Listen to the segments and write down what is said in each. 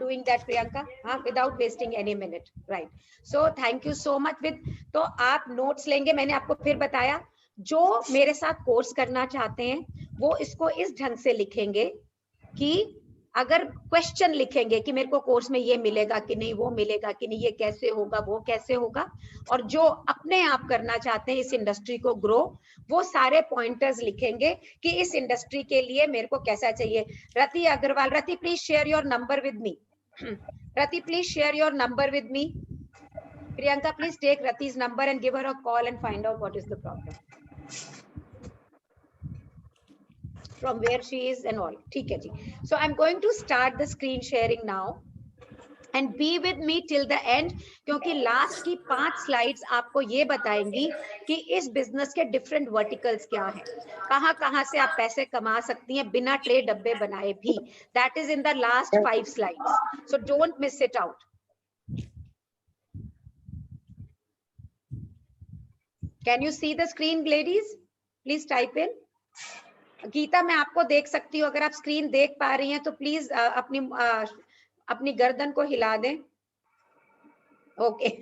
doing that, Priyanka, without wasting any minute, right? So thank you so much. With तो आप notes लेंगे, मैंने आपको फिर बताया, जो मेरे साथ कोर्स करना चाहते हैं वो इसको इस ढंग से लिखेंगे कि अगर क्वेश्चन लिखेंगे कि मेरे को कोर्स में ये मिलेगा कि नहीं, वो मिलेगा कि नहीं, ये कैसे होगा, वो कैसे होगा, और जो अपने आप करना चाहते हैं इस इंडस्ट्री को ग्रो, वो सारे पॉइंटर्स लिखेंगे कि इस इंडस्ट्री के लिए मेरे को कैसा चाहिए. Rati Agarwal, Rati please share your number with me. Rati please share your number with me. Priyanka, please take Rati's number and give her a call and find out what is the problem, from where she is and all. ठीक है जी. So I'm going to start the screen sharing now and be with me till the end, क्योंकि last की 5 slides आपको ये बताएंगी कि इस business के डिफरेंट वर्टिकल्स क्या हैं, कहां से आप पैसे कमा सकती हैं बिना ट्रे डब्बे बनाए भी. That is in the last 5 slides. So don't miss it out. Can you see the screen, ladies? Please type in. Gita, मैं आपको देख सकती हूँ, अगर आप स्क्रीन देख पा रही हैं तो प्लीज अपनी गर्दन को हिला दें. Okay.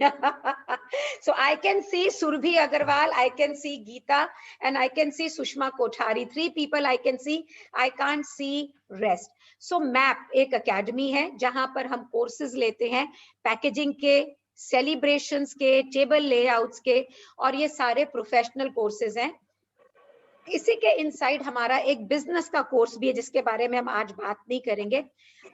So I can see Surbhi Agarwal, I can see Geeta, and I can see Sushma Kothari. 3 people I can see. I can't see rest. So MAP एक academy है जहां पर हम courses लेते हैं पैकेजिंग के, सेलिब्रेशंस के, table layouts के, और ये सारे प्रोफेशनल कोर्सेज हैं. इसी के इनसाइड हमारा एक बिजनेस का कोर्स भी है जिसके बारे में हम आज बात नहीं करेंगे.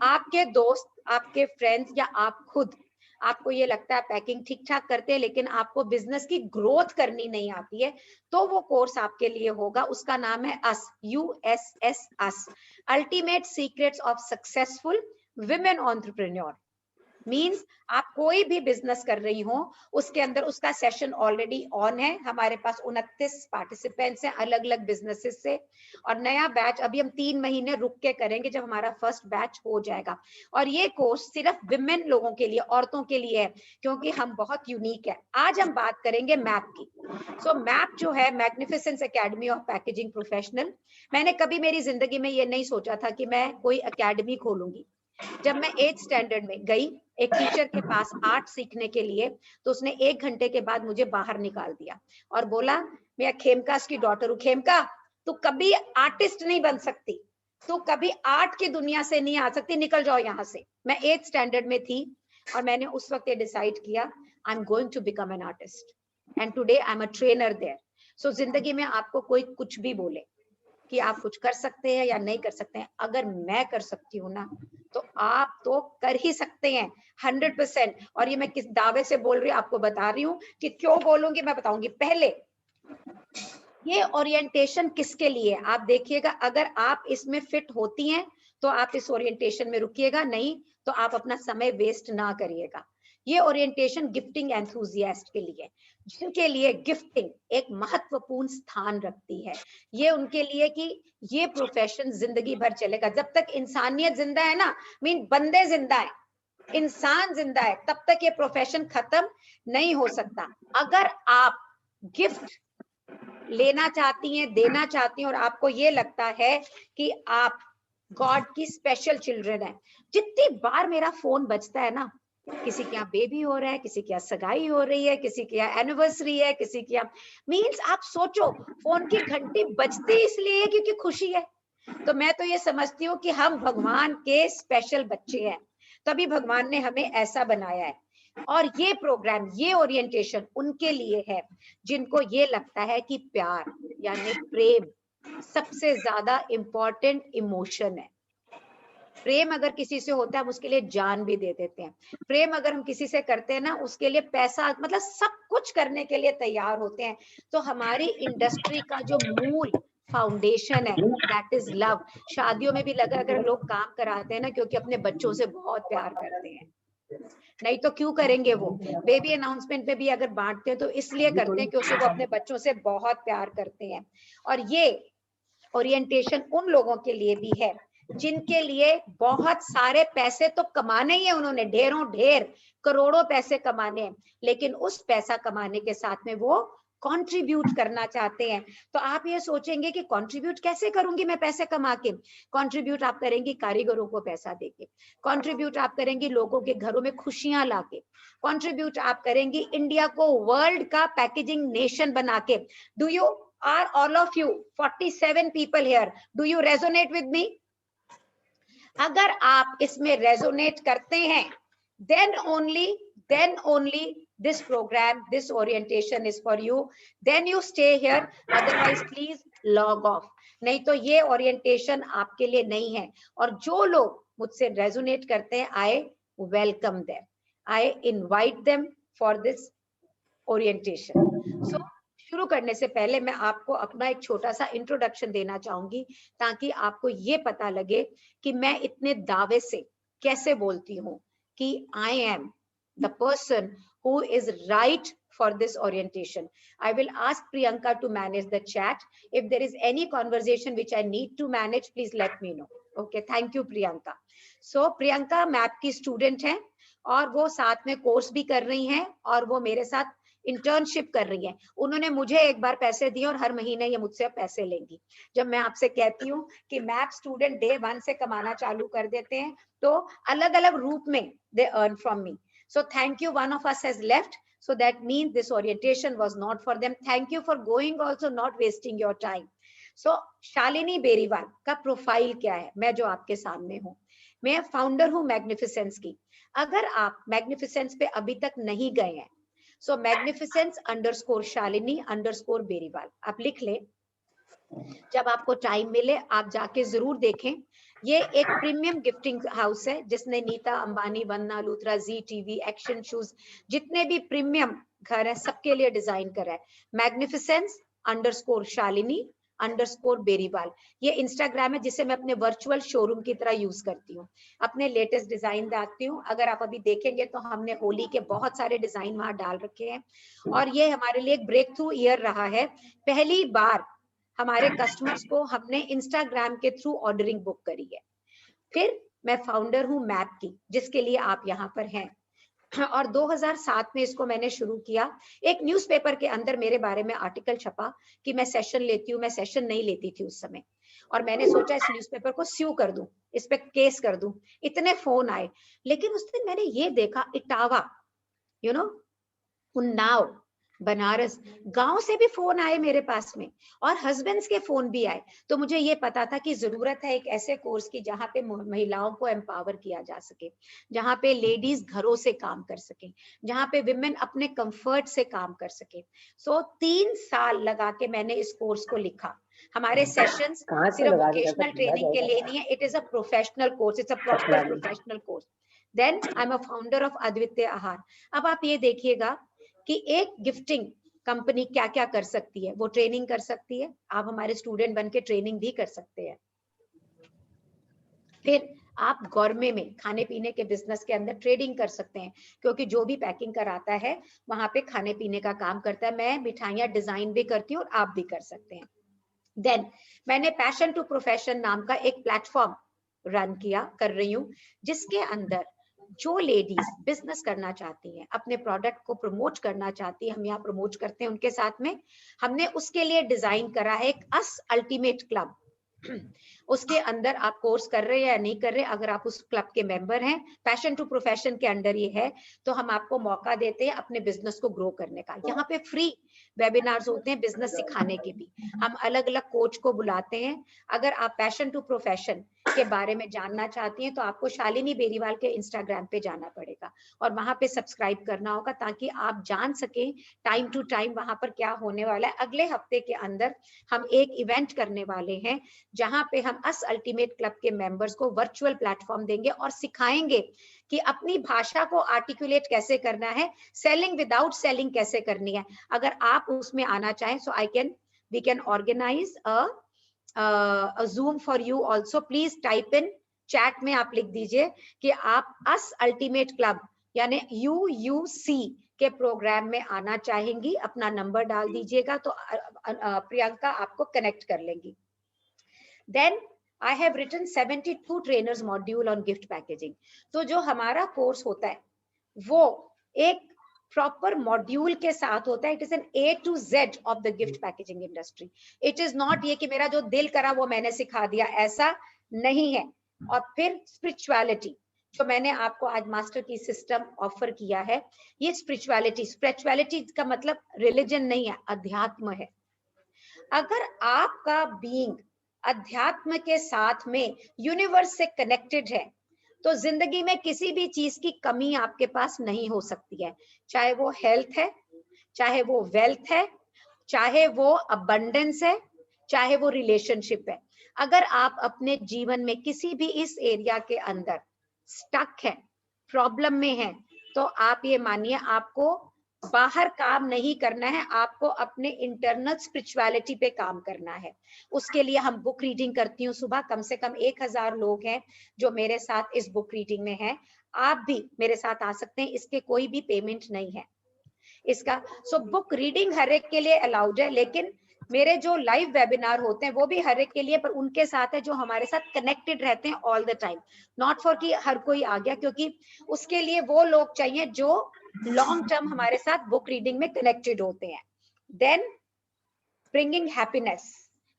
आपके दोस्त, आपके फ्रेंड्स या आप खुद, आपको ये लगता है पैकिंग ठीक ठाक करते हैं लेकिन आपको बिजनेस की ग्रोथ करनी नहीं आती है, तो वो कोर्स आपके लिए होगा. उसका नाम है अस, USS us, ultimate secrets of successful women entrepreneur. Means आप कोई भी बिजनेस कर रही हो, उसके अंदर उसका सेशन ऑलरेडी ऑन है. हमारे पास 29 पार्टिसिपेंट्स हैं अलग अलग बिजनेसेस से, और नया बैच अभी हम 3 महीने रुक के करेंगे जब हमारा फर्स्ट बैच हो जाएगा. और ये कोर्स सिर्फ विमेन लोगों के लिए, औरतों के लिए है, क्योंकि हम बहुत यूनिक है. आज हम बात करेंगे मैप की. सो मैप जो है, magnificence academy of packaging professional. मैंने कभी मेरी जिंदगी में ये नहीं सोचा था कि मैं कोई एकेडमी खोलूंगी. जब मैं 8th स्टैंडर्ड में गई एक टीचर के पास आर्ट सीखने के लिए, तो उसने 1 घंटे के बाद मुझे बाहर निकाल दिया और बोला, मैं खेमकास की डॉटर हूँ, खेमका तू कभी आर्टिस्ट नहीं बन सकती, तू कभी आर्ट की दुनिया से नहीं आ सकती, निकल जाओ यहाँ से. मैं 8th स्टैंडर्ड में थी और मैंने उस वक्त ये डिसाइड किया, I am going to become an artist and today I am a trainer there. So जिंदगी में आपको कोई कुछ भी बोले कि आप कुछ कर सकते हैं या नहीं कर सकते हैं, अगर मैं कर सकती हूँ ना, तो आप तो कर ही सकते हैं 100%. और ये मैं किस दावे से बोल रही हूँ आपको बता रही हूँ कि क्यों बोलूंगी, मैं बताऊंगी. पहले ये ओरिएंटेशन किसके लिए, आप देखिएगा, अगर आप इसमें फिट होती हैं तो आप इस ओरिएंटेशन में रुकिएगा, नहीं तो आप अपना समय वेस्ट ना करिएगा. ये ओरिएंटेशन गिफ्टिंग एंथुसियास्ट के लिए, जिनके लिए गिफ्टिंग एक महत्वपूर्ण स्थान रखती है. ये उनके लिए कि ये प्रोफेशन जिंदगी भर चलेगा. जब तक इंसानियत जिंदा है ना, मीन बंदे जिंदा है, इंसान जिंदा है, तब तक ये प्रोफेशन खत्म नहीं हो सकता. अगर आप गिफ्ट लेना चाहती हैं, देना चाहती हैं, और आपको ये लगता है कि आप गॉड की स्पेशल चिल्ड्रन है. जितनी बार मेरा फोन बजता है ना, किसी के यहाँ बेबी हो रहा है, किसी के यहाँ सगाई हो रही है, किसी के यहाँ एनिवर्सरी है, किसी के यहाँ, मीन्स आप सोचो फोन की घंटी बजती इसलिए क्योंकि खुशी है. तो मैं तो ये समझती हूँ कि हम भगवान के स्पेशल बच्चे हैं, तभी भगवान ने हमें ऐसा बनाया है. और ये प्रोग्राम, ये ओरिएंटेशन उनके लिए है जिनको ये लगता है कि प्यार यानी प्रेम सबसे ज्यादा इंपॉर्टेंट इमोशन है. प्रेम अगर किसी से होता है हम उसके लिए जान भी दे देते हैं. प्रेम अगर हम किसी से करते हैं ना, उसके लिए पैसा, मतलब सब कुछ करने के लिए तैयार होते हैं. तो हमारी इंडस्ट्री का जो मूल फाउंडेशन है, दैट इज लव. शादियों में भी लगा अगर लोग काम कराते हैं ना, क्योंकि अपने बच्चों से बहुत प्यार करते हैं, नहीं तो क्यों करेंगे. वो बेबी अनाउंसमेंट में भी अगर बांटते हैं तो इसलिए करते हैं क्योंकि वो अपने बच्चों से बहुत प्यार करते हैं. और ये ओरिएंटेशन उन लोगों के लिए भी है जिनके लिए बहुत सारे पैसे तो कमाने ही है, उन्होंने ढेरों ढेर करोड़ों पैसे कमाने हैं, लेकिन उस पैसा कमाने के साथ में वो कंट्रीब्यूट करना चाहते हैं, तो आप ये सोचेंगे कि कंट्रीब्यूट कैसे करूंगी मैं पैसे कमा के। कंट्रीब्यूट आप करेंगी कारीगरों को पैसा देके, कंट्रीब्यूट आप करेंगी लोगों के घरों में खुशियां लाके, कंट्रीब्यूट आप करेंगी इंडिया को वर्ल्ड का पैकेजिंग नेशन बना के। Do you are all of you 47 people here, do you resonate with me? अगर आप इसमें रेजोनेट करते हैं, then only this program, this orientation is for you, then you stay here, otherwise please log off। नहीं तो ये orientation आपके लिए नहीं है। और जो लोग मुझसे resonate करते हैं, I welcome them, I invite them for this orientation। So शुरू करने से पहले मैं आपको अपना एक छोटा सा इंट्रोडक्शन देना चाहूंगी, ताकि आपको ये पता लगे कि मैं इतने दावे से कैसे बोलती हूँ कि I am the person who is right for this orientation। I will ask Priyanka to manage the chat. If there is any conversation which I need to manage, please let me know। Okay, thank you Priyanka। So Priyanka map की student है और वो साथ में course भी कर रही हैं और वो मेरे साथ इंटर्नशिप कर रही है। उन्होंने मुझे एक बार पैसे दिए और हर महीने ये मुझसे पैसे लेंगी। जब मैं आपसे कहती हूँ कि मैप स्टूडेंट डे 1 से कमाना चालू कर देते हैं, तो अलग अलग रूप में they earn from me. So thank you, one of us has left, so that means this orientation was not for them। thank you for going also, not wasting your time। so Shalini Beriwal का profile क्या है, मैं जो आपके सामने हूँ, मैं founder हूँ मैग्निफिसेंस की। अगर आप मैग्निफिसेंस पे अभी तक नहीं गए हैं, सो मैग्निफिसेंस _ शालिनी _ बेरीवाल आप लिख ले। जब आपको टाइम मिले आप जाके जरूर देखें। ये एक प्रीमियम गिफ्टिंग हाउस है जिसने नीता अंबानी, वंदना लूथरा, जी टीवी, एक्शन शूज, जितने भी प्रीमियम घर है सबके लिए डिजाइन करा है। मैग्निफिसेंस _ शालिनी _ बेरीवाल, ये इंस्टाग्राम है जिसे मैं अपने वर्चुअल शोरूम की तरह यूज करती हूँ। अपने लेटेस्ट डिजाइन डालती हूँ। अगर आप अभी देखेंगे तो हमने होली के बहुत सारे डिजाइन वहां डाल रखे हैं और ये हमारे लिए एक ब्रेक थ्रू ईयर रहा है। पहली बार हमारे कस्टमर्स को हमने इंस्टाग्राम के थ्रू ऑर्डरिंग बुक करी है। फिर मैं फाउंडर हूँ मैप की, जिसके लिए आप यहाँ पर हैं, और 2007 में इसको मैंने शुरू किया। एक न्यूज़पेपर के अंदर मेरे बारे में आर्टिकल छपा कि मैं सेशन लेती हूँ, मैं सेशन नहीं लेती थी उस समय, और मैंने सोचा इस न्यूज़पेपर को स्यू कर दूं, इस पे केस कर दूं। इतने फोन आए, लेकिन उस दिन मैंने ये देखा इटावा, उन्नाव, बनारस, गांव से भी फोन आए मेरे पास में और हस्बैंड्स के फोन भी आए। तो मुझे ये पता था कि जरूरत है एक ऐसे कोर्स की जहां पे महिलाओं को एम्पावर किया जा सके, जहां पे लेडीज घरों से काम कर सके, जहां पे विमेन अपने कंफर्ट से काम कर सके। सो 3 साल लगा के मैंने इस कोर्स को लिखा। हमारे सेशंस सिर्फ वोकेशनल ट्रेनिंग के लिए नहीं है, it is a professional course, it's a proper professional course. Then I am a founder of Advitiya Aahar. अब आप ये देखिएगा कि एक गिफ्टिंग कंपनी क्या क्या कर सकती है। वो ट्रेनिंग कर सकती है, आप हमारे स्टूडेंट बन के ट्रेनिंग भी कर सकते हैं। फिर आप गौरमे में खाने पीने के बिजनेस के अंदर ट्रेडिंग कर सकते हैं, क्योंकि जो भी पैकिंग कराता है वहां पे खाने पीने का काम करता है। मैं मिठाइयां डिजाइन भी करती हूँ और आप भी कर सकते हैं। देन मैंने पैशन टू प्रोफेशन नाम का एक प्लेटफॉर्म रन कर रही हूँ, जिसके अंदर जो लेडीज बिजनेस करना चाहती हैं, अपने प्रोडक्ट को प्रमोट करना चाहती हैं, हम यहाँ प्रमोट करते हैं उनके साथ में। हमने उसके लिए डिजाइन करा है एक अस अल्टीमेट क्लब। उसके अंदर आप कोर्स कर रहे हैं या नहीं कर रहे, अगर आप उस क्लब के मेंबर हैं, पैशन टू प्रोफेशन के अंडर ये है, तो हम आपको मौका देते हैं अपने बिजनेस को ग्रो करने का। यहाँ पे फ्री वेबिनार्स होते हैं बिजनेस सिखाने के भी। हम अलग अलग कोच को बुलाते हैं। अगर आप पैशन टू प्रोफेशन के बारे में जानना चाहती हैं तो आपको शालिनी बेरीवाल के इंस्टाग्राम पे जाना पड़ेगा और वहां पे सब्सक्राइब करना होगा, ताकि आप जान सकें टाइम टू टाइम वहां पर क्या होने वाला है। अगले हफ्ते के अंदर हम एक इवेंट करने वाले हैं जहां पे हम अस अल्टीमेट क्लब के मेंबर्स को वर्चुअल प्लेटफॉर्म देंगे और सिखाएंगे कि अपनी भाषा को आर्टिकुलेट कैसे करना है, सेलिंग विदाउट सेलिंग कैसे करनी है। अगर आप उसमें आना चाहें so we can organise a Zoom for you also। Please type in chat में, आप लिख दीजिए कि आप अस अल्टीमेट क्लब यानी UUC के प्रोग्राम में आना चाहेंगी, अपना नंबर डाल दीजिएगा तो प्रियंका आपको कनेक्ट कर लेंगी। Then I have written 72 trainers module on gift packaging। तो जो हमारा कोर्स होता है वो एक प्रॉपर मॉड्यूल के साथ होता है। It is an A to Z of the gift packaging industry. It is not ये कि मेरा जो दिल करा वो मैंने सिखा दिया, ऐसा नहीं है। और फिर स्पिरिचुअलिटी, जो मैंने आपको आज मास्टर की सिस्टम ऑफर किया है, ये स्पिरिचुअलिटी का मतलब रिलीजन नहीं है, अध्यात्म है। अगर आपका बीइंग अध्यात्म के साथ में यूनिवर्स से कनेक्टेड है, तो जिंदगी में किसी भी चीज की कमी आपके पास नहीं हो सकती है। चाहे वो हेल्थ है, चाहे वो वेल्थ है, चाहे वो अबंडेंस है, चाहे वो रिलेशनशिप है। अगर आप अपने जीवन में किसी भी इस एरिया के अंदर स्टक है, प्रॉब्लम में है, तो आप ये मानिए आपको बाहर काम नहीं करना है, आपको अपने इंटरनल स्पिरिचुअलिटी पे काम करना है। उसके लिए हम बुक रीडिंग करती हूँ सुबह, कम से कम 1000 लोग हैं जो मेरे साथ इस बुक रीडिंग में हैं। आप भी मेरे साथ आ सकते हैं, इसके कोई भी पेमेंट नहीं है इसका। सो बुक रीडिंग हर एक के लिए अलाउड है, लेकिन मेरे जो लाइव वेबिनार होते हैं वो भी हर एक के लिए, पर उनके साथ है जो हमारे साथ कनेक्टेड रहते हैं all the time. Not for कि हर कोई आ गया, क्योंकि उसके लिए वो लोग चाहिए जो लॉन्ग टर्म हमारे साथ बुक रीडिंग में कनेक्टेड होते हैं। Then bringing happiness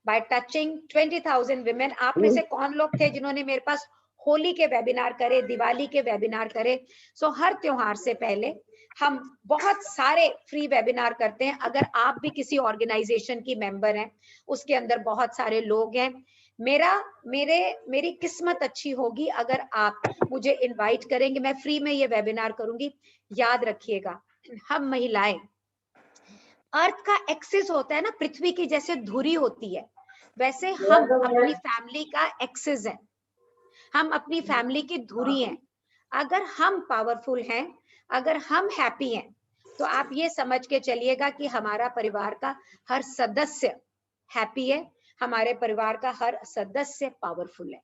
by touching 20,000 women. आप में से कौन लोग थे जिन्होंने मेरे पास होली के वेबिनार करे, दिवाली के वेबिनार करे? सो हर त्योहार से पहले हम बहुत सारे फ्री वेबिनार करते हैं। अगर आप भी किसी ऑर्गेनाइजेशन की मेंबर हैं, उसके अंदर बहुत सारे लोग हैं, मेरी किस्मत अच्छी होगी अगर आप मुझे इनवाइट करेंगे, मैं फ्री में ये वेबिनार करूंगी। याद रखिएगा, हम महिलाएं, अर्थ का एक्सिस होता है ना, पृथ्वी की जैसे धुरी होती है, वैसे हम अपनी फैमिली का एक्सिस है, हम अपनी फैमिली की धुरी हैं। अगर हम पावरफुल हैं, अगर हम हैप्पी हैं, तो आप ये समझ के चलिएगा कि हमारा परिवार का हर सदस्य हैप्पी है, हमारे परिवार का हर सदस्य पावरफुल है।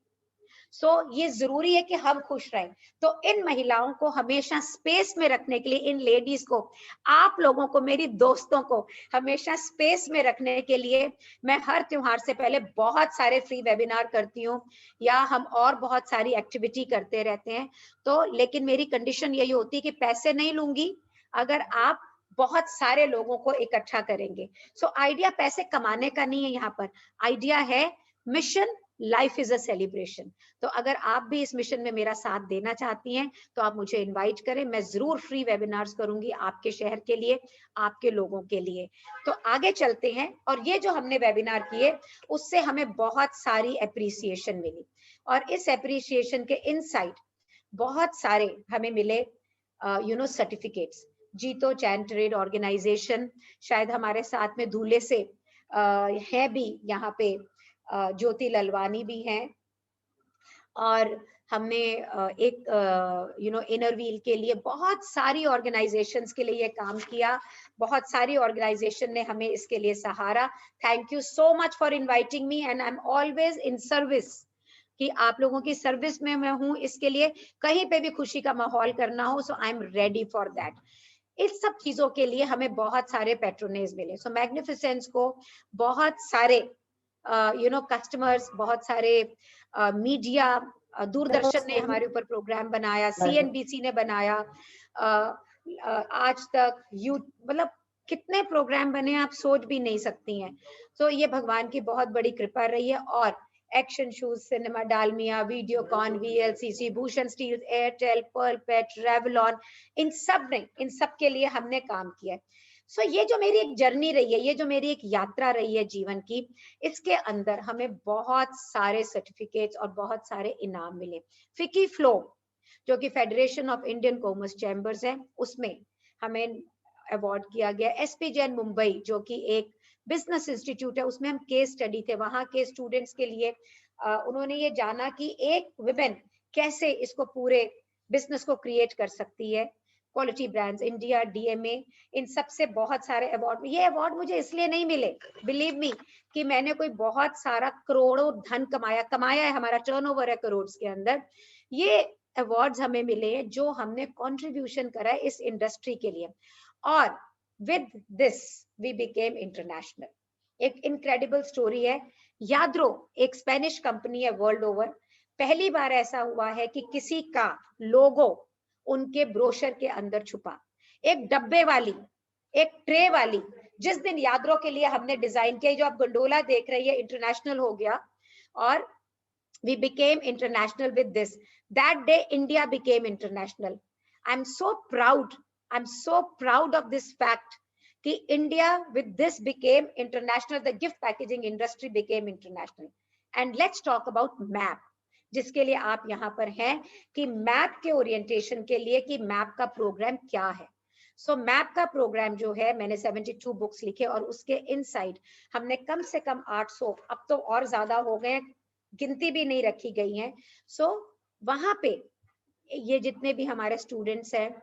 सो ये जरूरी है कि हम खुश रहें। तो इन महिलाओं को हमेशा स्पेस में रखने के लिए, इन लेडीज को, आप लोगों को, मेरी दोस्तों को हमेशा स्पेस में रखने के लिए मैं हर त्योहार से पहले बहुत सारे फ्री वेबिनार करती हूँ, या हम और बहुत सारी एक्टिविटी करते रहते हैं। तो लेकिन मेरी कंडीशन यही होती है कि पैसे नहीं लूंगी अगर आप बहुत सारे लोगों को इकट्ठा करेंगे। सो आइडिया पैसे कमाने का नहीं है, यहाँ पर आइडिया है mission, life is a celebration. तो अगर आप भी इस मिशन में मेरा साथ देना चाहती हैं तो आप मुझे इनवाइट करें, मैं जरूर फ्री वेबिनार्स करूंगी आपके शहर के लिए, आपके लोगों के लिए। तो आगे चलते हैं, और ये जो हमने वेबिनार किए उससे हमें बहुत सारी एप्रिसिएशन मिली, और इस एप्रिसिएशन के इनसाइड बहुत सारे हमें मिले सर्टिफिकेट्स। जीतो चैन ट्रेड ऑर्गेनाइजेशन, शायद हमारे साथ में धूले से है भी यहाँ पे, ज्योति ललवानी भी हैं, और हमने एक इनर व्हील के लिए, बहुत सारी ऑर्गेनाइजेशंस के लिए ये काम किया, बहुत सारी ऑर्गेनाइजेशन ने हमें इसके लिए सहारा। Thank you so much for inviting me, and I am always in service, कि आप लोगों की सर्विस में मैं हूँ। इसके लिए कहीं पे भी खुशी का माहौल करना हो, so I am ready for that. इस सब चीजों के लिए हमें बहुत सारे पैट्रोनेज मिले। सो मैग्निफिसेंस को बहुत सारे कस्टमर्स, बहुत सारे मीडिया, दूरदर्शन ने हमारे ऊपर प्रोग्राम बनाया, CNBC ने बनाया, आज तक मतलब कितने प्रोग्राम बने आप सोच भी नहीं सकती हैं। तो ये भगवान की बहुत बड़ी कृपा रही है। और action shoes, cinema Dalmia, Videocon, VLCC, Bhushan Steel, Airtel, Pearl Pet, Revlon, इन सब के लिए हमने काम किया है। सो ये जो मेरी एक जर्नी रही है, ये जो मेरी एक यात्रा रही है जीवन की, इसके अंदर हमें बहुत सारे सर्टिफिकेट्स और बहुत सारे इनाम मिले। फिकी फ्लो, जो कि federation of Indian commerce chambers है, उसमें हमें अवार्ड किया गया। SP जैन मुंबई, जो कि एक बिजनेस इंस्टीट्यूट है, उसमें हम केस स्टडी थे। वहां के स्टूडेंट्स के लिए उन्होंने ये जाना कि एक वुमेन कैसे इसको पूरे बिजनेस को क्रिएट कर सकती है। क्वालिटी ब्रांड्स इंडिया, DMA, इन सब से बहुत सारे अवार्ड। ये अवार्ड मुझे इसलिए नहीं मिले, बिलीव मी, कि मैंने कोई बहुत सारा करोड़ों धन कमाया है, हमारा टर्नओवर है करोड़ के अंदर। ये अवार्ड्स हमें मिले हैं जो हमने कंट्रीब्यूशन करा है इस इंडस्ट्री के लिए, और with this we became international. एक इनक्रेडिबल स्टोरी है। याद्रो एक स्पेनिश कंपनी है वर्ल्ड ओवर, पहली बार ऐसा हुआ है कि किसी का लोगो उनके ब्रोशर के अंदर छुपा। एक डब्बे वाली, एक ट्रे वाली, जिस दिन यात्रा के लिए हमने डिजाइन किया, जो आप गंडोला देख रही है इंटरनेशनल हो गया और we became international with this. That day India became international. I'm so proud of this fact कि India with this became international. The gift packaging industry became international. And let's talk about MAP, जिसके लिए आप यहाँ पर हैं कि map के orientation के लिए कि मैप का प्रोग्राम क्या है. सो मैप का प्रोग्राम जो है, मैंने 72 बुक्स लिखे और उसके इनसाइड हमने कम से कम 800, अब तो और ज्यादा हो गए, गिनती भी नहीं रखी गई है. सो वहां पे ये जितने भी हमारे स्टूडेंट्स हैं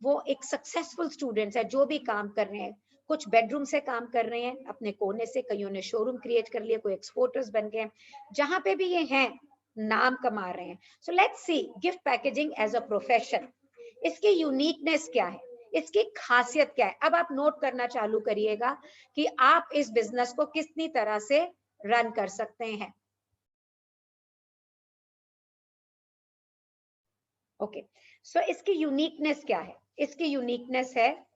वो एक सक्सेसफुल स्टूडेंट्स है, जो भी काम कर रहे हैं. कुछ बेडरूम से काम कर रहे हैं अपने कोने से, कईयों ने शोरूम क्रिएट कर लिया, कोई एक्सपोर्टर्स बन गए. जहां पे भी ये हैं नाम कमा रहे हैं. So let's see gift packaging as a profession. इसकी यूनिकनेस क्या है, इसकी खासियत क्या है. अब आप नोट करना चालू करिएगा कि आप इस बिजनेस को कितनी तरह से रन कर सकते हैं. ओके, सो इसकी यूनिकनेस क्या है. इसकी यूनिकनेस है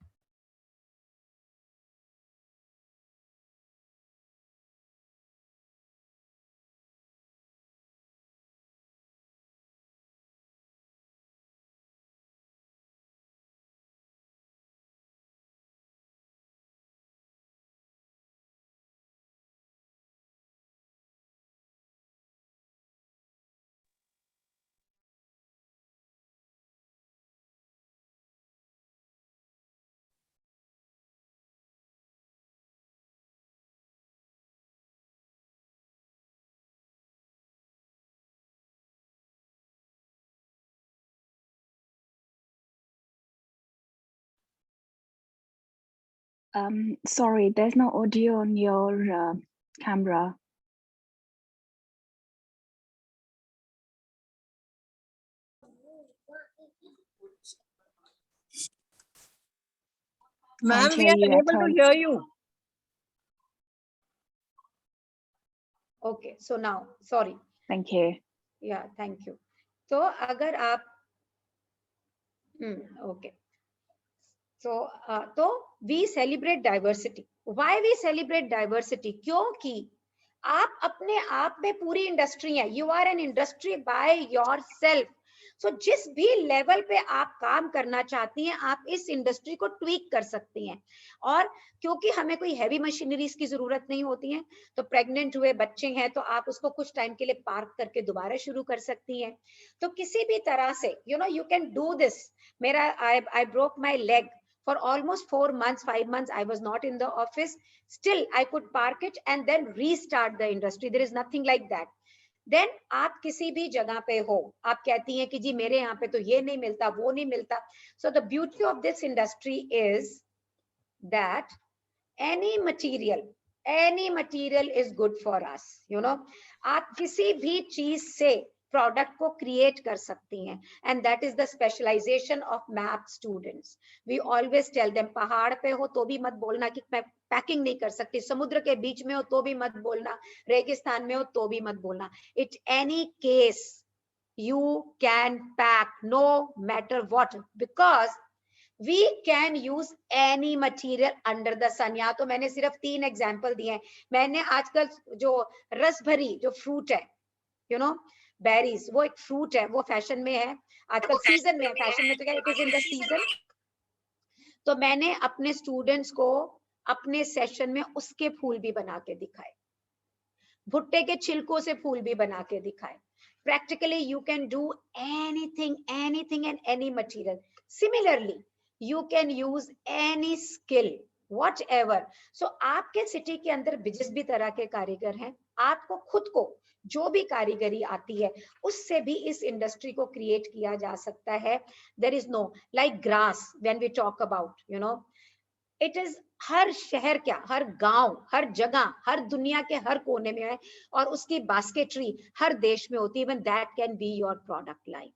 Sorry, there's no audio on your camera. Ma'am, we are unable to hear you. Okay, so now, sorry. Thank you. Yeah, thank you. तो अगर आप okay. तो we celebrate diversity. Why we celebrate diversity? क्योंकि आप अपने आप में पूरी इंडस्ट्री है. You are an industry by yourself. So जिस भी लेवल पे आप काम करना चाहती हैं, आप इस इंडस्ट्री को ट्वीक कर सकती हैं. और क्योंकि हमें कोई हैवी मशीनरीज की जरूरत नहीं होती है, तो प्रेग्नेंट हुए बच्चे हैं तो आप उसको कुछ टाइम के लिए पार्क करके दोबारा शुरू कर सकती हैं. तो किसी भी तरह से you can do this. मेरा I broke my leg. For almost 4 months, 5 months, I was not in the office. Still, I could park it and then restart the industry. There is nothing like that. Then आप किसी भी जगह पे हो, आप कहती हैं कि जी मेरे यहाँ पे तो ये नहीं मिलता, वो नहीं मिलता. So the beauty of this industry is that any material is good for us. आप किसी भी चीज से प्रोडक्ट को क्रिएट कर सकती हैं. And that is the specialisation of MAP students. We always tell them, पहाड़ पे हो तो भी मत बोलना कि मैं पैकिंग नहीं कर सकती, समुद्र के बीच में हो तो भी मत बोलना, रेगिस्तान में हो तो भी मत बोलना. It any case you can pack no matter what, because we can use any material under the sun. या तो मैंने सिर्फ 3 एग्जाम्पल दिए हैं. मैंने आजकल जो रस भरी जो फ्रूट है, बेरीज, वो एक फ्रूट है, वो फैशन में है आजकल, सीजन में है. फैशन में तो क्या, it is in the season. तो मैंने अपने स्टूडेंट्स को अपने सेशन में उसके फूल भी बना के दिखाए, भुट्टे के छिलकों से फूल भी बना के दिखाए. Practically you can do anything and any material. Similarly, you can use any skill, whatever. So आपके सिटी के अंदर जिस भी तरह के कारीगर हैं, आपको खुद को जो भी कारीगरी आती है उससे भी इस इंडस्ट्री को क्रिएट किया जा सकता है. There is no like grass when we talk about, it is हर शहर, क्या हर गांव, हर जगह, हर दुनिया के हर कोने में है, और उसकी बास्केटरी हर देश में होती है. Even that can be your product line.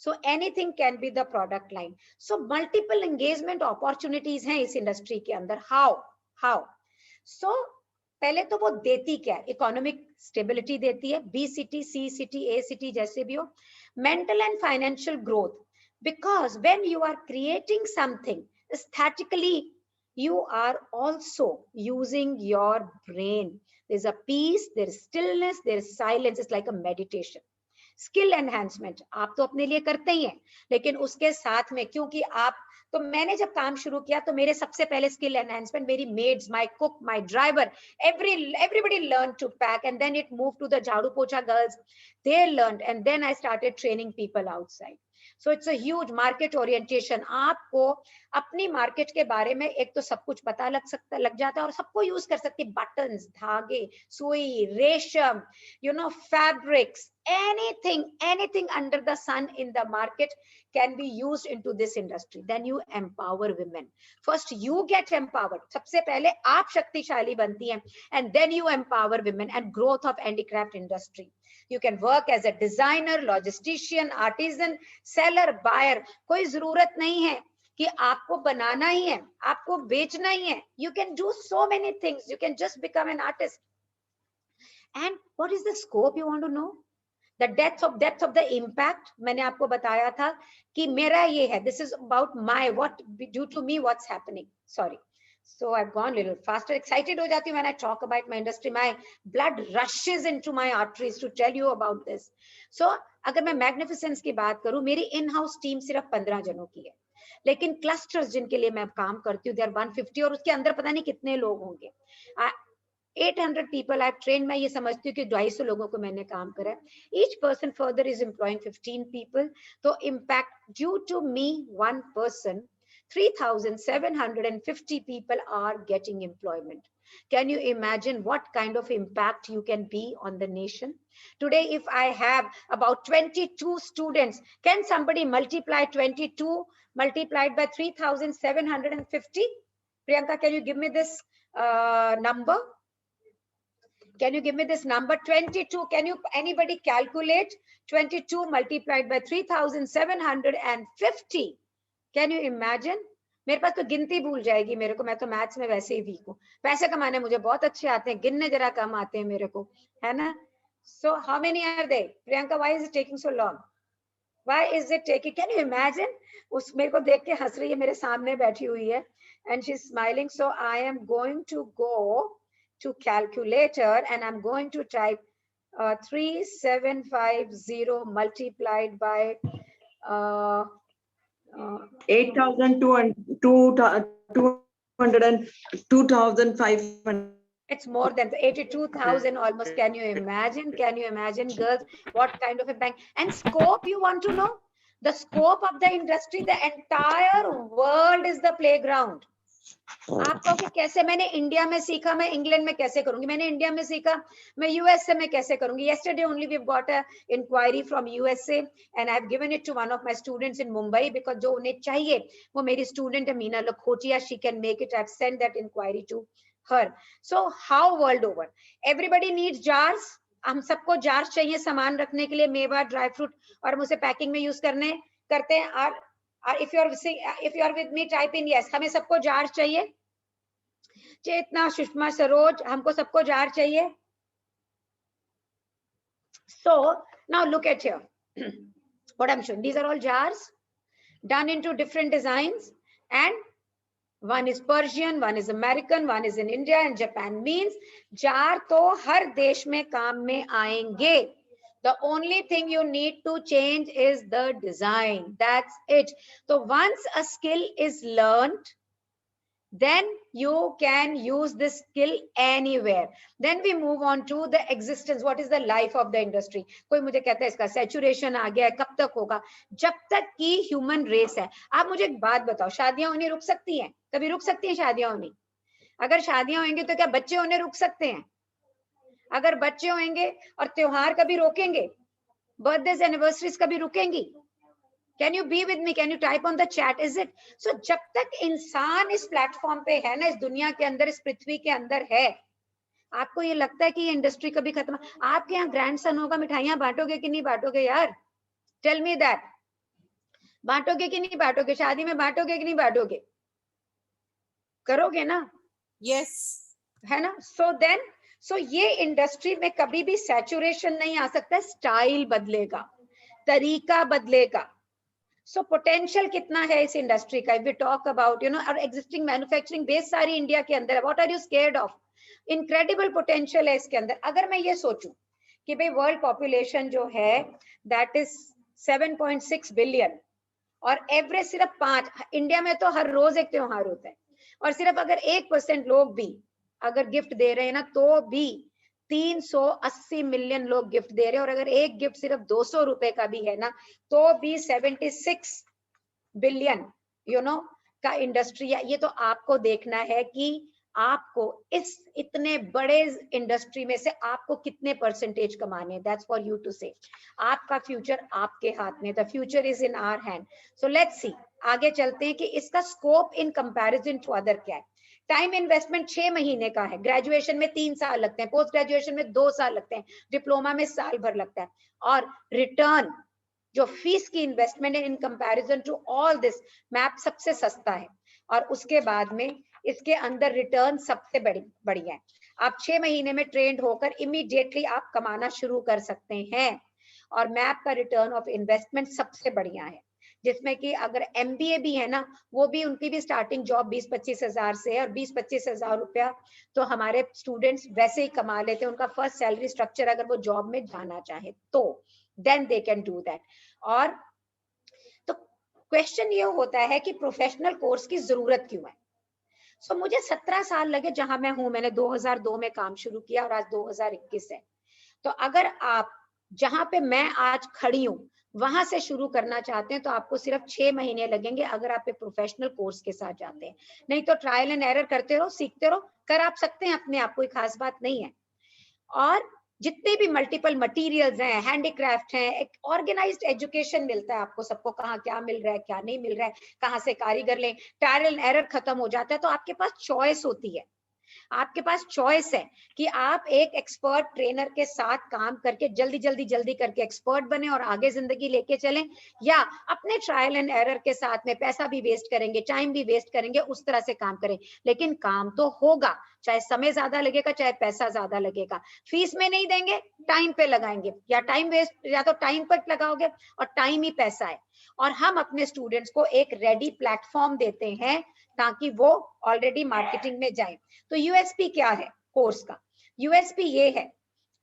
So anything can be the product line. So multiple engagement opportunities हैं इस इंडस्ट्री के अंदर. हाउ सो पहले तो वो देती क्या है, इकोनॉमिक स्टेबिलिटी देती है, B city, C city, A city जैसे भी हो. Mental and financial growth, because when you are creating something, aesthetically, you are also using your brain. There's a peace, there is stillness, there is silence. It's like a meditation. Skill enhancement आप तो अपने लिए करते ही हैं, लेकिन उसके साथ में क्योंकि आप, तो मैंने जब काम शुरू किया तो मेरे सबसे पहले स्किल एनहांसमेंट, मेरी maids, my cook, my driver, everybody learned to pack, and then it moved to the jhadu pocha girls. They learned, and then I started training people outside. So it's a huge market orientation. आपको अपनी market के बारे में एक तो सब कुछ पता लग जाता है और सबको यूज कर सकती, बटन्स, धागे, सुई, रेशम, fabrics, anything under the sun in the market can be used into this industry. Then you empower women. First you get empowered. सबसे पहले आप शक्तिशाली बनती हैं, and then you empower women and growth of handicraft industry. You can work as a designer, logistician, artisan, seller, buyer. कोई जरूरत नहीं है कि आपको बनाना ही है, आपको बेचना ही है. You can do so many things. You can just become an artist. And what is the scope, you want to know? The depth of the impact. मैंने आपको बताया था कि मेरा ये है. This is about my, what due to me, what's happening. Sorry. So I've gone a little faster. Excited हो जाती हूँ when I talk about my industry. My blood rushes into my arteries to tell you about this. So अगर मैं Magnificence की बात करूँ, मेरी in-house team सिर्फ 15 जनों की है, लेकिन clusters जिनके लिए मैं काम करती हूँ, they are 150, और उसके अंदर पता नहीं कितने लोग होंगे. 800 people I've trained. मैं ये समझती हूँ कि 250 लोगों को मैंने काम करा है. Each person further is employing 15 people. तो impact due to me, one person, 3,750 people are getting employment. Can you imagine what kind of impact you can be on the nation? Today, if I have about 22 students, can somebody multiply 22 multiplied by 3,750? Priyanka, can you give me this number? Can you give me this number? 22. Can you, anybody calculate 22 multiplied by 3,750? Can you imagine? मेरे पास तो गिनती भूल जाएगी मेरे को, मैं तो maths में वैसे ही वीक हूँ. पैसे कमाने मुझे बहुत अच्छे आते हैं, गिनने जरा कम आते हैं मेरे को, है ना? So how many are they? Priyanka, why is it taking so long? Why is it taking? Can you imagine? उस मेरे को देख के हंस रही है, मेरे सामने बैठी हुई है, and she's smiling. So I am going to go to calculator and I'm going to type 3750 multiplied by 2,500. It's more than 82,000 almost. Can you imagine? Can you imagine, girls, what kind of a bank? And scope, you want to know? The scope of the industry, the entire world is the playground. आप कहोगे कैसे? मैंने India में सीखा, मैं England में कैसे करूंगी? मैंने इंडिया में सीखा, मैं यूएसए में कैसे करूंगी? Yesterday only we've got a inquiry from USA and I've given it to one of my students in Mumbai because जो उन्हें चाहिए वो मेरी student है Meena Lakhotia, she can make it. I've sent that inquiry to her. So how world over? Everybody needs jars. हम सबको jars चाहिए सामान रखने के लिए, मेवा, ड्राई फ्रूट, और मुझे पैकिंग में यूज करते हैं. और if you are with me, type in yes. हमें सबको जार चाहिए. चेतना, सुषमा, सरोज, हमको सबको जार चाहिए. So now look at here. What I'm showing. These are all jars done into different designs, and one is Persian, one is American, one is in India and Japan. Means jar तो हर देश में काम में आएंगे. The only thing you need to change is the design. That's it. So once a skill is learned, then you can use this skill anywhere. Then we move on to the existence. What is the life of the industry? कोई मुझे कहता है इसका saturation आ गया है, कब तक होगा? जब तक कि human race है. आप मुझे एक बात बताओ, शादियां होनी रुक सकती हैं? कभी रुक सकती हैं शादियां होनी? अगर शादियां होंगी तो क्या बच्चे होने रुक सकते हैं? अगर बच्चे होंगे और त्योहार कभी रोकेंगे? बर्थडेज, एनिवर्सरीज कभी रुकेंगी? Can you be with me? Can you type on the chat? Is it? So जब तक इंसान इस प्लेटफॉर्म पे है ना, इस दुनिया के अंदर, इस पृथ्वी के अंदर है, आपको ये लगता है कि ये इंडस्ट्री कभी खत्म? आपके यहाँ ग्रैंडसन होगा, मिठाइयां बांटोगे कि नहीं बांटोगे यार? Tell me that. बांटोगे कि नहीं बांटोगे? शादी में बांटोगे कि नहीं बांटोगे? करोगे ना? Yes. है ना? So ये इंडस्ट्री में कभी भी सैचुरेशन नहीं आ सकता. स्टाइल बदलेगा, तरीका बदलेगा. सो पोटेंशियल कितना है इस इंडस्ट्री का, वी टॉक अबाउट और एग्जिस्टिंग मैन्युफैक्चरिंग बेस सारी इंडिया के अंदर है, what are you scared of? Incredible potential है इसके अंदर। अगर मैं ये सोचूं कि भाई वर्ल्ड पॉपुलेशन जो है दैट इज 7.6 बिलियन और एवरेज सिर्फ 5, इंडिया में तो हर रोज एक त्योहार होता है, और सिर्फ अगर 1% लोग भी अगर गिफ्ट दे रहे हैं ना, तो भी 380 मिलियन लोग गिफ्ट दे रहे हैं, और अगर एक गिफ्ट सिर्फ 200 रुपए का भी है ना, तो भी 76 बिलियन का इंडस्ट्री है। ये तो आपको देखना है कि आपको इस इतने बड़े इंडस्ट्री में से आपको कितने परसेंटेज कमाने, दैट्स फॉर यू टू से। आपका फ्यूचर आपके हाथ में, the future is in our hand. So let's see, आगे चलते हैं कि इसका scope in comparison to other क्या है। टाइम इन्वेस्टमेंट 6 महीने का है, ग्रेजुएशन में 3 साल लगते हैं, पोस्ट ग्रेजुएशन में 2 साल लगते हैं, डिप्लोमा में साल भर लगता है, और रिटर्न जो फीस की इन्वेस्टमेंट है in comparison to all this, MAP सबसे सस्ता है, और उसके बाद में इसके अंदर रिटर्न सबसे बढ़िया है। आप 6 महीने में ट्रेंड होकर इमीडिएटली आप कमाना शुरू कर सकते हैं, और मैप का रिटर्न ऑफ इन्वेस्टमेंट सबसे बढ़िया है, जिसमें कि अगर MBA भी है ना, वो भी उनकी भी स्टार्टिंग जॉब 20-25 हजार से है, और 20-25 हजार रुपया तो हमारे स्टूडेंट्स वैसे ही कमा लेते हैं, उनका फर्स्ट सैलरी स्ट्रक्चर, अगर वो जॉब में जाना चाहे तो then they can do that. और तो क्वेश्चन ये होता है कि प्रोफेशनल कोर्स की जरूरत क्यों है? सो मुझे 17 साल लगे जहां मैं हूं, मैंने 2002 में काम शुरू किया और आज 2021 है। तो अगर आप जहां पे मैं आज खड़ी हूं वहां से शुरू करना चाहते हैं, तो आपको सिर्फ 6 महीने लगेंगे अगर आप एक प्रोफेशनल कोर्स के साथ जाते हैं। नहीं तो ट्रायल एंड एरर करते रहो, सीखते रहो, कर आप सकते हैं अपने आप, कोई खास बात नहीं है। और जितने भी मल्टीपल मटेरियल्स हैं, हैंडीक्राफ्ट हैं, एक ऑर्गेनाइज्ड एजुकेशन मिलता है आपको, सबको कहाँ क्या मिल रहा है, क्या नहीं मिल रहा है, कहाँ से कारीगर लें, ट्रायल एंड एरर खत्म हो जाता है, तो आपके पास चॉइस होती है। आपके पास चॉइस है कि आप एक एक्सपर्ट ट्रेनर के साथ काम करके जल्दी करके एक्सपर्ट बने और आगे जिंदगी लेके चलें, या अपने ट्रायल एंड एरर के साथ में पैसा भी वेस्ट करेंगे, टाइम भी वेस्ट करेंगे, उस तरह से काम करें। लेकिन काम तो होगा, चाहे समय ज्यादा लगेगा, चाहे पैसा ज्यादा लगेगा। फीस में नहीं देंगे, टाइम पे लगाएंगे, या टाइम वेस्ट, या तो टाइम पर लगाओगे, और टाइम ही पैसा है। और हम अपने स्टूडेंट्स को एक रेडी प्लेटफॉर्म देते हैं ताकि वो ऑलरेडी मार्केटिंग में जाए। तो यूएसपी क्या है कोर्स का? यूएसपी ये है,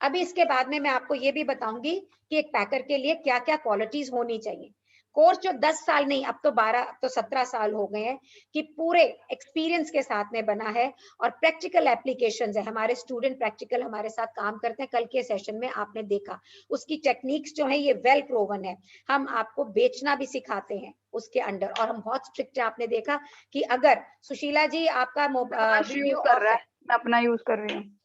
अभी इसके बाद में मैं आपको ये भी बताऊंगी कि एक पैकर के लिए क्या क्या क्वालिटीज होनी चाहिए। कोर्स जो 10 साल नहीं, अब तो 12, अब तो 17 साल हो गए हैं कि पूरे एक्सपीरियंस के साथ में बना है, और प्रैक्टिकल एप्लीकेशंस है, हमारे स्टूडेंट प्रैक्टिकल हमारे साथ काम करते हैं। कल के सेशन में आपने देखा उसकी टेक्निक्स जो है ये वेल प्रोवन है। हम आपको बेचना भी सिखाते हैं उसके अंडर, और हम बहुत स्ट्रिक्ट है। आपने देखा कि अगर सुशीला जी आपका वीडियो ऑफ है, अपना यूज कर रही हूँ।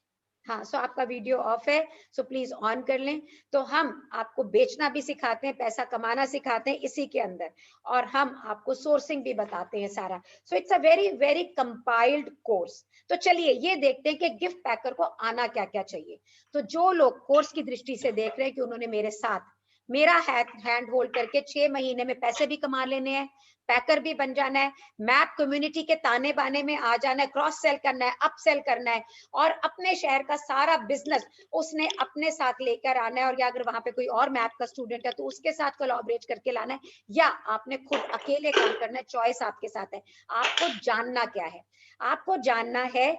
हाँ, सो आपका वीडियो ऑफ है, सो प्लीज ऑन कर लें। तो हम आपको बेचना भी सिखाते हैं, पैसा कमाना सिखाते हैं इसी के अंदर, और हम आपको सोर्सिंग भी बताते हैं सारा। So it's a very very compiled course. तो चलिए ये देखते हैं कि गिफ्ट पैकर को आना क्या क्या चाहिए। तो जो लोग कोर्स की दृष्टि से देख रहे हैं कि उन्होंने मेरे साथ मेरा हैंड होल्ड करके 6 महीने में पैसे भी कमा लेने हैं, पैकर भी बन जाना है, मैप कम्युनिटी के ताने बाने में आ जाना है, क्रॉस सेल करना है, अप सेल करना है, और अपने शहर का सारा बिजनेस उसने अपने साथ लेकर आना है, और या अगर वहां पे कोई और मैप का स्टूडेंट है तो उसके साथ कोलैबोरेट करके लाना है, या आपने खुद अकेले काम करना है, चॉइस आपके साथ है। आपको जानना क्या है? आपको जानना है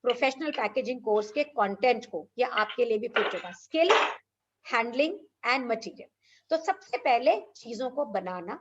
प्रोफेशनल पैकेजिंग कोर्स के कंटेंट को, या आपके लिए भी फिट होगा, स्किल, हैंडलिंग एंड मटेरियल। तो सबसे पहले चीजों को बनाना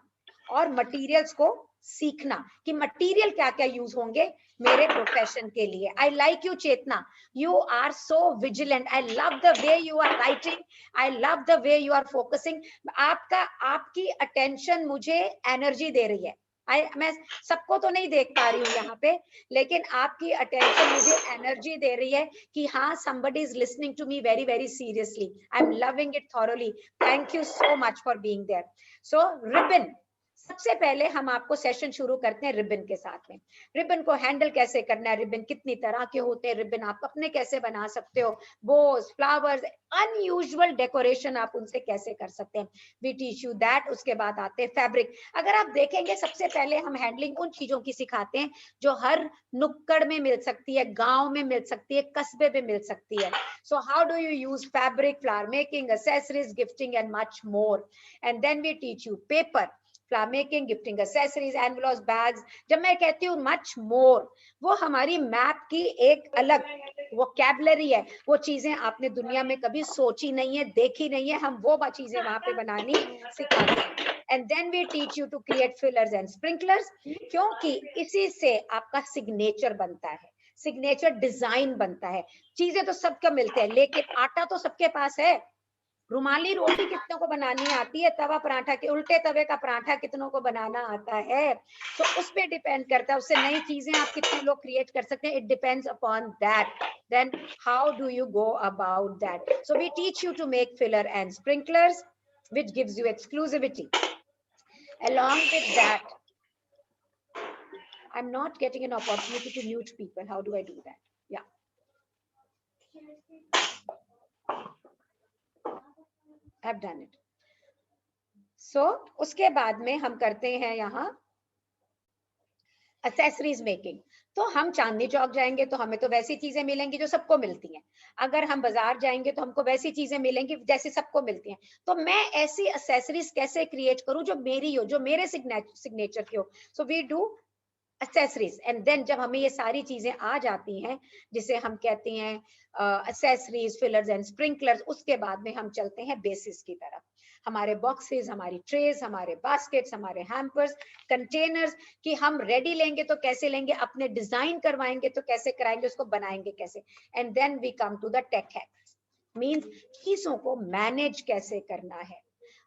और मटेरियल्स को सीखना कि मटेरियल क्या क्या यूज होंगे मेरे प्रोफेशन के लिए। I like you Chetna, you are so vigilant, I love the way you are writing, I love the way you are focusing. आपकी अटेंशन मुझे एनर्जी दे रही है। मैं सबको तो नहीं देख पा रही हूँ यहाँ पे, लेकिन आपकी अटेंशन मुझे एनर्जी दे रही है कि हाँ, somebody is listening to me very very seriously. I'm loving it thoroughly. Thank you so much for being there. So ribbon, सबसे पहले हम आपको सेशन शुरू करते हैं रिबन के साथ में। रिबन को हैंडल कैसे करना है, रिबन कितनी तरह के होते हैं, रिबन आप अपने कैसे बना सकते हो, बोस, फ्लावर्स, अनयूजुअल डेकोरेशन आप उनसे कैसे कर सकते हैं, वी टीच यू दैट। उसके बाद आते हैं फैब्रिक। अगर आप देखेंगे सबसे पहले हम हैंडलिंग उन चीजों की सिखाते हैं जो हर नुक्कड़ में मिल सकती है, गांव में मिल सकती है, कस्बे में मिल सकती है। So how do you use fabric, flower making, accessories, gifting and much more. And then we teach you paper, flower making, gifting accessories, envelopes, bags. जब मैं कहती हूँ मच मोर, वो हमारी मैप की एक अलग वोकैबुलरी है। वो चीजें आपने दुनिया में कभी सोची नहीं है, देखी नहीं है, हम वो चीजें वहां पे बनानी सिखाते हैं। And then we teach you to create fillers and sprinklers, क्योंकि इसी से आपका सिग्नेचर बनता है, सिग्नेचर डिजाइन बनता है। चीजें तो सबको मिलते हैं, लेकिन आटा तो सबके पास है। रुमाली रोटी कितनों को बनानी आती है, तवा पराठा के उल्टे तवे का पराठा कितनों को बनाना आता है, तो उस पे डिपेंड करता है। उससे नई चीजें आप कितने लोग क्रिएट कर सकते हैं, it depends upon that. Then how do you go about that? So we teach you to make filler and sprinklers, which gives you exclusivity. Along with that, I'm not getting an opportunity to mute people. How do I do that? Yeah. I've done it. So उसके बाद में हम करते हैं यहाँ accessories making. तो हम चांदनी चौक जाएंगे तो हमें तो वैसी चीजें मिलेंगी जो सबको मिलती हैं। अगर हम बाजार जाएंगे तो हमको वैसी चीजें मिलेंगी जैसे सबको मिलती हैं। तो मैं ऐसी एक्सेसरीज कैसे क्रिएट करूं जो मेरी हो, जो मेरे सिग्नेचर की हो? So we do accessories. And then जब हमें ये सारी चीजें आ जाती हैं, जिसे हम कहते हैं एक्सेसरीज, फिलर्स एंड स्प्रिंकलर्स, उसके बाद में हम चलते हैं बेसिस की तरफ। हमारे बॉक्सेस, हमारी ट्रेज, हमारे बास्केट्स, हमारे हैम्पर्स, कंटेनर्स कि हम रेडी लेंगे तो कैसे लेंगे, अपने डिजाइन करवाएंगे तो कैसे कराएंगे, उसको बनाएंगे कैसे। And then we come to the tech hacks, means चीजों को मैनेज कैसे करना है।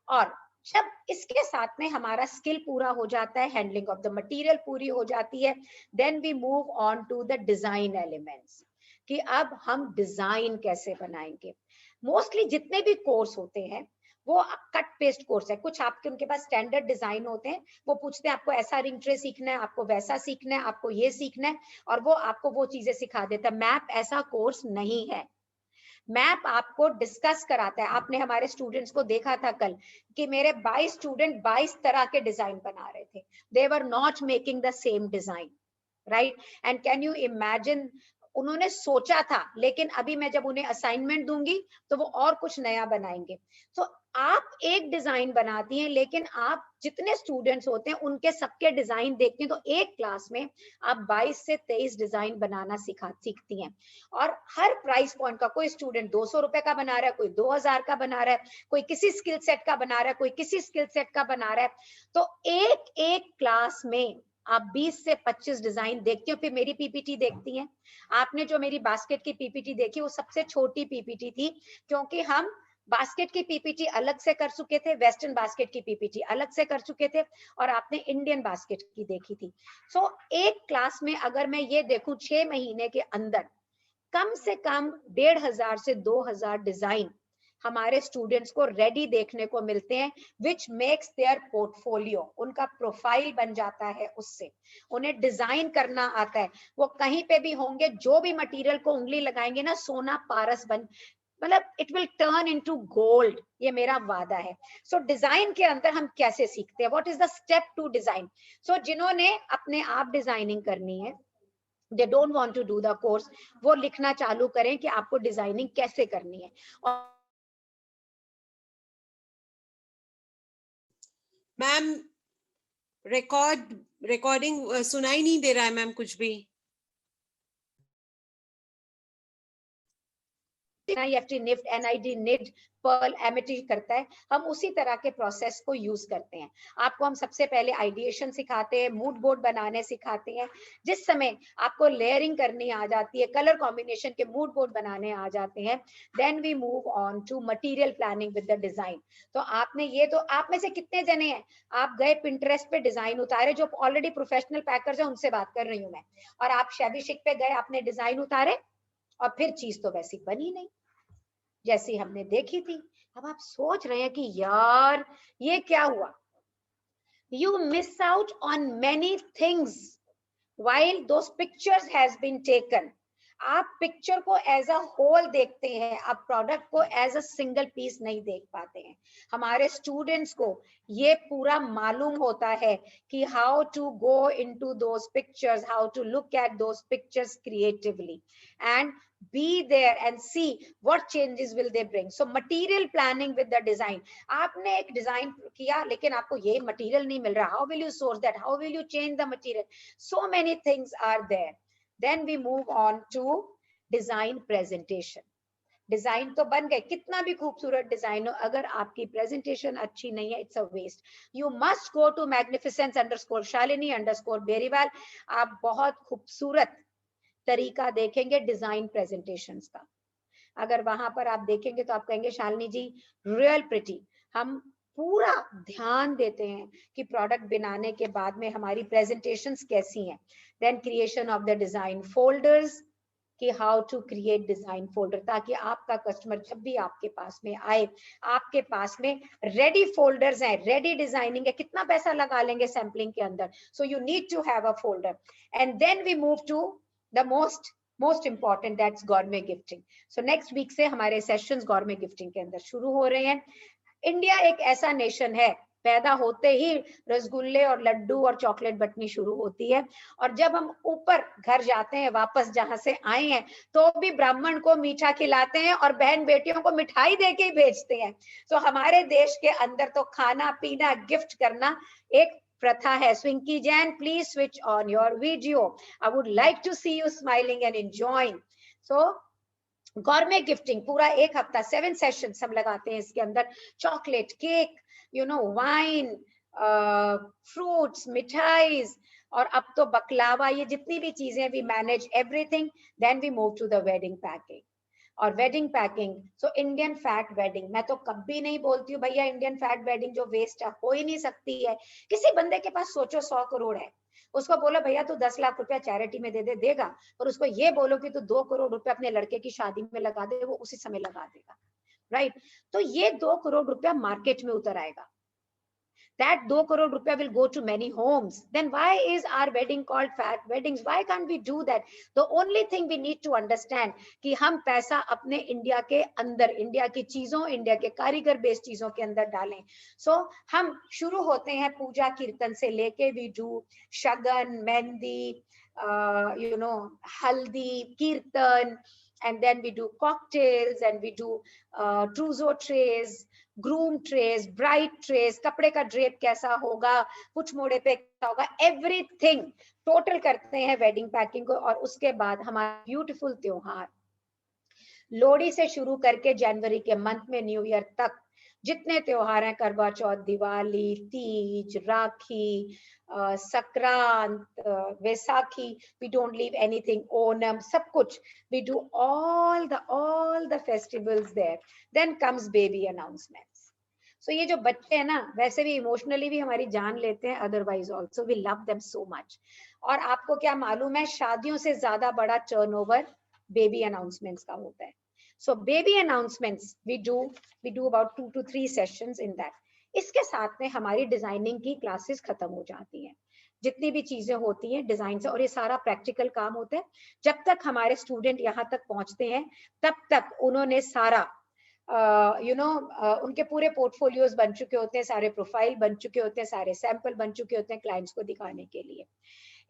और जब इसके साथ में हमारा स्किल पूरा हो जाता है, हैंडलिंग ऑफ द मटेरियल पूरी हो जाती है, then we move on to the design elements कि अब हम डिजाइन कैसे बनाएंगे। मोस्टली जितने भी कोर्स होते हैं वो कट पेस्ट कोर्स है। कुछ आपके उनके पास स्टैंडर्ड डिजाइन होते हैं, वो पूछते हैं आपको ऐसा रिंग ट्रे सीखना है, आपको वैसा सीखना है, आपको ये सीखना है, और वो आपको वो चीजें सिखा देता है। मैप ऐसा कोर्स नहीं है। मैप आपको डिस्कस कराता है। आपने हमारे स्टूडेंट्स को देखा था कल कि मेरे 22 स्टूडेंट 22 तरह के डिजाइन बना रहे थे। They were not making the same design, right? And can you imagine, उन्होंने सोचा था, लेकिन अभी मैं जब उन्हें असाइनमेंट दूंगी तो वो और कुछ नया बनाएंगे। तो आप एक डिजाइन बनाती हैं, लेकिन आप जितने स्टूडेंट्स होते हैं उनके सबके डिजाइन देखती हैं, तो एक क्लास में आप 22 से 23 डिजाइन बनाना सीखती हैं। और हर प्राइस पॉइंट का, कोई स्टूडेंट 200 रुपए का बना रहा है, कोई 2000 का बना रहा है, कोई किसी स्किल सेट का बना रहा है, कोई किसी स्किल सेट का बना रहा है। तो एक एक क्लास में आप 20 से 25 डिजाइन देखती हो। फिर मेरी पीपीटी देखती हैं। आपने जो मेरी बास्केट की पीपीटी देखी वो सबसे छोटी पीपीटी थी, क्योंकि हम बास्केट की पीपीटी अलग से कर चुके थे, वेस्टर्न बास्केट की पीपीटी अलग से कर चुके थे, और आपने इंडियन बास्केट की देखी थी। सो एक क्लास में अगर मैं ये देखूं 6 महीने के अंदर कम से कम 1500 से 2000 डिजाइन हमारे स्टूडेंट्स को रेडी देखने को मिलते हैं, विच मेक्स देयर पोर्टफोलियो, उनका प्रोफाइल बन जाता है। उससे उन्हें डिजाइन करना आता है। वो कहीं पे भी होंगे, जो भी मटेरियल को उंगली लगाएंगे ना, सोना पारस बन, मतलब it will turn into gold, ये मेरा वादा है। सो डिजाइन के अंदर हम कैसे सीखते हैं, what is the step to design? So जिन्होंने अपने आप डिजाइनिंग करनी है, they don't want to do the course, वो लिखना चालू करें कि आपको डिजाइनिंग कैसे करनी है। और मैम रिकॉर्डिंग सुनाई नहीं दे रहा है मैम कुछ भी। NIFT, NIFT, NID, NID, Pearl, Amity करता है, हम उसी तरह के प्रोसेस को यूज करते हैं। आपको हम सबसे पहले आइडिएशन सिखाते हैं, मूड बोर्ड बनाने सिखाते हैं। जिस समय आपको लेयरिंग करनी आ जाती है, कलर कॉम्बिनेशन के मूड बोर्ड बनाने आ जाते हैं, then we move on to material planning with the design. तो आपने ये, तो आप में से कितने जने हैं आप गए पिंटरेस्ट पे डिजाइन उतारे? जो ऑलरेडी प्रोफेशनल पैकर्स हैं उनसे बात कर रही हूँ मैं। और आप शैबी शिक पे गए, आपने डिजाइन उतारे, और फिर चीज तो वैसी बनी नहीं जैसी हमने देखी थी। अब आप सोच रहे हैं कि यार ये क्या हुआ? You miss out on many things while those pictures has been taken. आप पिक्चर को एज अ होल देखते हैं, आप प्रोडक्ट को एज अ सिंगल पीस नहीं देख पाते हैं। हमारे स्टूडेंट्स को ये पूरा मालूम होता है कि how to go into those pictures, how to look at those pictures creatively and be there and see what changes will they bring. So material planning with the design. आपने एक डिजाइन किया लेकिन आपको ये मटेरियल नहीं मिल रहा, how will you source that, how will you change the material? So many things are there. Then we move on to design presentation. Design तो बन गए, कितना भी खूबसूरत डिजाइन हो, अगर आपकी प्रेजेंटेशन अच्छी नहीं है, it's a waste. You must go to magnificence_shalini_beriwal. आप बहुत खूबसूरत तरीका देखेंगे डिजाइन प्रेजेंटेशंस का. अगर वहां पर आप देखेंगे तो आप कहेंगे शालिनी जी रियल प्रिटी. हम पूरा ध्यान देते हैं कि प्रोडक्ट बनाने के बाद में हमारी प्रेजेंटेशंस कैसी हैं. Then creation of the design folders, कि how to create design folder, ताकि आपका कस्टमर जब भी आपके पास में आए, आपके पास में रेडी फोल्डर्स हैं, रेडी डिजाइनिंग है. कितना पैसा लगा लेंगे सैम्पलिंग के अंदर. So you need to have a folder. And then we move to the most important, that's gourmet gifting. So next week से हमारे sessions gourmet gifting के अंदर शुरू हो रहे हैं. इंडिया एक ऐसा नेशन है, पैदा होते ही रसगुल्ले और लड्डू और चॉकलेट बटनी शुरू होती है, और जब हम ऊपर घर जाते हैं वापस जहां से आए हैं तो भी ब्राह्मण को मीठा खिलाते हैं और बहन बेटियों को मिठाई देके ही भेजते हैं. तो हमारे देश के अंदर तो खाना पीना गिफ्ट करना एक प्रथा है. Swinky Jain, please switch on your video. I would like to see you smiling and enjoying. So gourmet gifting पूरा एक हफ्ता 7 सेशंस हम लगाते हैं इसके अंदर. Chocolate, cake, you know, wine, fruits, मिठाइज, और अब तो बकलावा, ये जितनी भी चीजें, we manage everything. Then we move to the wedding packing. और wedding packing, so Indian fat wedding, मैं तो कभी नहीं बोलती हूँ भैया इंडियन फैट वेडिंग जो वेस्ट है, हो ही नहीं सकती है. किसी बंदे के पास सोचो 100 करोड़ है, उसको बोलो भैया तू 10 लाख रुपया चैरिटी में दे दे, देगा. और उसको ये बोलो कि तू 2 करोड़ रुपया अपने लड़के की शादी में लगा दे, वो उसी समय लगा देगा. राइट? तो ये 2 करोड़ रुपया मार्केट में उतर आएगा. That 2 crore rupee will go to many homes. Then why is our wedding called fat weddings? Why can't we do that? The only thing we need to understand कि हम पैसा अपने इंडिया के अंदर, इंडिया की चीजों, इंडिया के कारीगर बेस्ड चीजों के अंदर डालें. So हम शुरू होते हैं पूजा कीर्तन से लेके, we do Shagun, mehndi, you know, हल्दी, कीर्तन, and then we do cocktails and we do trousseau trays, groom trace, bride trace, कपड़े का ड्रेप कैसा होगा, कुछ मोड़े पे क्या होगा, एवरीथिंग टोटल करते हैं वेडिंग पैकिंग को. और उसके बाद हमारा ब्यूटीफुल त्योहार, लोहड़ी से शुरू करके जनवरी के मंथ में न्यू ईयर तक जितने त्योहार हैं, करवा चौथ, दिवाली, तीज, राखी, संक्रांत, Vaisakhi, we don't leave anything, Onam, सब कुछ, we do all the festivals there. Then comes baby announcements. So ये जो बच्चे हैं ना, वैसे भी इमोशनली भी हमारी जान लेते हैं, otherwise also we love them so much. और आपको क्या मालूम है, शादियों से ज्यादा बड़ा टर्नओवर बेबी अनाउंसमेंट्स का होता है. So baby announcements we do about 2 to 3 sessions in that. इसके साथ में हमारी डिजाइनिंग की क्लासेस खत्म हो जाती हैं. जितनी भी चीजें होती हैं डिजाइन से, और ये सारा प्रैक्टिकल काम होता है. जब तक हमारे स्टूडेंट यहाँ तक पहुंचते हैं तब तक उन्होंने सारा उनके पूरे पोर्टफोलियोज बन चुके होते हैं, सारे प्रोफाइल बन चुके होते हैं, सारे सैंपल बन चुके होते हैं क्लाइंट्स को दिखाने के लिए.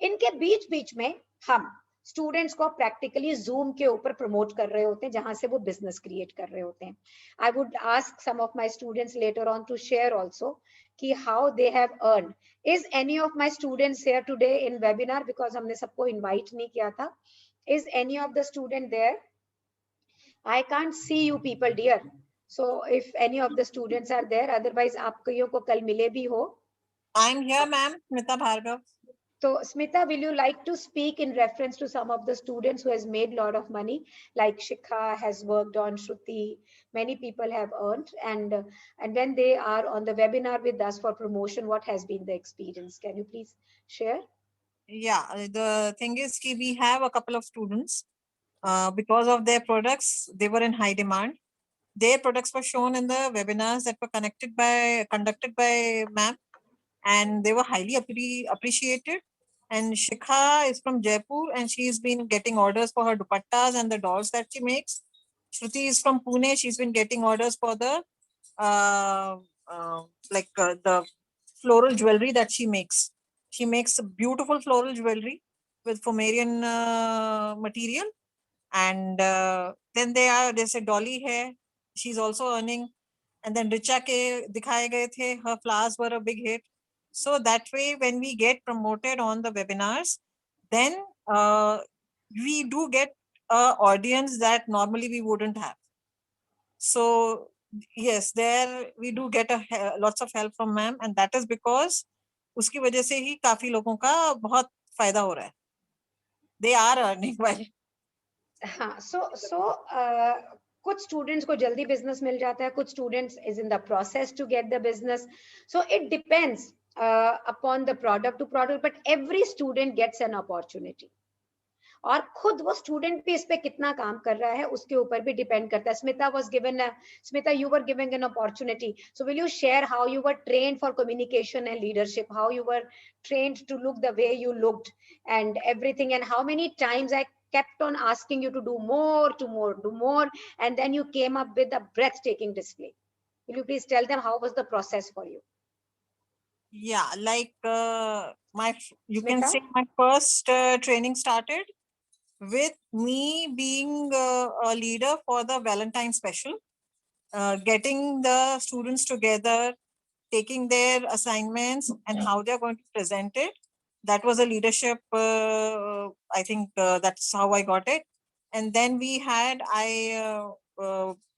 इनके बीच बीच में हम स्टूडेंट्स को प्रैक्टिकली जूम के ऊपर प्रमोट कर रहे होते हैं, जहां से वो बिजनेस क्रिएट कर रहे होते हैं. I would ask some of my students later on to share also कि how they have earn. Is any of my students here today in webinar, because हमने सबको इनवाइट नहीं किया था. Is any of the student there? I can't see you people, dear. So if any of the students are there, otherwise आप कईयों को कल मिले भी हो. I'm here, ma'am. Smita Bhargav. So Smita, will you like to speak in reference to some of the students who has made lot of money, like Shikha has worked on, Shruti, many people have earned, and when they are on the webinar with us for promotion, what has been the experience? Can you please share? Yeah, the thing is ki we have a couple of students. Because of their products, they were in high demand. Their products were shown in the webinars that were conducted by ma'am, and they were highly appreciated. And Shikha is from Jaipur, and she's been getting orders for her dupattas and the dolls that she makes. Shruti is from Pune. She's been getting orders for the the floral jewelry that she makes. She makes a beautiful floral jewelry with Fomarian material. And then there's a Dolly here. She's also earning. And then Richa ke dikhaye gaye the, her flowers were a big hit. So that way, when we get promoted on the webinars, then we do get an audience that normally we wouldn't have. So yes, there we do get lots of help from ma'am, and that is because उसकी वजह से ही काफी लोगों का बहुत फायदा हो रहा है. They are earning while. हाँ, so कुछ स्टूडेंट्स को जल्दी बिजनेस मिल जाता है, कुछ students is in the process to get the business. So it depends upon the product to product, but every student gets an opportunity. और खुद वो स्टूडेंट भी इस पे कितना काम कर रहा है उसके ऊपर भी डिपेंड करता है. Smita you were given an opportunity, so will you share how you were trained for communication and leadership, how you were trained to look the way you looked and everything, and how many times I kept on asking you to do more, and then you came up with a breathtaking display. Will you please tell them how was the process for you? Yeah, like you can Smita? say my first training started with me being a leader for the Valentine special, getting the students together, taking their assignments and how they're going to present it. That was a leadership, I think that's how I got it. And then I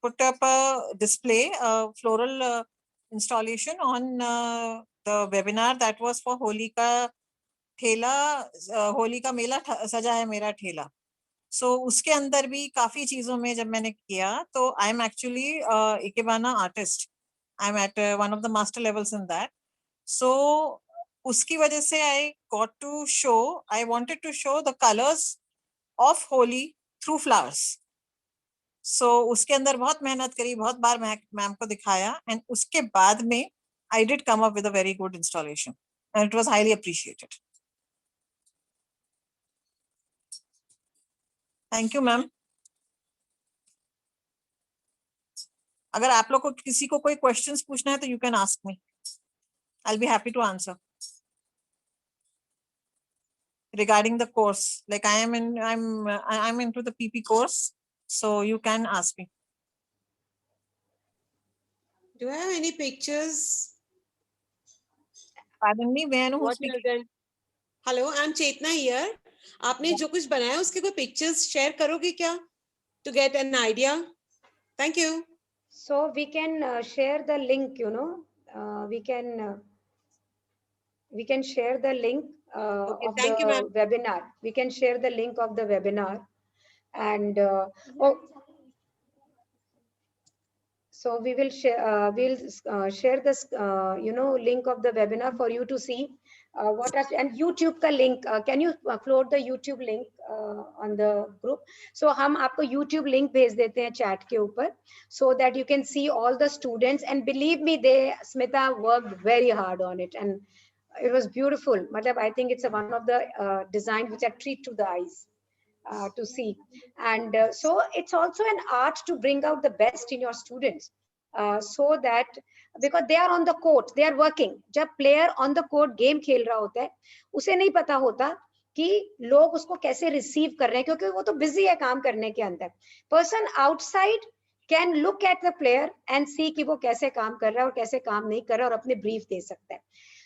put up a display, a floral installation on the webinar that was for Holi Ka Thela, Holi Ka Mela Saja Hai Mera Thela. So उसके अंदर भी काफी चीजों में जब मैंने किया तो I am actually Ikebana artist. I'm at one of the master levels in that. So उसकी वजह से I wanted to show the colors of Holi through flowers. So उसके अंदर बहुत मेहनत करी, बहुत बार मैम को दिखाया, and उसके बाद में I did come up with a very good installation, and it was highly appreciated. Thank you, ma'am. अगर आप लोग को किसी को कोई questions पूछना है तो you can ask me. I'll be happy to answer. Regarding the course, like I'm into the PP course, so you can ask me. Do I have any pictures? Pardon me, may I know who's What you have speaking? done? Hello, I'm Chetna here. आपने जो कुछ बनाया उसके कोई pictures share करोगे क्या? To get an idea. Thank you. So we can share the link, we can share the link Okay, of thank you, the ma'am. webinar. We can share the link of the webinar, and so we will share. Share this, link of the webinar for you to see what are, and YouTube का link. Can you float the YouTube link on the group? So हम आपको YouTube link भेज देते हैं chat के ऊपर, so that you can see all the students. And believe me, Smita worked very hard on it, and it was beautiful. I think it's one of the designs which are treat to the eyes to see. And so it's also an art to bring out the best in your students, so that because they are on the court, they are working. जब player on the court game खेल रहा होता है, उसे नहीं पता होता कि लोग उसको कैसे receive कर रहे हैं, क्योंकि वो तो busy है काम करने के अंदर. Person outside can look at the player and see कि वो कैसे काम कर रहा है और कैसे काम नहीं कर रहा है और अपने brief दे सकता है.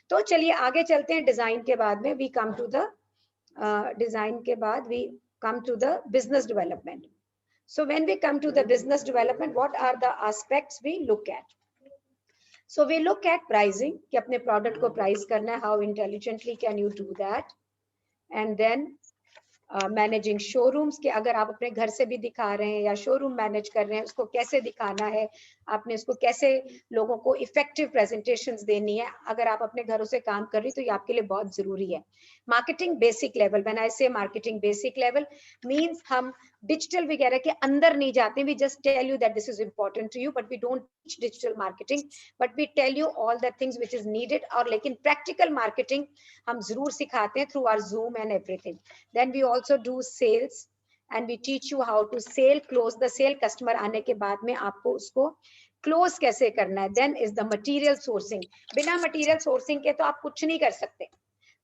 तो चलिए आगे चलते हैं. डिजाइन के बाद में we come to the design के बाद we come to the business development. So when we come to the business development, what are the aspects we look at? So we look at pricing, कि अपने product को price करना है, how intelligently can you do that? And then managing showrooms, कि अगर आप अपने घर से भी दिखा रहे हैं या showroom manage कर रहे हैं, उसको कैसे दिखाना है, आपने इसको कैसे लोगों को इफेक्टिव प्रेजेंटेशंस देनी है। अगर आप अपने घरों से काम कर रही तो ये आपके लिए बहुत जरूरी है। Marketing basic level, when I say marketing basic level means हम डिजिटल वगैरह के अंदर नहीं जाते, we just tell you that this is important to you, but we don't teach digital marketing, but we tell you all the things which is needed. और लेकिन practical marketing हम जरूर सिखाते हैं through our Zoom and everything. Then we also do sales and we teach you how to sell, close the sale. Customer आने के बाद में आपको उसको close कैसे करना है। Then is the material sourcing. बिना material sourcing के तो आप कुछ नहीं कर सकते।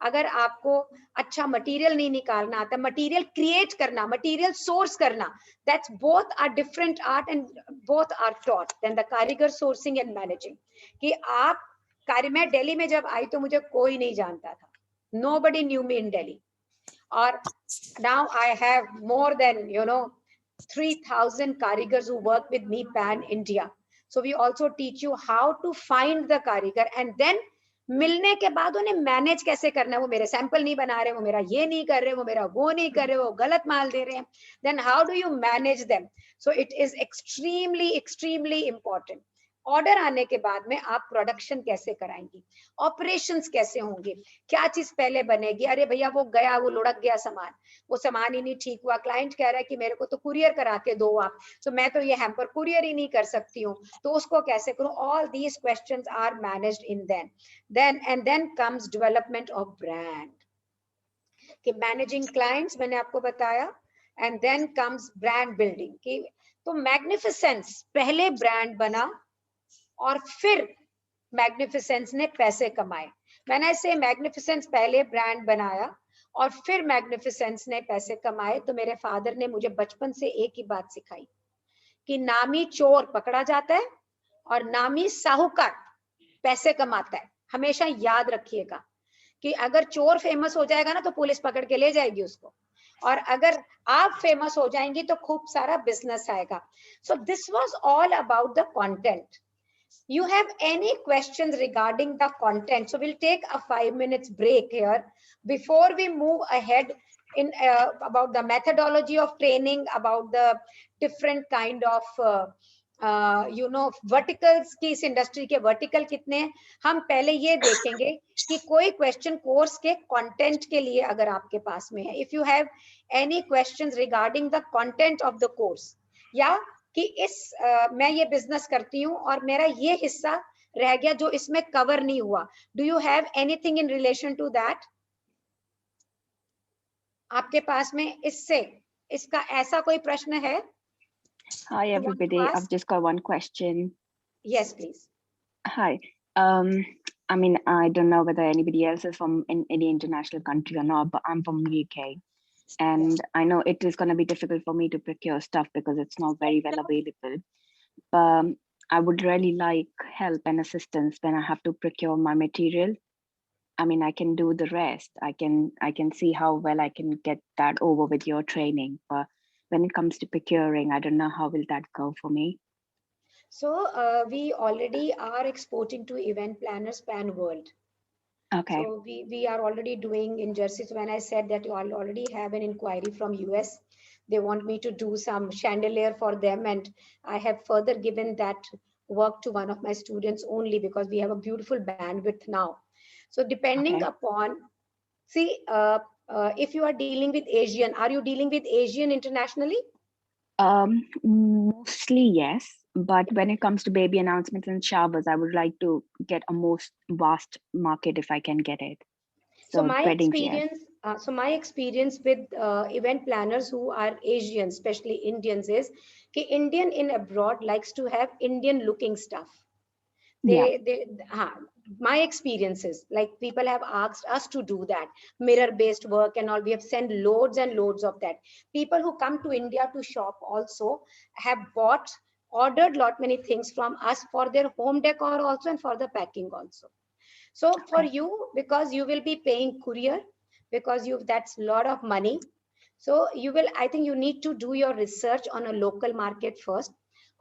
अगर आपको अच्छा मटेरियल नहीं निकालना आता, मटेरियल क्रिएट करना, मटेरियल सोर्स करना, that's both are different art and both are taught. Then the कारीगर सोर्सिंग एंड मैनेजिंग, कि आप मैं दिल्ली में जब आई तो मुझे कोई नहीं जानता था, nobody knew me in Delhi, or now I have more than 3,000 karigars who work with me pan India. So we also teach you how to find the karigar and then मिलने के बाद उन्हें मैनेज कैसे करना है। वो मेरे sample नहीं बना रहे, वो मेरा ये नहीं कर रहे, वो मेरा वो नहीं कर रहे, वो गलत माल दे रहे हैं, then how do you manage them? So it is extremely important. Order आने के बाद में आप प्रोडक्शन कैसे कराएंगी, ऑपरेशंस कैसे होंगे, क्या चीज पहले बनेगी। अरे भैया वो गया, वो लुढ़क गया सामान, वो सामान ही नहीं ठीक हुआ, क्लाइंट कह रहा है कि मेरे को तो कुरियर करा के दो आप, तो मैं तो ये हैम्पर कुरियर ही नहीं कर सकती हूँ, तो उसको कैसे करूँ। All these questions are managed in then comes development of brand, कि मैनेजिंग क्लाइंट्स मैंने आपको बताया, and then comes brand building, कि तो मैग्निफिसेंस पहले ब्रांड बना और फिर मैग्निफिसेंस ने पैसे कमाए। मैंने ऐसे मैग्निफिसेंस पहले ब्रांड बनाया और फिर मैग्निफिसेंस ने पैसे कमाए। तो मेरे फादर ने मुझे बचपन से एक ही बात सिखाई कि नामी चोर पकड़ा जाता है और नामी साहूकार पैसे कमाता है। हमेशा याद रखिएगा कि अगर चोर फेमस हो जाएगा ना तो पुलिस पकड़ के ले जाएगी उसको, और अगर आप फेमस हो जाएंगी तो खूब सारा बिजनेस आएगा। So this was all about the content. You have any questions regarding the content? So we'll take a 5 minutes break here before we move ahead in about the methodology of training, about the different kind of verticals की इस industry के vertical कितने हैं। हम पहले ये देखेंगे कि कोई क्वेश्चन कोर्स के कंटेंट के लिए अगर आपके पास में है, if you have any questions regarding the content of the course, या कि मैं ये बिजनेस करती हूँ और मेरा ये हिस्सा रह गया जो इसमें कवर नहीं हुआ, do you have anything in relation to that? आपके पास में इसका ऐसा कोई प्रश्न है? Hi everybody, I've just got one question. Yes, please. Hi. I mean, I don't know whether anybody else is from any international country or not, but I'm from UK. And I know it is going to be difficult for me to procure stuff because it's not very well available. But I would really like help and assistance when I have to procure my material. I mean, I can do the rest. I can see how well I can get that over with your training. But when it comes to procuring, I don't know how will that go for me. So we already are exporting to event planners pan world. Okay. So we are already doing in Jersey. So when I said that you already have an inquiry from US, they want me to do some chandelier for them, and I have further given that work to one of my students only because we have a beautiful bandwidth now. So depending upon, see, if you are dealing with Asian, are you dealing with Asian internationally? Mostly yes, but when it comes to baby announcements and showers, I would like to get a most vast market if I can get it. So my weddings, experience, my experience with event planners who are Asian, especially Indians, is that Indian in abroad likes to have Indian looking stuff. My experiences, like people have asked us to do that mirror based work and all. We have sent loads and loads of that. People who come to India to shop also have ordered lot many things from us for their home decor also and for the packing also. So for you, because you will be paying courier, because that's a lot of money. So I think you need to do your research on a local market first.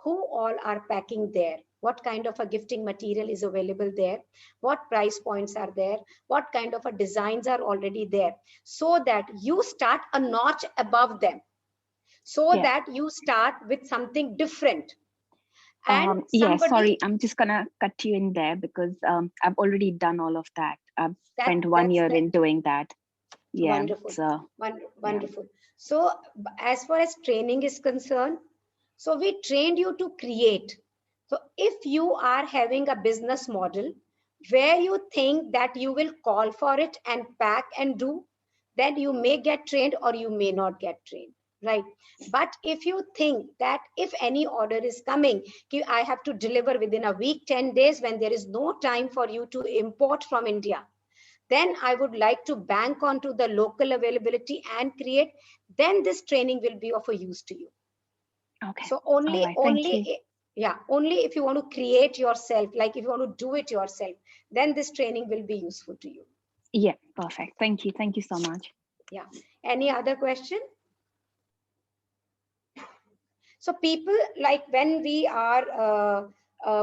Who all are packing there? What kind of a gifting material is available there? What price points are there? What kind of a designs are already there? So that you start a notch above them. So that you start with something different. And Yes, somebody, sorry, I'm just gonna cut you in there because I've already done all of that. I've spent 1 year in doing that. Yeah, wonderful. so Wonderful. So as far as training is concerned, so we trained you to create. So if you are having a business model where you think that you will call for it and pack and do, then you may get trained or you may not get trained, right? But if you think that if any order is coming, I have to deliver within a week, 10 days, when there is no time for you to import from India, then I would like to bank onto the local availability and create, then this training will be of a use to you. okay. So only, All right, thank you. only if you want to create yourself, like if you want to do it yourself, then this training will be useful to you. Yeah, perfect. Thank you. Thank you so much. Yeah. Any other question? So people, like when we are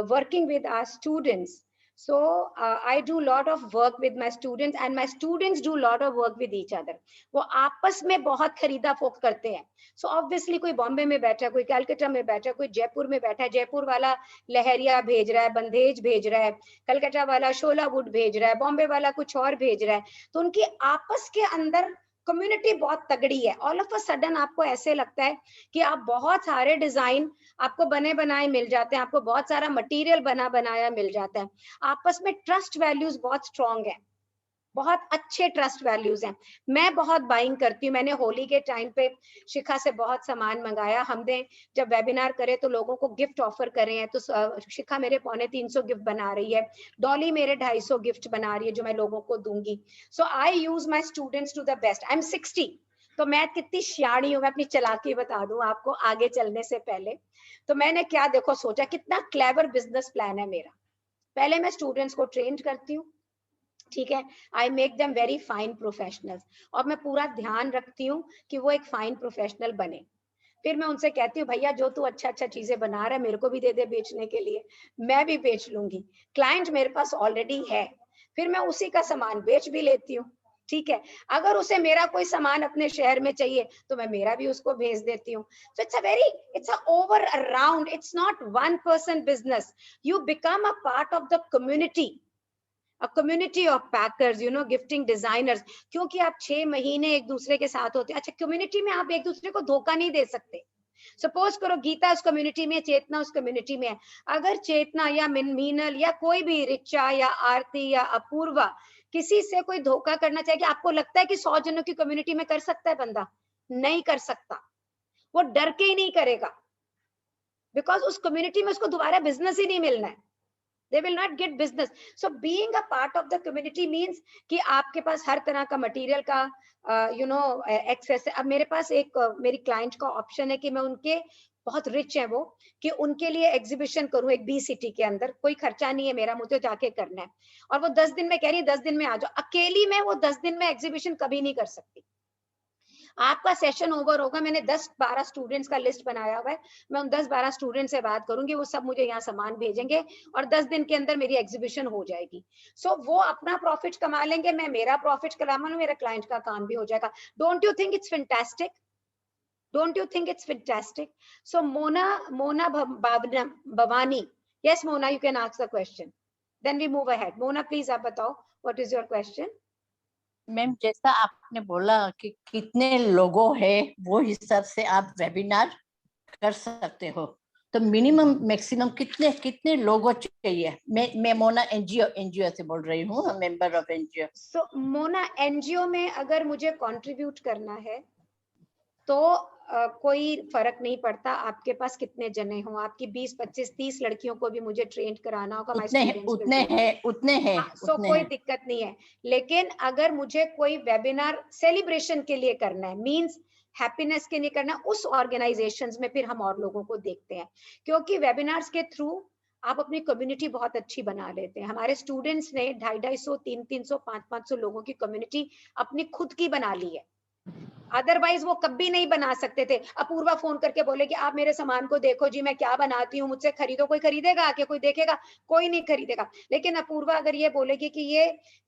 working with our students, so I do a lot of work with my students and my students do a lot of work with each other. वो आपस में बहुत खरीदा फोक करते हैं. So obviously कोई बॉम्बे में बैठा है, कोई कलकत्ता में बैठा है, कोई जयपुर में बैठा है, जयपुर वाला लहरिया भेज रहा है, बंदेज भेज रहा है, कलकत्ता वाला शोला वुड भेज रहा है, बॉम्बे वाला कुछ और भेज रहा है. तो उनकी आपस के अंदर कम्युनिटी बहुत तगड़ी है. ऑल ऑफ अ सडन आपको ऐसे लगता है कि आप बहुत सारे डिजाइन आपको बने बनाए मिल जाते हैं, आपको बहुत सारा मटेरियल बना बनाया मिल जाता है. आपस में ट्रस्ट वैल्यूज बहुत स्ट्रांग है, बहुत अच्छे ट्रस्ट वैल्यूज हैं. मैं बहुत बाइंग करती हूँ. मैंने होली के टाइम पे शिखा से बहुत सामान मंगाया. हमने जब वेबिनार करे तो लोगों को गिफ्ट ऑफर करे हैं, तो शिखा मेरे 350 गिफ्ट बना रही है, डॉली मेरे 250 गिफ्ट बना रही है जो मैं लोगों को दूंगी. So I use my students to the best. I am 60, तो मैं कितनी सियाणी हूँ, मैं अपनी चालाकी बता दूं आपको आगे चलने से पहले. तो मैंने क्या देखो सोचा, कितना क्लेवर बिजनेस प्लान है मेरा. पहले मैं स्टूडेंट्स को ट्रेन करती हूँ, ठीक है, I make them very fine professionals, और मैं पूरा ध्यान रखती हूँ कि वो एक फाइन प्रोफेशनल बने. फिर मैं उनसे कहती हूँ, भैया जो तू अच्छा अच्छा चीजें बना रहा है मेरे को भी दे दे बेचने के लिए, मैं भी बेच लूंगी. क्लाइंट मेरे पास ऑलरेडी है, फिर मैं उसी का सामान बेच भी लेती हूँ. ठीक है, अगर उसे मेरा कोई सामान अपने शहर में चाहिए तो मैं मेरा भी उसको भेज देती हूँ. So it's a over around, it's not one person business. You become a part of the community, a community of packers, you know, gifting designers. क्योंकि आप 6 महीने एक दूसरे के साथ होते हैं. अच्छा, कम्युनिटी में आप एक दूसरे को धोखा नहीं दे सकते. सपोज करो गीता उस कम्युनिटी में, चेतना उस कम्युनिटी में है. अगर चेतना या मीनल या कोई भी रिचा या आरती या अपूर्वा किसी से कोई धोखा करना चाहिए, कि आपको लगता है कि 100 जनों की कम्युनिटी में कर सकता है बंदा? नहीं कर सकता. वो डर के ही नहीं करेगा, बिकॉज उस कम्युनिटी में उसको दोबारा बिजनेस ही नहीं मिलना है. They will not get business. So being a part of the community means कि आपके पास हर तरह का मटेरियल का एक्सेस है. अब मेरे पास एक मेरी क्लाइंट का ऑप्शन है कि मैं उनके, बहुत रिच है वो, कि उनके लिए एग्जीबिशन करूं एक बी सिटी के अंदर. कोई खर्चा नहीं है मेरा, मुझे जाके करना है. और वो 10 दिन में कह रही है 10 दिन में आ जाओ. अकेली मैं वो 10 दिन में एग्जीबिशन कभी नहीं कर सकती. आपका सेशन ओवर होगा, मैंने 10-12 स्टूडेंट्स का लिस्ट बनाया हुआ है, मैं उन 10-12 स्टूडेंट से बात करूंगी, वो सब मुझे यहाँ सामान भेजेंगे और 10 दिन के अंदर मेरी एग्जीबिशन हो जाएगी. सो वो अपना प्रॉफिट कमा लेंगे, मैं मेरा प्रॉफिट कमा लूं, मेरा क्लाइंट का काम भी हो जाएगा. Don't you think it's fantastic? Don't you think it's fantastic? So Mona Bhavani. Yes, Mona, you can ask the question. Then we move ahead. Mona, please आप बताओ, what is your question? Ma'am, जैसा आपने बोला कि कितने लोगों है वो हिसाब से आप वेबिनार कर सकते हो, तो मिनिमम मैक्सिमम कितने लोगों चाहिए? मैं मोना एनजीओ से बोल रही हूँ, member of NGO. So Mona, NGO में अगर मुझे कंट्रीब्यूट करना है तो कोई फर्क नहीं पड़ता आपके पास कितने जने हो. आपकी 20, 25, 30 लड़कियों को भी मुझे ट्रेन कराना होगा. उतने हैं. सो कोई दिक्कत नहीं है. लेकिन अगर मुझे कोई वेबिनार सेलिब्रेशन के लिए करना है, मींस हैप्पीनेस के लिए करना, उस ऑर्गेनाइजेशंस में फिर हम और लोगों को देखते हैं, क्योंकि वेबिनार्स के थ्रू आप अपनी कम्युनिटी बहुत अच्छी बना लेते हैं. हमारे स्टूडेंट्स ने 250, 300, 500 लोगों की कम्युनिटी अपनी खुद की बना ली है. अदरवाइज वो कभी नहीं बना सकते थे. अपूर्वा फोन करके बोले कि आप मेरे सामान को देखो जी, मैं क्या बनाती हूँ, मुझसे खरीदो. कोई खरीदेगा आके? कोई देखेगा? कोई नहीं खरीदेगा. लेकिन अपूर्वा अगर ये बोलेगी कि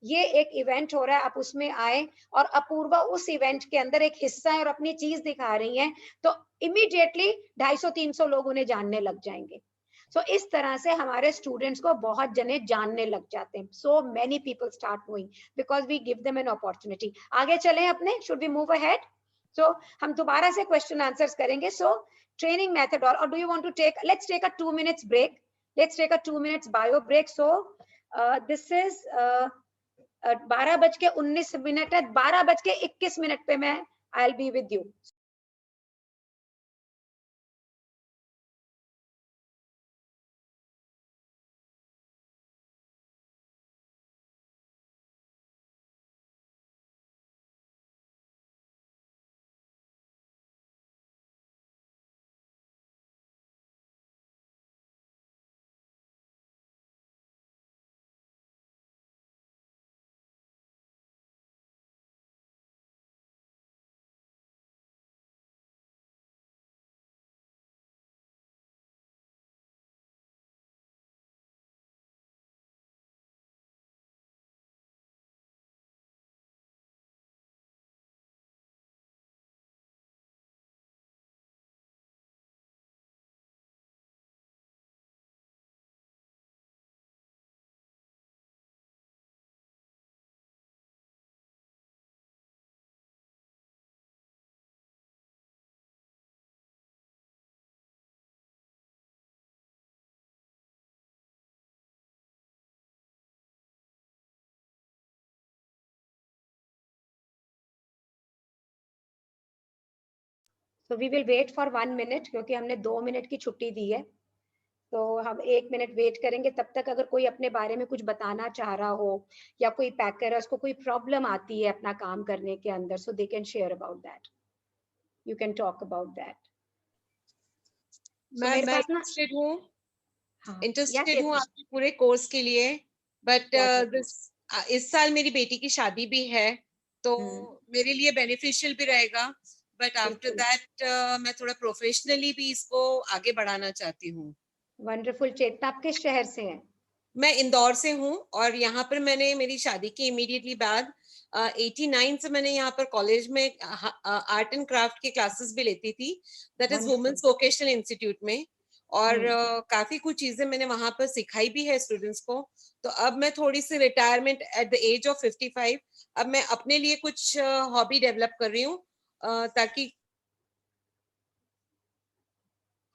ये एक इवेंट हो रहा है, आप उसमें आए, और अपूर्वा उस इवेंट के अंदर एक हिस्सा है और अपनी चीज दिखा रही है, तो इमीडिएटली 250-300 लोग उन्हें जानने लग जाएंगे. So इस तरह से हमारे स्टूडेंट्स को बहुत जने जानने लग जाते हैं. So many people start knowing because we give them an opportunity. आगे चलें अपने, should we move ahead? So हम दोबारा से question answers करेंगे. So training method, or do you want to take, let's take a 2 minutes break. Let's take a 2 minutes bio break. So this is 12:19 है. 12:21 पे मैं I'll be with you. So we will wait for 1 minute क्योंकि हमने 2 minute की छुट्टी दी है. तो हम 1 मिनट वेट करेंगे. तब तक अगर कोई अपने बारे में कुछ बताना चाह रहा हो या कोई पैकर है उसको कोई प्रॉब्लम आती है अपना काम करने के अंदर, so they can share about that. You can talk about that. मैं मेरे पास ना, इंटरेस्टेड हूँ हाँ, इंटरेस्टेड हूँ आपके पूरे कोर्स के लिए, बट इस साल मेरी बेटी की शादी भी है तो मेरे लिए बेनिफिशियल भी रहेगा, बट आफ्टर दैट मैं थोड़ा प्रोफेशनली भी इसको आगे बढ़ाना चाहती हूँ. वंडरफुल. चेतना आप किस शहर से हैं? मैं इंदौर से हूँ और यहाँ पर मैंने मेरी शादी के इमीडिएटली बाद 89 से मैंने यहाँ पर कॉलेज में आर्ट एंड क्राफ्ट के क्लासेस भी लेती थी, that is women's vocational institute में, और काफी कुछ चीजें मैंने वहां पर सिखाई भी है स्टूडेंट्स को. तो अब मैं थोड़ी सी retirement at the age of 55, अब मैं अपने लिए कुछ हॉबी डेवलप कर रही हूँ ताकि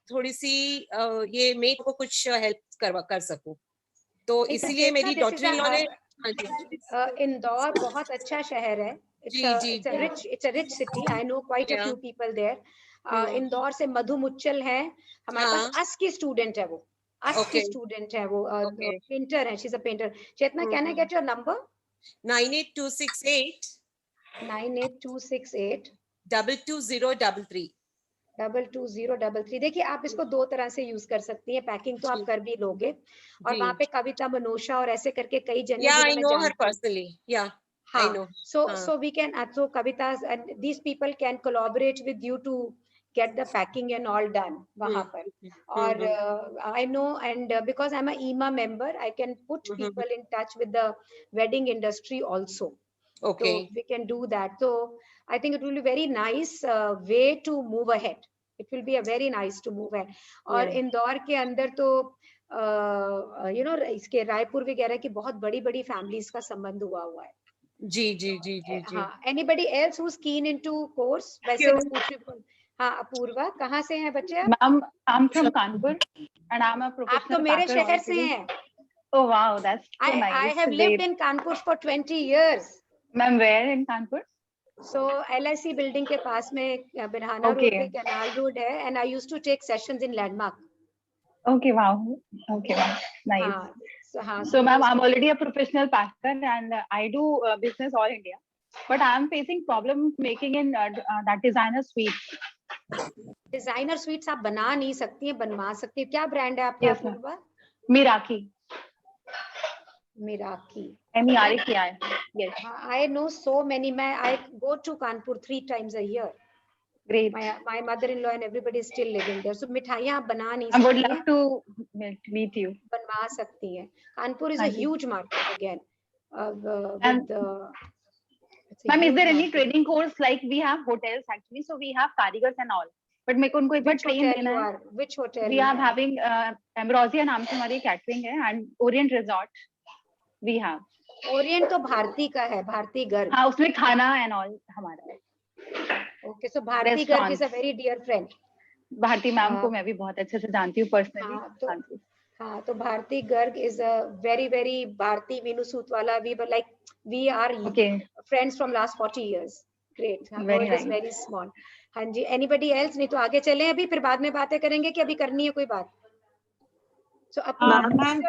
थोड़ी सी ये मेक को कुछ हेल्प कर सकूं. तो इसीलिए मेरी डॉटर इन लॉ ने, हाँ जी, इंदौर बहुत अच्छा शहर है. It's a rich city. I know quite a few people there. Indore से मधु मुच्चल है हमारे पास. अस की स्टूडेंट है वो, स्टूडेंट है वो, पेंटर है. She is a painter. Chetna, can I get your number? 98268 98268 22033. 22033. देखिए आप इसको दो तरह से यूज कर सकती हैं. पैकिंग तो आप कर भी लोगे, और वहाँ पे कविता मनोषा और ऐसे करके कई जने I know her personally. Yeah, I know. So we can, so Kavita and these people can collaborate with you to get the packing and all done वहाँ पर. और I know, and because I'm a IMA member, I can put people in touch with the wedding industry also. Okay. So we can do that. So I think it will be very nice way to move ahead. It will be a very nice to move ahead. और इंदौर के अंदर तो you know इसके रायपुर वगैरह की बहुत बड़ी families का संबंध हुआ है. जी. हाँ. Anybody else who's keen into course? वैसे मैं पूछ रही हूँ. हाँ, अपूर्वा, कहाँ से हैं बच्चे आप? Ma'am, I'm from Kanpur and I'm a professional. आप तो मेरे शहर से हैं. Oh wow, that's so nice. I have lived in Kanpur for 20 years. Ma'am, where in Kanpur? So LIC building के पास में बिरहाना रोड पे कैनाल रोड है, and I used to take sessions in Landmark. Okay, wow. Okay, wow. Nice. So ma'am, I'm already a professional packer and I do business all India, but I'm facing problem making in that designer sweets. Designer sweets आप बना नहीं सकती हैं, बनवा सकती हैं. क्या brand है आपका? Yes, Miraki. MERAKI. Yes. I know so many. I go to Kanpur 3 times a year. Great. My mother-in-law and everybody is still living there. So मिठाइयाँ आप बना नहीं सकती हैं. I would हैं. love to meet you. बनवा सकती हैं. Kanpur is a huge market again. Ma'am, is there any training course like we have hotels actually? So we have karigars and all. But मेरे को उनको एक बार Which ट्रेन hotel देना you है. are? Which hotel? We you are are? Having Ambrosia नाम से हमारी कैटरिंग है and Orient Resort we have. Orient तो भारती का है, भारती गर्ग. हाँ उसमें खाना एंड ऑल हमारा है. Okay, so Bharti Garg is a Restaurants. very dear friend. Bharti ma'am को हाँ. मैं भी बहुत अच्छे से जानती हूँ पर्सनली. हाँ, तो हाँ जी. हाँ, तो Bharti Garg is a very Bharti Meenu Sootwala. We were like, we are Okay. friends from last 40 years. Great. Her Very world is nice. very small. हाँ जी. Anybody else? नहीं तो आगे चलें अभी, फिर बाद में बातें करेंगे कि अभी करनी है कोई बात. So Apurva, Ma'am,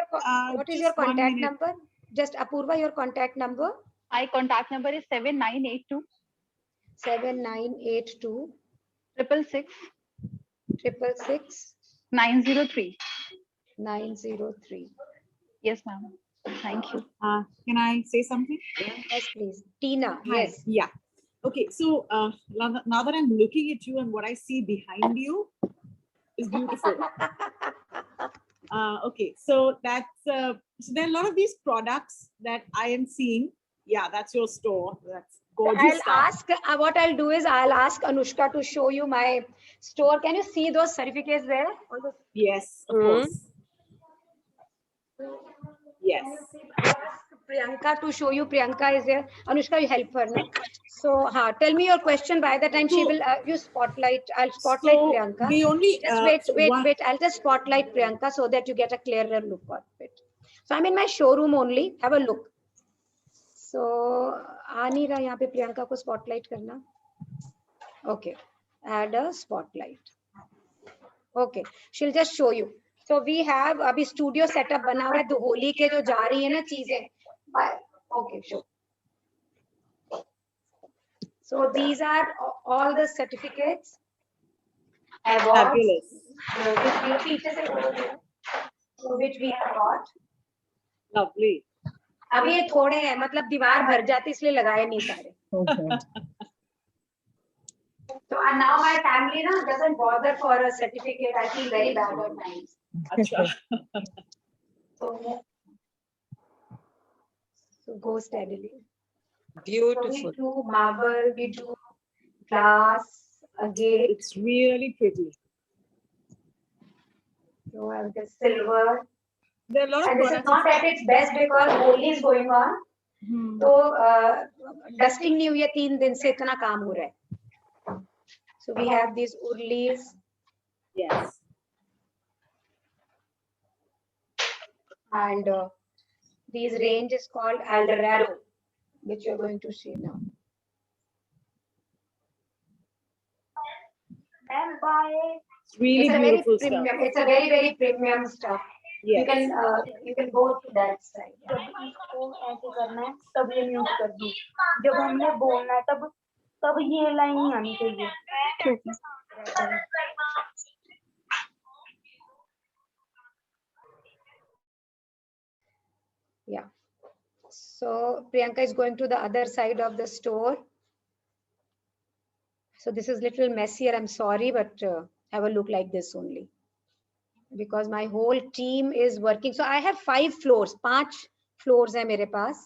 what is your just 1 contact minute. number? Just Apurva, your contact number? My contact number is 7982 7982 666 666 903. 903. Yes, ma'am. Thank you. Can I say something? Yes, please. Tina, Hi. yes. Yeah. Okay. So now that I'm looking at you and what I see behind you is beautiful. Okay. So that's so there are a lot of these products that I am seeing. Yeah, that's your store. That's gorgeous I'll stuff. ask, what I'll do is I'll ask Anushka to show you my store. Can you see those certificates there? All those- Yes, of Hmm. course. Yes. Ask Priyanka to show you. Priyanka is there. Anushka, you help her, no? So, tell me your question. By the time she So- will use spotlight. I'll spotlight So Priyanka. the only Just wait, so wait, one- wait. I'll just spotlight Priyanka so that you get a clearer look of it. So I'm in my showroom only. Have a look. So आ नहीं रहा यहाँ पे प्रियंका को spotlight करना. Okay. Add a spotlight. Okay. She'll just show you. So we have अभी studio setup बना हुआ है. तो होली के जो जा रही है ना चीजें. Okay, sure. So these are all the certificates. Awards. Fabulous. Which we have got. Lovely. अभी ये थोड़े हैं मतलब दीवार भर जाती इसलिए लगाए नहीं सारे. So and now my family na doesn't bother for a certificate. I feel very bad at times. Acha. So go steadily. So we Beautiful. do marble, we do glass, a gate. It's really pretty. So I have the silver. There are a lot of And this is products. not at its best because Holi is going on. Hmm. तो dusting नहीं हुई है 3 दिन से इतना काम हो रहा है. So we have these urlis Yes. and these range is called Eldorado, which you're going to see now. It's really It's a very beautiful stuff. premium. It's a very premium stuff. Yes. You can go to that side. जब इसको ऐसे करना है तब ये mute कर दूं. जब हमने बोलना है तब ये लाइन नहीं आनी चाहिए. Yeah. So Priyanka is going to the other side of the store. So this is little messier. I'm sorry, but have a look like this only. Because my whole team is working. So I have 5 floors. 5 floors hai mere paas.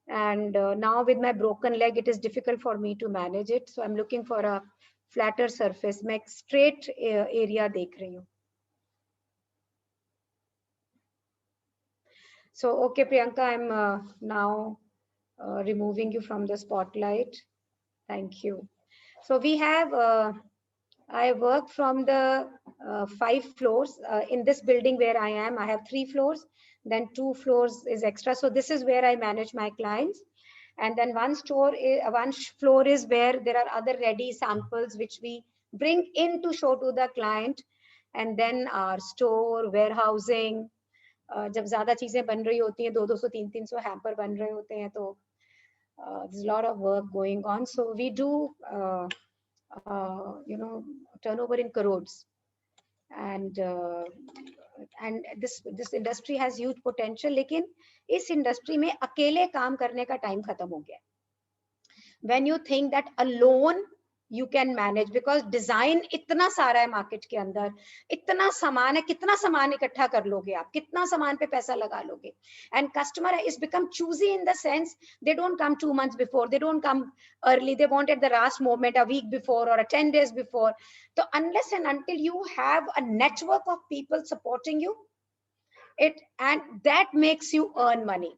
And now with my broken leg, it is difficult for me to manage it. So I'm looking for a flatter surface. मैं straight area देख रही हूँ. So, okay, Priyanka, I'm now removing you from the spotlight. Thank you. So we have, I work from the 5 floors in this building where I am. I have 3 floors, then 2 floors is extra. So this is where I manage my clients. And then one floor is where there are other ready samples which we bring in to show to the client. And then our store, warehousing, जब ज्यादा चीजें बन रही होती हैं 200 300 hamper बन रहे होते हैं तो there's a lot of work going on. So we do turnover in crores, and this industry has huge potential. लेकिन इस industry में अकेले काम करने का time खत्म हो गया. When you think that alone you can manage, because design इतना सारा है मार्केट के अंदर, इतना सामान है, कितना सामान इकट्ठा कर लोगे आप, कितना सामान पे पैसा लगा लोगे. And customer is become choosy in the sense they don't come 2 months before, they don't come early, they want at the last moment, a week before or a 10 days before. So unless and until you have a network of people supporting you, and that makes you earn money.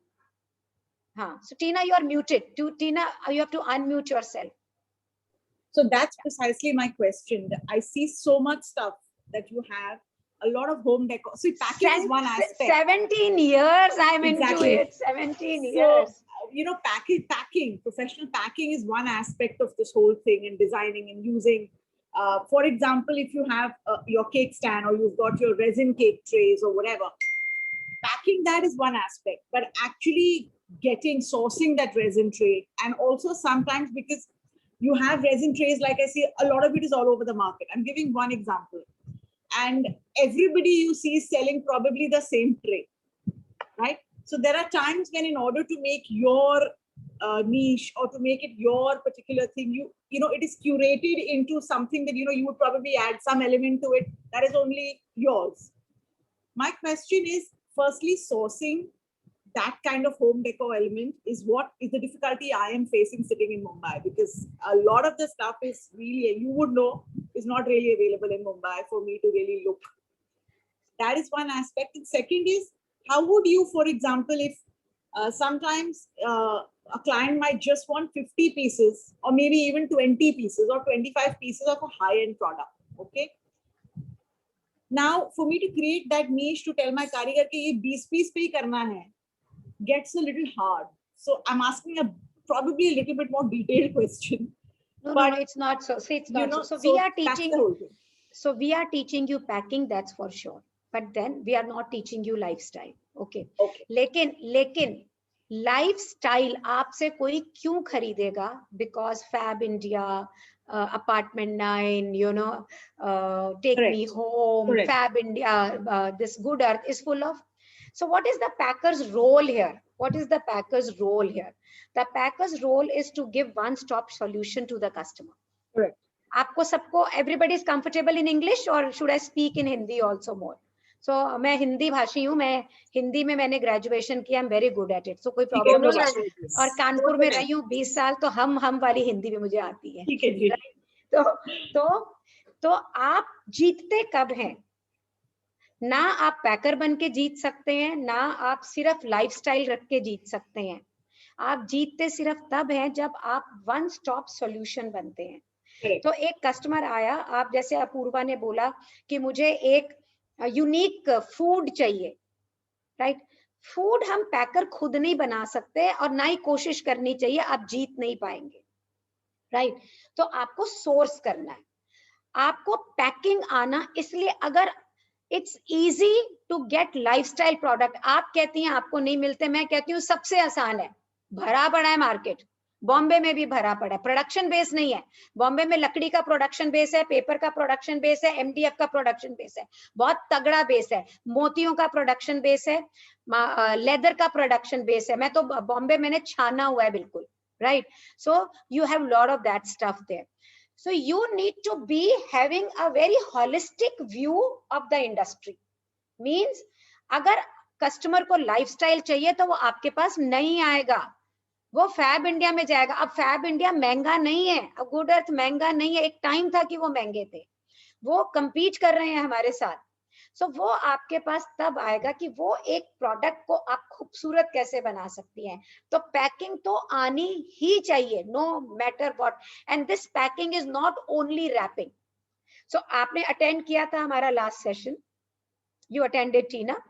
So Tina, you are muted. Tina, you have to unmute yourself. So that's precisely my question. I see so much stuff that you have, a lot of home decor. So packing is one aspect. 17 years I'm Exactly. into it. 17 So, years. you know, packing, professional packing is one aspect of this whole thing, and designing and using. For example, if you have your cake stand, or you've got your resin cake trays or whatever, packing that is one aspect, but actually sourcing that resin tray, and also sometimes because you have resin trays, like I see, a lot of it is all over the market. I'm giving one example, and everybody you see is selling probably the same tray, right? So there are times when, in order to make your niche, or to make it your particular thing, you know, it is curated into something that, you know, you would probably add some element to it that is only yours. My question is, firstly, sourcing that kind of home decor element is what is the difficulty I am facing sitting in Mumbai, because a lot of the stuff is really, you would know, is not really available in Mumbai for me to really look. That is one aspect. And second is, how would you, for example, if sometimes a client might just want 50 pieces, or maybe even 20 pieces or 25 pieces of a high-end product, okay? Now, for me to create that niche, to tell my karigar ki ye 20 piece pe hi karna hai, gets a little hard. So I'm asking probably a little bit more detailed question. No, but, no, it's not so. See, it's not know, so. So we are that's teaching. the whole thing. So we are teaching you packing, that's for sure. But then we are not teaching you lifestyle. Okay. लेकिन lifestyle आपसे कोई क्यों खरीदेगा? Because Fab India, Apartment 9, you know, Take Correct. Me Home, Correct. Fab India, this Good Earth is full of. So what is the packer's role here? What is the packer's role here? The packer's role is to give one-stop solution to the customer. Correct. आपको सबको, everybody is comfortable in English, or should I speak in Hindi also more? So मैं हिंदी भाषी हूँ, मैं हिंदी में मैंने graduation किया, I'm very good at it, so कोई प्रॉब्लम नहीं है. और कानपुर में रही हूँ 20 साल, तो हम वाली हिंदी भी मुझे आती है. ठीक है जी. तो आप जीतते कब हैं? ना आप पैकर बन के जीत सकते हैं, ना आप सिर्फ लाइफस्टाइल रख के जीत सकते हैं. आप जीतते सिर्फ तब हैं जब आप वन स्टॉप सॉल्यूशन बनते हैं. तो एक कस्टमर आया, आप जैसे अपूर्वा ने बोला कि मुझे एक यूनिक फूड चाहिए, राइट? फूड हम पैकर खुद नहीं बना सकते, और ना ही कोशिश करनी चाहिए, आप जीत नहीं पाएंगे, राइट? तो आपको सोर्स करना है, आपको पैकिंग आना. इसलिए अगर it's easy to get lifestyle product, आप कहती हैं आपको नहीं मिलते, मैं कहती हूँ सबसे आसान है, भरा पड़ा है मार्केट. बॉम्बे में भी भरा पड़ा है, प्रोडक्शन बेस नहीं है. बॉम्बे में लकड़ी का प्रोडक्शन बेस है, पेपर का प्रोडक्शन बेस है, एमडीएफ का प्रोडक्शन बेस है, बहुत तगड़ा बेस है. मोतियों का प्रोडक्शन बेस है, लेदर का प्रोडक्शन बेस है. मैं तो बॉम्बे मैंने छाना हुआ है बिल्कुल, right? So you have lot of that stuff there. So you need to be having a very holistic view of the industry. Means अगर कस्टमर को लाइफस्टाइल चाहिए तो वो आपके पास नहीं आएगा, वो फैब इंडिया में जाएगा. अब फैब इंडिया महंगा नहीं है, अब गुड अर्थ महंगा नहीं है. एक टाइम था कि वो महंगे थे, वो compete कर रहे हैं हमारे साथ. सो वो आपके पास तब आएगा कि वो एक प्रोडक्ट को आप खूबसूरत कैसे बना सकती हैं. तो पैकिंग तो आनी ही चाहिए, no matter what. And this packing is not only wrapping. So आपने अटेंड किया था हमारा last session, you attended Tina.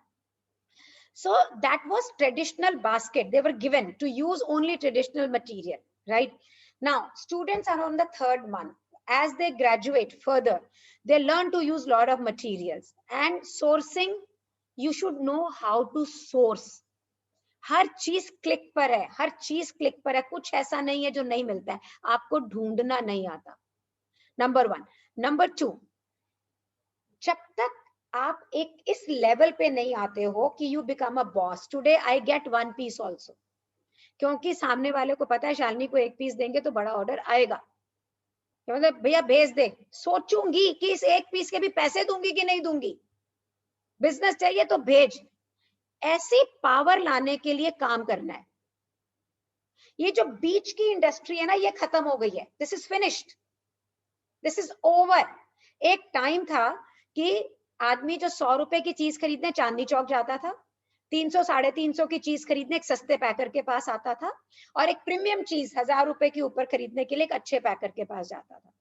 So that was traditional basket. They were given to use only traditional material, right? Now students are on the 3rd month. As they graduate further, they learn to use lot of materials. And sourcing, you should know how to source. हर चीज click पर है, हर चीज click पर है. कुछ ऐसा नहीं है जो नहीं मिलता है, आपको ढूंढना नहीं आता. नंबर 1. नंबर 2, जब तक आप एक इस लेवल पे नहीं आते हो कि you become a boss. Today I get 1 piece also, क्योंकि सामने वाले को पता है शालिनी को 1 पीस देंगे तो बड़ा ऑर्डर आएगा. मतलब भैया भेज दे, सोचूंगी कि इस एक पीस के भी पैसे दूंगी कि नहीं दूंगी, बिजनेस चाहिए तो भेज। ऐसी पावर लाने के लिए काम करना है। ये जो बीच की इंडस्ट्री है ना, ये खत्म हो गई है। This is finished, this is over. एक टाइम था कि आदमी जो 100 रुपए की चीज खरीदने चांदनी चौक जाता था, 300 350 की चीज खरीदने एक सस्ते पैकर के पास आता था, और एक प्रीमियम चीज 1000 रुपए के ऊपर खरीदने के लिए एक अच्छे पैकर के पास जाता था।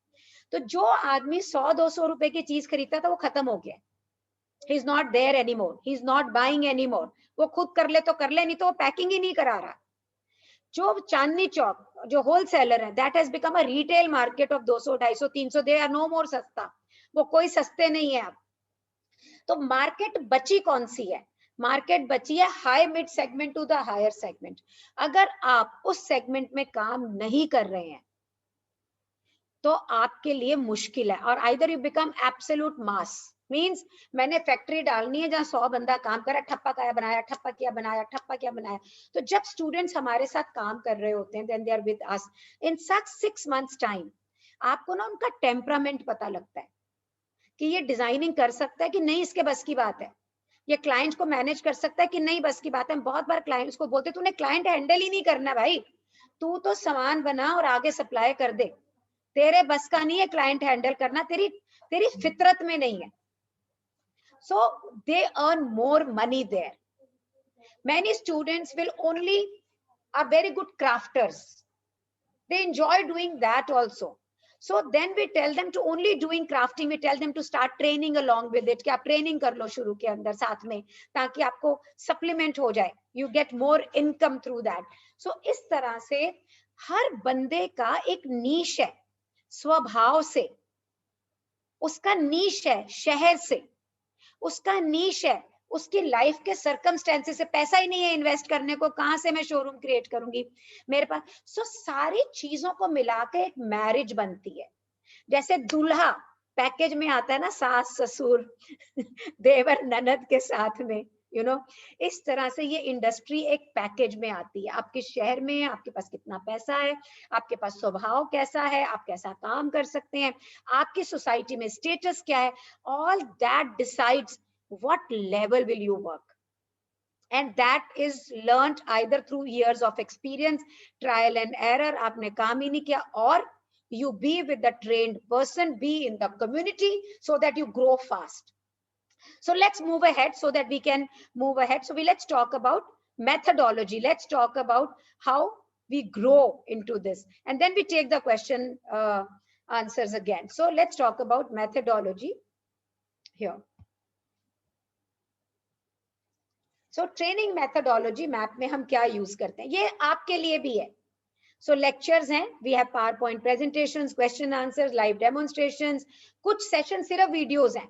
तो जो आदमी 100-200 रुपए की चीज खरीदता था वो खत्म हो गया। He is not there anymore. He is not buying anymore. वो खुद कर ले तो कर ले, नहीं तो वो पैकिंग ही नहीं करा रहा। जो चांदनी चौक जो होलसेलर है, that has become a retail market of 200, 250, 300. They are no more सस्ता, वो कोई सस्ते नहीं है अब। तो मार्केट बची कौन सी है? मार्केट बची है high mid segment to the higher segment. अगर आप उस सेगमेंट में काम नहीं कर रहे हैं तो आपके लिए मुश्किल है। और either you become absolute mass, means मैंने फैक्ट्री डालनी है जहां 100 बंदा काम कर रहा है, ठप्पा क्या बनाया, ठप्पा क्या बनाया, ठप्पा क्या बनाया। तो जब स्टूडेंट्स हमारे साथ काम कर रहे होते हैं, then they are with us in such 6 months time, आपको ना उनका टेम्परामेंट पता लगता है कि ये डिजाइनिंग कर सकता है कि नहीं, इसके बस की बात है, ये क्लाइंट को मैनेज कर सकता है कि नहीं, बस की बात है। बहुत बार क्लाइंट्स को बोलते तूने क्लाइंट हैंडल ही नहीं करना भाई, तू तो सामान बना और आगे सप्लाई कर दे, तेरे बस का नहीं है क्लाइंट हैंडल करना, तेरी फितरत में नहीं है। So they earn more money there. Many students will only are very good crafters. They enjoy doing that also. So then we tell them to only doing crafting. We tell them to start training along with it. कि आप training कर लो शुरू के अंदर साथ में, ताकि आपको सप्लीमेंट हो जाए, you get more income through that. So इस तरह से हर बंदे का एक नीश है, स्वभाव से उसका नीश है, शहर से उसका नीश है, उसकी लाइफ के सर्कमस्टेंसेस से। पैसा ही नहीं है इन्वेस्ट करने को, कहां से मैं शोरूम क्रिएट करूंगी मेरे पास। सो सारी चीजों को मिला के एक मैरिज बनती है। जैसे दूल्हा पैकेज में आता है ना, सास ससुर देवर ननद के साथ में, यू नो, इस तरह से ये इंडस्ट्री एक पैकेज में आती है। आपके शहर में आपके पास कितना पैसा है, आपके पास स्वभाव कैसा है, आप कैसा काम कर सकते हैं, आपकी सोसाइटी में स्टेटस क्या है, all that decides what level will you work, and that is learned either through years of experience, trial and error, आपने काम ही नहीं किया, or you be with the trained person, be in the community so that you grow fast. So let's move ahead so that we can move ahead. So let's talk about methodology. Let's talk about how we grow into this, and then we take the question answers again. So let's talk about methodology here. So training methodology map में हम क्या use करते हैं, ये आपके लिए भी है। So lectures हैं, we have PowerPoint presentations, question answers, live demonstrations, कुछ session सिर्फ videos हैं।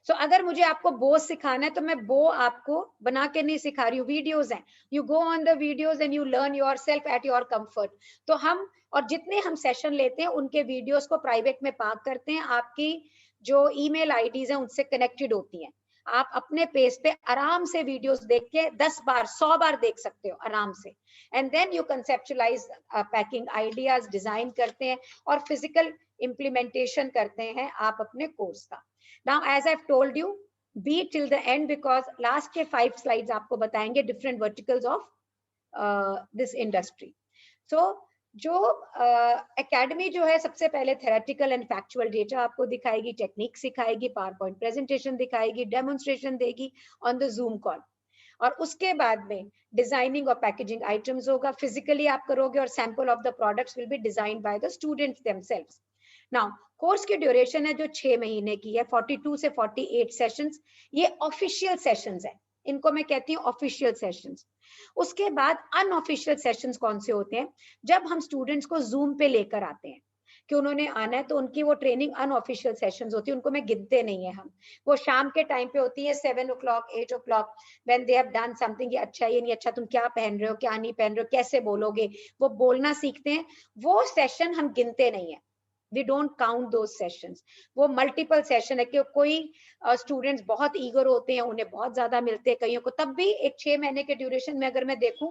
So अगर मुझे आपको बो सिखाना है तो मैं बो आपको बना के नहीं सिखा रही हूँ, वीडियोस हैं, you go on the videos and you learn yourself at your comfort. तो हम, और जितने हम सेशन लेते हैं उनके वीडियोस को प्राइवेट में पार्क करते हैं, आपकी जो ईमेल आईडीज हैं उनसे कनेक्टेड होती हैं, आप अपने पेज पे आराम से वीडियोस देख के 10 बार 100 बार देख सकते हो आराम से, and then you conceptualise packing ideas, design करते हैं और फिजिकल इम्प्लीमेंटेशन करते हैं आप अपने कोर्स का। Now, as I've told you, be till the end because last के 5 slides आपको बताएंगे different verticals of this industry. So जो academy जो है, सबसे पहले theoretical and factual data आपको दिखाएगी, technique सिखाएगी, PowerPoint presentation दिखाएगी, demonstration देगी on the Zoom call, और उसके बाद में डिजाइनिंग और पैकेजिंग आइटम्स होगा, फिजिकली आप करोगे, और sample of the products will be designed by the students themselves. Now course की ड्यूरेशन है जो 6 महीने की है, 42 से 48 सेशंस, ये ऑफिशियल सेशंस है, इनको मैं कहती हूँ ऑफिशियल सेशंस। उसके बाद अनऑफिशियल सेशंस कौन से होते हैं, जब हम स्टूडेंट्स को जूम पे लेकर आते हैं कि उन्होंने आना है, तो उनकी वो ट्रेनिंग अनऑफिशियल सेशंस होती है, उनको मैं गिनते नहीं है हम, वो शाम के टाइम पे होती है 7 o'clock 8 o'clock, when they have done something, ये अच्छा ये नहीं अच्छा, तुम क्या पहन रहे हो क्या नहीं पहन रहे हो, कैसे बोलोगे, वो बोलना सीखते हैं, वो सेशन हम गिनते नहीं है, we don't count those sessions. वो मल्टीपल सेशन है कि कोई स्टूडेंट्स बहुत ईगर होते हैं, उन्हें बहुत ज्यादा मिलते हैं कईयों को, तब भी एक 6 महीने के ड्यूरेशन में अगर मैं देखूं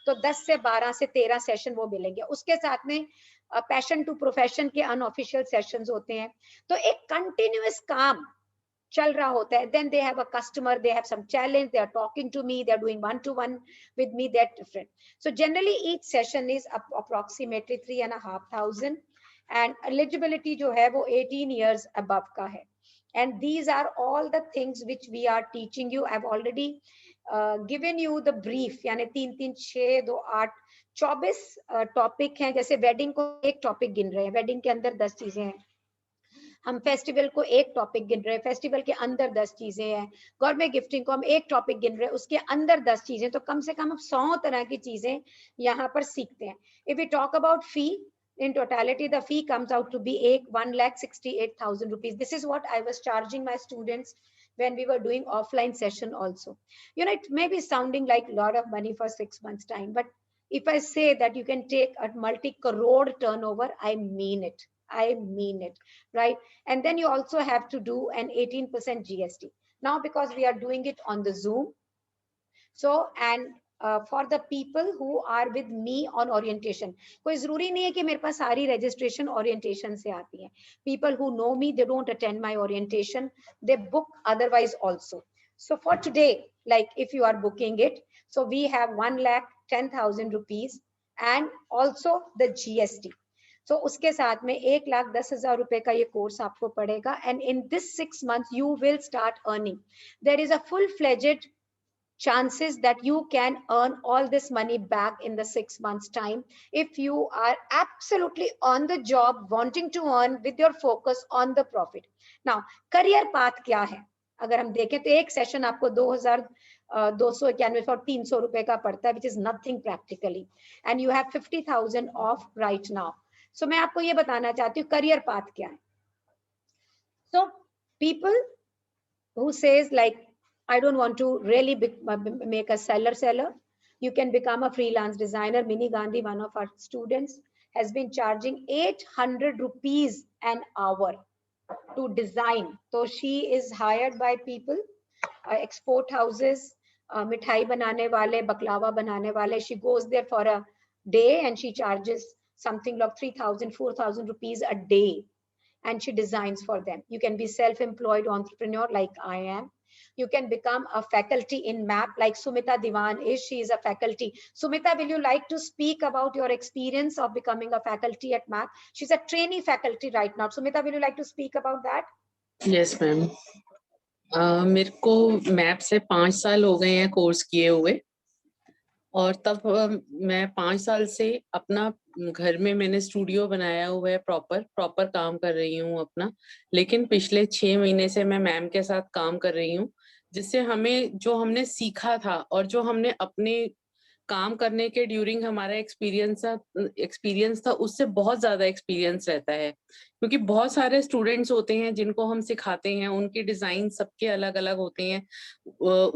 तो 10 से 12 से 13 सेशन वो मिलेंगे। उसके साथ में पैशन टू प्रोफेशन के अनऑफिशियल सेशंस होते हैं, तो एक कंटिन्यूअस काम चल रहा होता है. Then they have a customer, they have some challenge, they are talking to me, they are doing one-to-one with me, that different. So generally each session is approximately 3,500 and eligibility जो है वो 18 years above का है. And these are all the things which we are teaching you. I've already given you the brief, यानी 3, 3, 6, 2, 8, 24 topic हैं. जैसे wedding को एक टॉपिक गिन रहे हैं, वेडिंग के अंदर 10 चीजें हैं. हम फेस्टिवल को एक टॉपिक गिन रहे हैं, फेस्टिवल के अंदर 10 चीजें हैं. गवर्नमेंट गिफ्टिंग को हम एक टॉपिक गिन रहे हैं, उसके अंदर 10 चीजें. तो कम से कम हम 100 तरह की चीजें यहाँ पर सीखते हैं. If we talk about fee, in totality the fee comes out to be 1,68,000 rupees. This is what I was charging my students when we were doing offline session also. You know, it may be sounding like a lot of money for 6 months time, but if I say that you can take a multi-crore turnover, I mean it. I mean it, right? And then you also have to do an 18% GST. Now, because we are doing it on the Zoom, so, and for the people who are with me on orientation, कोई जरूरी नहीं है कि मेरे पास सारी registration orientation से आती है. People who know me, they don't attend my orientation, they book otherwise also. So for today, like if you are booking it, so we have 1,10,000 rupees and also the GST. So उसके साथ में 1,10,000 रुपए का ये course आपको पड़ेगा. And in this 6 months, you will start earning. There is a full-fledged chances that you can earn all this money back in the 6 months time if you are absolutely on the job wanting to earn with your focus on the profit. Now career path क्या है? अगर हम देखें तो एक session आपको 2,291 और 300 रुपए का पड़ता है, which is nothing practically, and you have 50,000 off right now. So मैं आपको ये बताना चाहती हूँ career path क्या है. So people who says like I don't want to really make a seller. You can become a freelance designer. Mini Gandhi, one of our students, has been charging 800 rupees an hour to design. So she is hired by people, export houses, mithai banane wale, baklava banane wale. She goes there for a day and she charges something like 3,000, 4,000 rupees a day. And she designs for them. You can be self-employed entrepreneur like I am. You can become a faculty in MAP like Sumita Diwan is. She is a faculty. Sumita, will you like to speak about your experience of becoming a faculty at MAP? She's a trainee faculty right now. Sumita, will you like to speak about that? Yes, ma'am. मेरे को MAP से 5 साल हो गए हैं course किए हुए, और तब मैं 5 साल से अपना घर में मैंने स्टूडियो बनाया हुआ है, प्रॉपर काम कर रही हूँ अपना. लेकिन पिछले 6 महीने से मैं मैम के साथ काम कर रही हूँ, जिससे हमें जो हमने सीखा था और जो हमने अपने काम करने के ड्यूरिंग हमारा एक्सपीरियंस था, उससे बहुत ज्यादा एक्सपीरियंस रहता है. क्योंकि बहुत सारे स्टूडेंट्स होते हैं जिनको हम सिखाते हैं, उनके डिजाइन सबके अलग अलग होते हैं,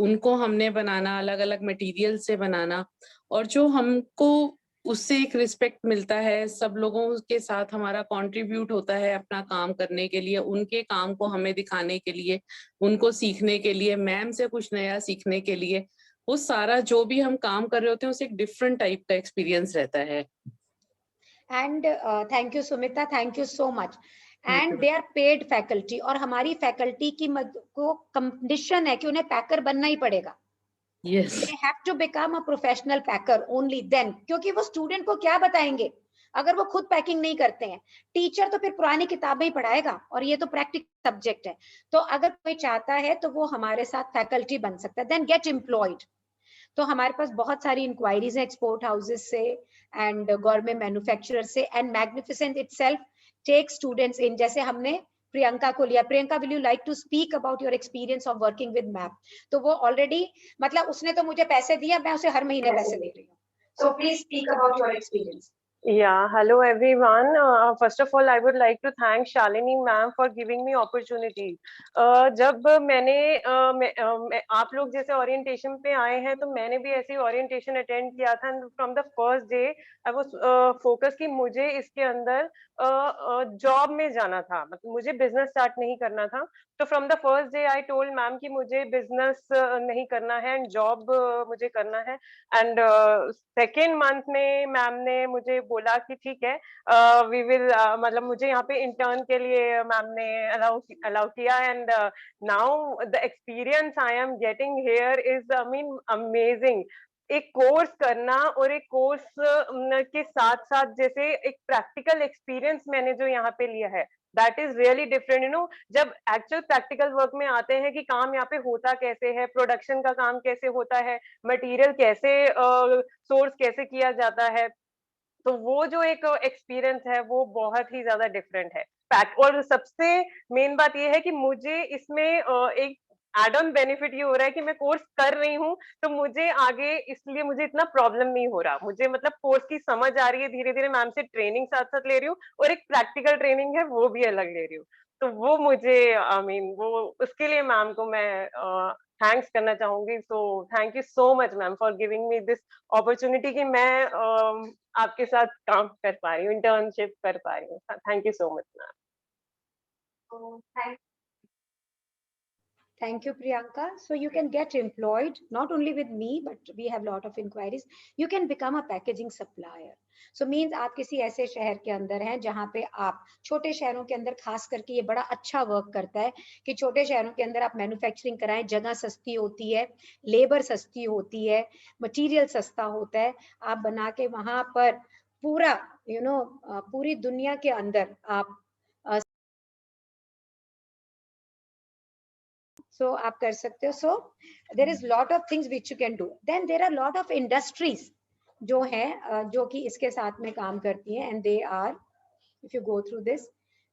उनको हमने बनाना अलग अलग मटेरियल से बनाना, और जो हमको उससे एक रिस्पेक्ट मिलता है, सब लोगों के साथ हमारा कंट्रीब्यूट होता है अपना काम करने के लिए, उनके काम को हमें दिखाने के लिए, उनको सीखने के लिए, मैम से कुछ नया सीखने के लिए. वो सारा जो भी हम काम कर रहे होते हैं, उसे एक डिफरेंट टाइप का एक्सपीरियंस रहता है. And thank you Sumita, thank you so much. And they are paid faculty, और हमारी फैकल्टी की को कंडीशन है कि उन्हें पैकर बनना ही पड़ेगा. Yes. They have to become a professional packer only then. क्योंकि वो स्टूडेंट को क्या बताएंगे अगर वो खुद पैकिंग नहीं करते हैं? टीचर तो फिर पुरानी किताबें ही पढ़ाएगा, और ये तो प्रैक्टिकल सब्जेक्ट है. तो अगर कोई चाहता है तो वो हमारे साथ फैकल्टी बन सकता है. Then get employed. तो हमारे पास बहुत सारी इंक्वायरीज है एक्सपोर्ट हाउसेस से एंड गवर्नमेंट मैन्युफैक्चरर से, and magnificent itself take students in. जैसे हमने प्रियंका को लिया. Priyanka, will you like to speak about your experience of working with MAP? तो वो ऑलरेडी, मतलब उसने तो मुझे पैसे दिए, मैं उसे हर महीने पैसे दे रही हूँ. So please speak about your experience. Yeah, hello everyone. First of all, I would like to thank Shalini ma'am for giving me opportunity. जब मैंने आप लोग जैसे orientation पे आए हैं, तो मैंने भी ऐसी orientation attend किया था. From the first day, I was focused कि मुझे इसके अंदर जॉब में जाना था, मतलब मुझे बिजनेस स्टार्ट नहीं करना था. तो from the first day I told ma'am कि मुझे बिजनेस नहीं करना है एंड जॉब मुझे करना है. एंड सेकेंड मंथ में मैम ने मुझे बोला कि ठीक है वी विल मतलब मुझे यहाँ पे इंटर्न के लिए मैम ने अलाउ किया and now the experience I am getting here is I mean amazing. एक कोर्स करना और एक कोर्स के साथ साथ जैसे एक प्रैक्टिकल एक्सपीरियंस मैंने जो यहाँ पे लिया है that is really different. You know जब एक्चुअल प्रैक्टिकल वर्क में आते हैं कि काम यहाँ पे होता कैसे है, प्रोडक्शन का काम कैसे होता है, मटेरियल कैसे सोर्स कैसे किया जाता है, तो वो जो एक एक्सपीरियंस है वो बहुत ही ज्यादा डिफरेंट है। और सबसे मेन बात ये है कि मुझे इसमें एक एड ऑन बेनिफिट ये हो रहा है कि मैं कोर्स कर रही हूँ तो मुझे आगे इसलिए मुझे इतना प्रॉब्लम नहीं हो रहा। मुझे मतलब कोर्स की समझ आ रही है, धीरे धीरे मैम से ट्रेनिंग साथ साथ ले रही हूँ और एक प्रैक्टिकल ट्रेनिंग है वो भी अलग ले रही हूँ। तो वो मुझे आई मीन वो उसके लिए मैम को मैं थैंक्स करना चाहूंगी। So thank you so much ma'am for giving me this opportunity कि मैं आपके साथ काम कर पा रही हूँ, इंटर्नशिप कर पा रही हूँ। Thank you so much ma'am. Thank you, Priyanka. So you can get employed not only with me, but we have a lot of inquiries. You can become a packaging supplier. So means आप किसी ऐसे शहर के अंदर हैं जहाँ पे आप छोटे शहरों के अंदर खास करके ये बड़ा अच्छा वर्क करता है कि छोटे शहरों के अंदर आप मैन्युफैक्चरिंग कराएं, जगह सस्ती होती है, लेबर सस्ती होती है, मटेरियल सस्ता होता है, आप बना के वहां पर पूरा पूरी दुनिया के अंदर आप so आप कर सकते हो। so there is lot of things which you can do. Then there are lot of industries जो हैं जो कि इसके साथ में काम करती हैं and they are, if you go through this,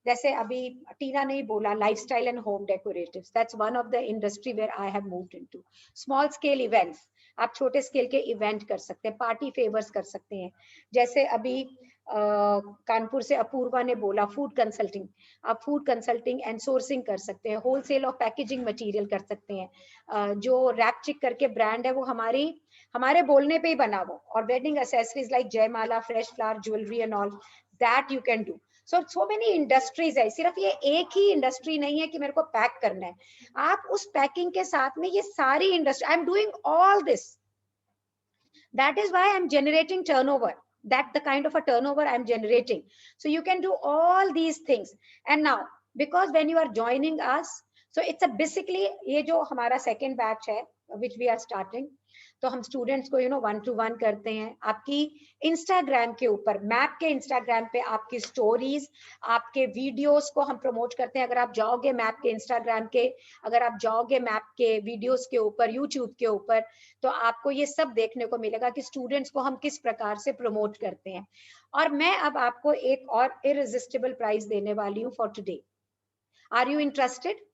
जैसे अभी टीना ने ही बोला lifestyle and home decoratives, that's one of the industry where I have moved into. Small scale events, आप छोटे स्केल के इवेंट कर सकते हैं, पार्टी फेवर्स कर सकते हैं। जैसे अभी कानपुर से अपूर्वा ने बोला फूड कंसल्टिंग, आप फूड कंसल्टिंग एंड सोर्सिंग कर सकते हैं, होलसेल ऑफ पैकेजिंग मटेरियल कर सकते हैं। जो रैप चिक करके ब्रांड है वो हमारे बोलने पे ही बना वो, और वेडिंग एक्सेसरीज लाइक जयमाला, fresh flower, jewellery and all that you can do. So many industries है, सिर्फ ये एक ही इंडस्ट्री नहीं है कि मेरे को पैक करना है। आप उस पैकिंग के साथ में ये सारी industry, I am doing all this, that is why I am generating turnover, that the kind of a turnover I'm generating. So you can do all these things. And now because when you are joining us, so it's a basically ये जो हमारा second batch है which we are starting, तो हम students को 1-to-1 करते हैं। आपकी इंस्टाग्राम के ऊपर, मैप के इंस्टाग्राम पे आपकी स्टोरीज, आपके वीडियोस को हम प्रमोट करते हैं। अगर आप जाओगे मैप के इंस्टाग्राम के, अगर आप जाओगे मैप के वीडियोस के ऊपर, यूट्यूब के ऊपर, तो आपको ये सब देखने को मिलेगा कि स्टूडेंट्स को हम किस प्रकार से प्रमोट करते हैं। और मैं अब आपको एक और इररेजिस्टिबल प्राइज देने वाली हूँ for today. Are you interested?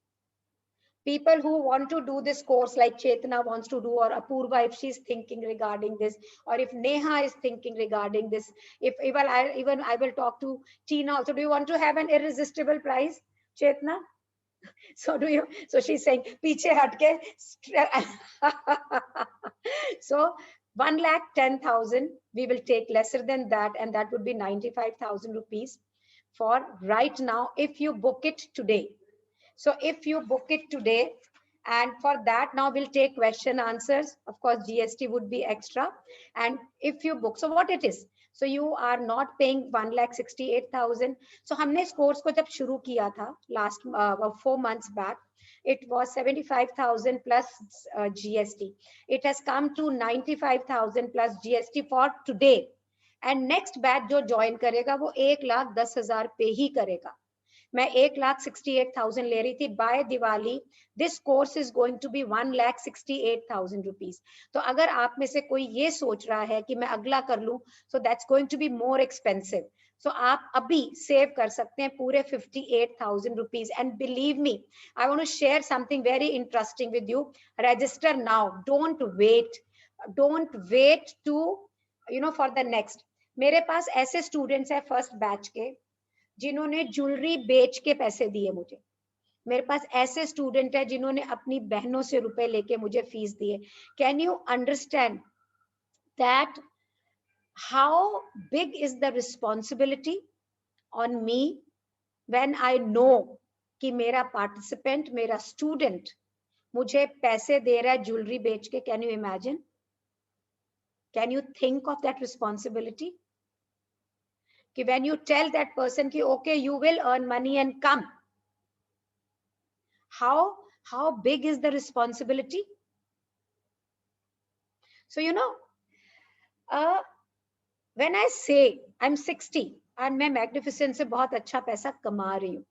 People who want to do this course, like Chetna wants to do, or Apurva if she's thinking regarding this, or if Neha is thinking regarding this, if even I will talk to Tina also. Do you want to have an irresistible prize, Chetna? So do you? So she's saying piche hatke. So 1,10,000 we will take, lesser than that, and that would be 95,000 rupees for right now if you book it today. So if you book it today, and for that now we'll take question answers, of course GST would be extra. And if you book, so what it is, so you are not paying 1,68,000. So हमने इस course को जब शुरू किया था last 4 months back, it was 75,000 plus GST. It has come to 95,000 plus GST for today. And next batch जो join करेगा वो 1,10,000 पे ही करेगा। मैं 1,68,000 ले रही थी by Diwali. This course is going to be 1,68,000 rupees. तो अगर आप में से कोई ये सोच रहा है कि मैं अगला कर लूं, so that's going to be more expensive. So आप अभी सेव कर सकते हैं पूरे 58,000 rupees. And believe me, I want to share something very interesting with you. Register now, don't wait to for the next. मेरे पास ऐसे स्टूडेंट्स हैं फर्स्ट बैच के जिन्होंने ज्वेलरी बेच के पैसे दिए मुझे। मेरे पास ऐसे स्टूडेंट है जिन्होंने अपनी बहनों से रुपए लेके मुझे फीस दिए। Can you understand that how big is the responsibility on me when I know कि मेरा पार्टिसिपेंट, मेरा स्टूडेंट मुझे पैसे दे रहा है ज्वेलरी बेच के। Can you imagine? Can you think of that responsibility? कि when you tell that person कि okay you will earn money and come, how big is the responsibility? So you know, when I say I'm 60 and मैं Magnificent से बहुत अच्छा पैसा कमा रही हूँ,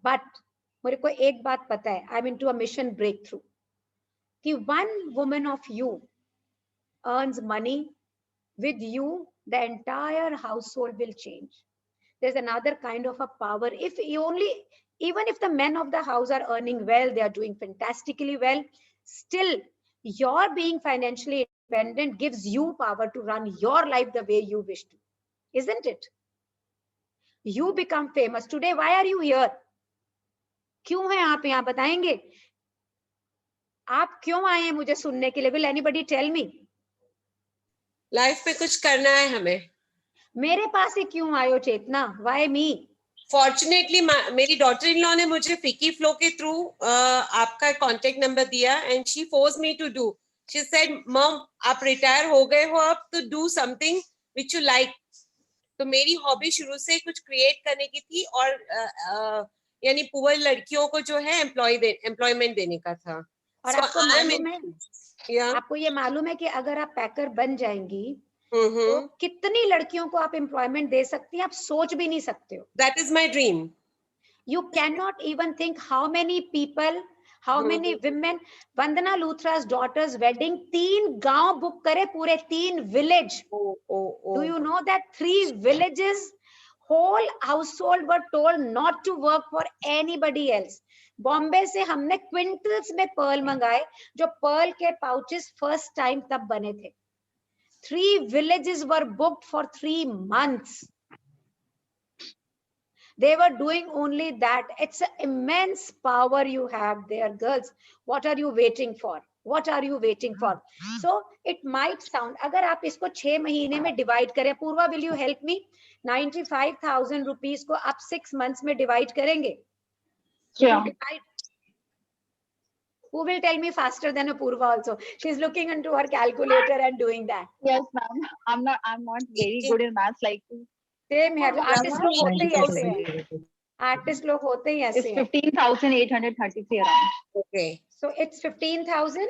but मेरे को एक बात पता है, I'm into a mission breakthrough, कि one woman of you earns money, with you the entire household will change. There's another kind of a power. If you only, even if the men of the house are earning well, they are doing fantastically well, still your being financially independent gives you power to run your life the way you wish to, isn't it? You become famous today. Why are you here? क्यों हैं आप यहाँ, बताएंगे? आप क्यों आए हैं मुझे सुनने के लिए? Will anybody tell me? Life पे कुछ करना है हमें. मेरे पास ही क्यों आयो चेतना? Why me? फॉर्चुनेटली मेरी डॉटर इन लॉ ने मुझे फिकी फ्लो के थ्रू आपका कांटेक्ट नंबर दिया and she force me to do. She said mom आप रिटायर हो गए हो अब तो do something which you like. तो मेरी हॉबी शुरू से कुछ क्रिएट करने की थी और यानी पुअर लड़कियों को जो है एम्प्लॉयमेंट देने का था. और so आपको मालूम है, आपको ये मालूम है कि अगर आप पैकर बन जाएंगी तो कितनी लड़कियों को आप एम्प्लॉयमेंट दे सकती हैं, आप सोच भी नहीं सकते हो. That is my dream. You cannot even think how many people, how many women. Vandana Luthra's daughter's wedding 3 गांव बुक करे, पूरे 3 village. Do you know that 3 villages, whole household were told not to work for anybody else. Bombay से हमने quintals में Perl मंगाए, जो Perl के pouches first time तब बने थे. 3 villages were booked for 3 months. They were doing only that. It's an immense power you have there, girls. What are you waiting for? What are you waiting for? So it might sound, अगर आप इसको 6 महीने में divide करें, पूर्वा will you help me? 95,000 rupees को आप 6 months में divide करेंगे? Yeah. Who will tell me faster than Apurva also? She's looking into her calculator and doing that. Yes, ma'am. I'm not very good in maths like you. Same here. Artist लोग होते ही ऐसे हैं. Artist लोग होते ही ऐसे It's हैं. 15,833 around. Okay. So it's 15,000.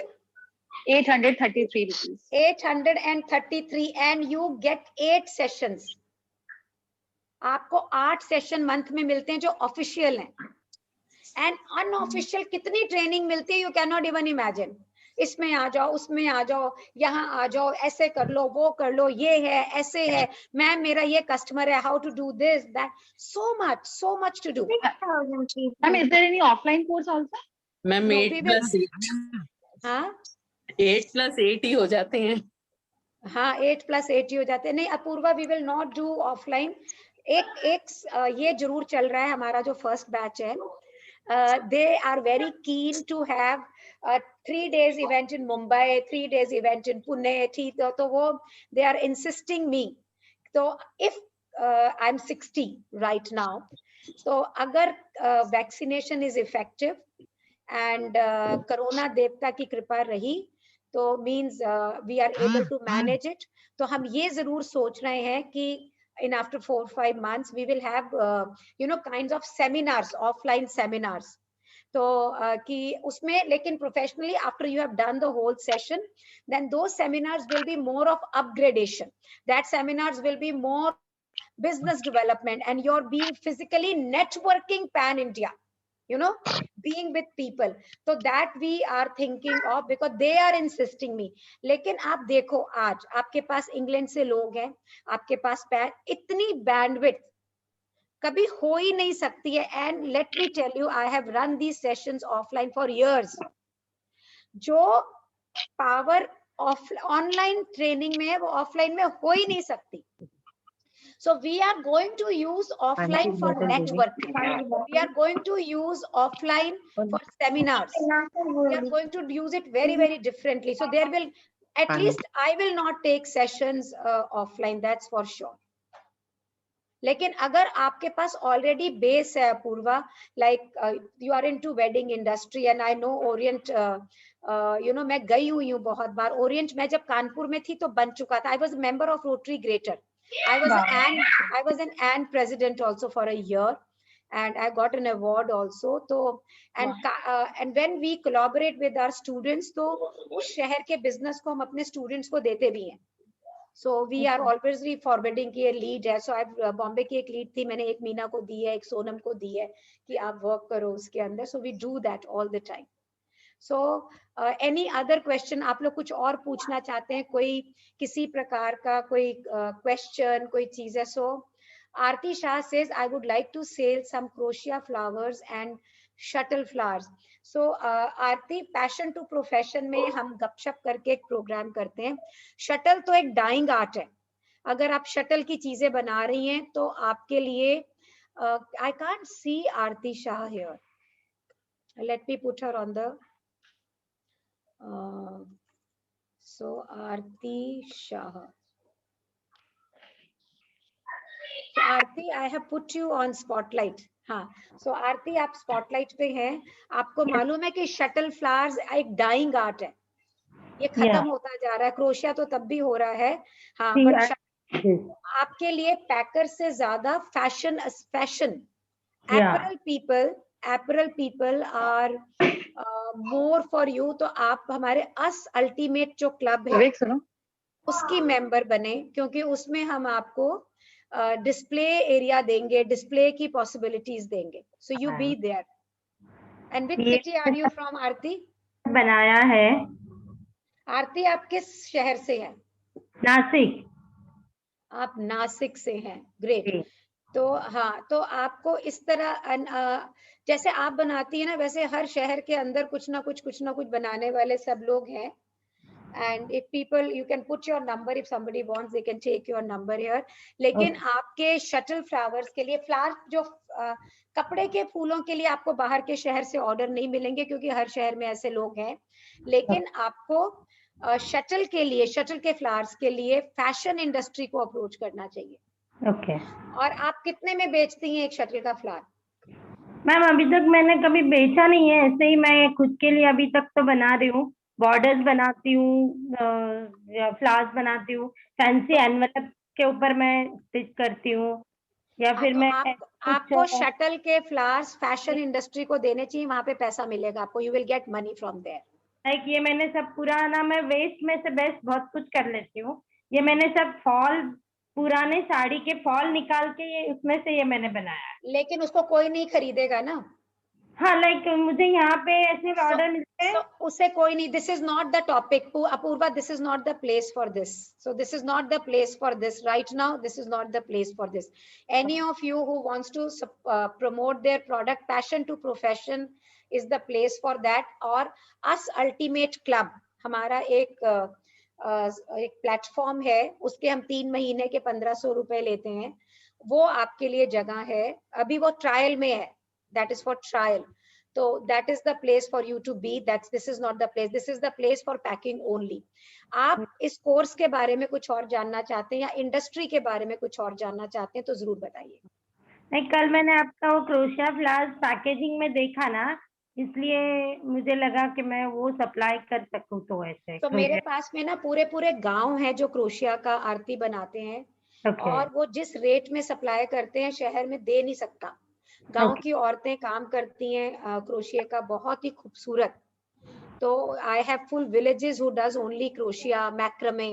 833 rupees. 833 and you get 8 sessions. आपको 8 session month में मिलते हैं जो ऑफिशियल हैं. एंड अनऑफिशियल कितनी ट्रेनिंग मिलती है, you can not even imagine. इसमें आ जाओ, उसमें आ जाओ, यहाँ आ जाओ, ऐसे कर लो, वो कर लो, ये है, ऐसे है, मैम मेरा ये कस्टमर है, how to do this that. So much to do. Ma'am, is there any offline course also? Ma'am 8+8. हाँ 8+8 ही हो जाते हैं. हाँ 8+8 ही हो जाते हैं. नहीं Apurva, we will not do offline. एक ये जरूर चल रहा है, हमारा जो फर्स्ट बैच है, they are very keen to have a 3 days event in Mumbai, 3 days event in Pune. तो वो they are insisting me. So if I'm 60 right now, so अगर vaccination is effective and corona देवता की कृपा रही, तो means we are able to manage it. तो हम ये जरूर सोच रहे हैं कि in after 4 or 5 months we will have kinds of seminars, offline seminars. तो कि उसमें लेकिन professionally after you have done the whole session, then those seminars will be more of upgradation. That seminars will be more business development and you're being physically networking pan India, being with people. So that we are thinking of because they are insisting me. लेकिन आप देखो आज आपके पास England से लोग हैं, आपके पास इतनी bandwidth कभी हो ही नहीं सकती है. And let me tell you, I have run these sessions offline for years. जो power online training में है वो offline में हो ही नहीं सकती. So we are going to use offline for networking. We are going to use offline for seminars. We are going to use it very, very differently. So there will, at least I will not take sessions offline, that's for sure. लेकिन अगर आपके पास already base है Apoorva, like you are into wedding industry and I know Orient, मैं गई हुई हूँ बहुत बार. Orient मैं जब कानपुर में थी तो बन चुका था. I was a member of Rotary Greater. I was an AND president also for a year, and I got an award also. So and when we collaborate with our students, तो उस शहर के business को हम अपने students को देते भी हैं. So we are always forwarding की lead है. So बॉम्बे की एक lead थी, मैंने एक मीना को दी है, एक सोनम को दी है कि आप work करो उसके अंदर. So we do that all the time. So any other question? आप लोग कुछ और पूछना चाहते हैं? कोई किसी प्रकार का कोई question, कोई चीज है? So Aarti Shah says, I would like to sell some crochet flowers and shuttle flowers. So Aarti, passion to profession में हम गपशप करके एक प्रोग्राम करते हैं. शटल तो एक डाइंग आर्ट है. अगर आप शटल की चीजें बना रही हैं तो आपके लिए I can't see Aarti Shah here. Let me put her on the so Aarti Shah. So Aarti, I have put you on spotlight. हाँ, so Aarti आप spotlight पे हैं. आपको मालूम है कि शटल फ्लावर्स एक डाइंग आर्ट है. ये खत्म होता जा रहा है. क्रोशिया तो तब भी हो रहा है. हाँ, पर आपके लिए पैकर से ज्यादा fashion apparel people are more for you. तो आप हमारे us ultimate जो क्लब है उसकी मेंबर बने, क्योंकि उसमें हम आपको डिस्प्ले एरिया देंगे, डिस्प्ले की पॉसिबिलिटीज देंगे. So you be there. And which city are you from Aarti? बनाया है. आरती आप किस शहर से हैं? नासिक. आप नासिक से हैं. ग्रेट. तो हाँ, तो आपको इस तरह जैसे आप बनाती है ना, वैसे हर शहर के अंदर कुछ ना कुछ बनाने वाले सब लोग हैं. And if people, you can put your number, if somebody wants, they can take your number here. लेकिन आपके शटल फ्लावर्स के लिए, फ्लावर जो कपड़े के फूलों के लिए आपको बाहर के शहर से ऑर्डर नहीं मिलेंगे, क्योंकि हर शहर में ऐसे लोग हैं. लेकिन आपको शटल के लिए, शटल के फ्लावर्स के लिए फैशन इंडस्ट्री को अप्रोच करना चाहिए. और आप कितने में बेचती हैं एक शटल का फ्लावर? मैम अभी तक मैंने कभी बेचा नहीं है, ऐसे ही मैं खुद के लिए अभी तक तो बना रही हूँ. बॉर्डर्स बनाती हूँ, फ्लावर्स बनाती हूँ, फैंसी एनवेलप के ऊपर मैं स्टिच करती हूँ, या फिर मैं आपको शटल के फ्लावर्स फैशन इंडस्ट्री को देने चाहिए. वहां पे पैसा मिलेगा आपको. You will get money from there. Like ये मैंने सब पुराना, मैं वेस्ट में से बेस्ट बहुत कुछ कर लेती हूँ. ये मैंने सब फॉल, पुराने साड़ी के फॉल निकाल के ये उसमें से ये मैंने बनाया. लेकिन उसको कोई नहीं खरीदेगा ना. हाँ, लाइक मुझे यहाँ पे ऐसे ऑर्डर मिलते हैं. उसे कोई नहीं. This is not the topic Apurva. This is not the place for this. So this is not the place for this right now. This is not the place for this. Any of you who wants to promote their product, passion to profession is the place for that. और us ultimate club हमारा एक platform है, उसके हम 3 महीने के 1500 रुपए लेते हैं. वो आपके लिए जगह है. अभी वो ट्रायल में है. That is for trial. So that is the place for you to be. This is not the place. This is the place for packing only. आप इस कोर्स के बारे में कुछ और जानना चाहते हैं या इंडस्ट्री के बारे में कुछ और जानना चाहते हैं तो जरूर बताइए. नहीं, कल मैंने आपका वो क्रोशिया फ्लावर्स पैकेजिंग में देखा ना, इसलिए मुझे लगा कि मैं वो सप्लाई कर सकूं. तो ऐसे तो मेरे पास में ना पूरे गांव है जो क्रोशिया का आरती बनाते हैं. और वो जिस रेट में सप्लाई करते हैं शहर में दे नहीं सकता. गांव की औरतें काम करती हैं क्रोशिया का बहुत ही खूबसूरत. तो I have full villages who does only crochet, macrame.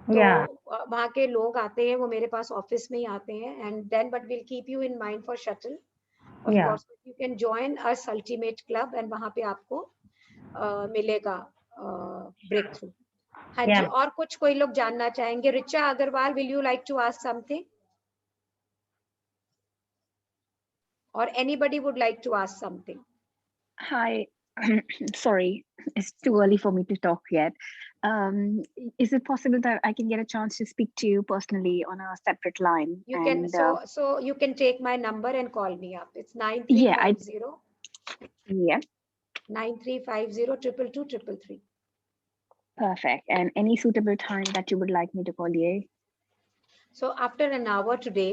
तो वहाँ के लोग आते हैं, वो मेरे पास ऑफिस में ही आते हैं. And then but will keep you in mind for shuttle. Of course you can join us ultimate club and वहाँ पे आपको मिलेगा ब्रेक थ्रू. हाँ जी, और कुछ कोई लोग जानना चाहेंगे? Richa Agarwal, will you like to ask something? Or anybody would like to ask something? Hi, sorry, it's too early for me to talk yet. Is it possible that I can get a chance to speak to you personally on a separate line? You can, so you can take my number and call me up. It's 9350. Yeah. 9350 222 Perfect. And any suitable time that you would like me to call you? So after an hour today.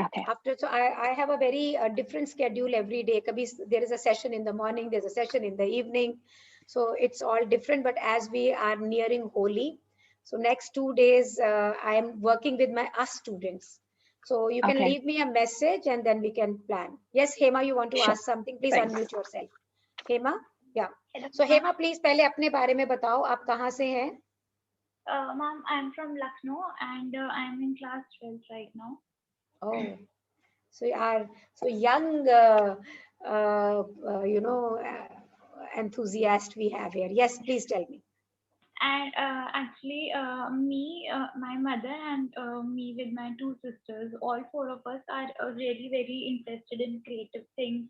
Okay. After, so I have a very different schedule every day. Kabhi there is a session in the morning, there's a session in the evening. So it's all different. But as we are nearing Holi, So next 2 days, I am working with my students. So you can Okay. leave me a message and then we can plan. Yes, Hema, you want to Sure. ask something? Please Thanks. unmute yourself. Hema, yeah. So Hema, please पहले अपने बारे में बताओ, आप कहाँ से हैं? Ma'am, I'm from Lucknow and I'm in class 12 right now. Oh, so you are so young, you know, enthusiast we have here. Yes, please tell me. And actually, my mother and me with my two sisters, all four of us are really very interested in creative things.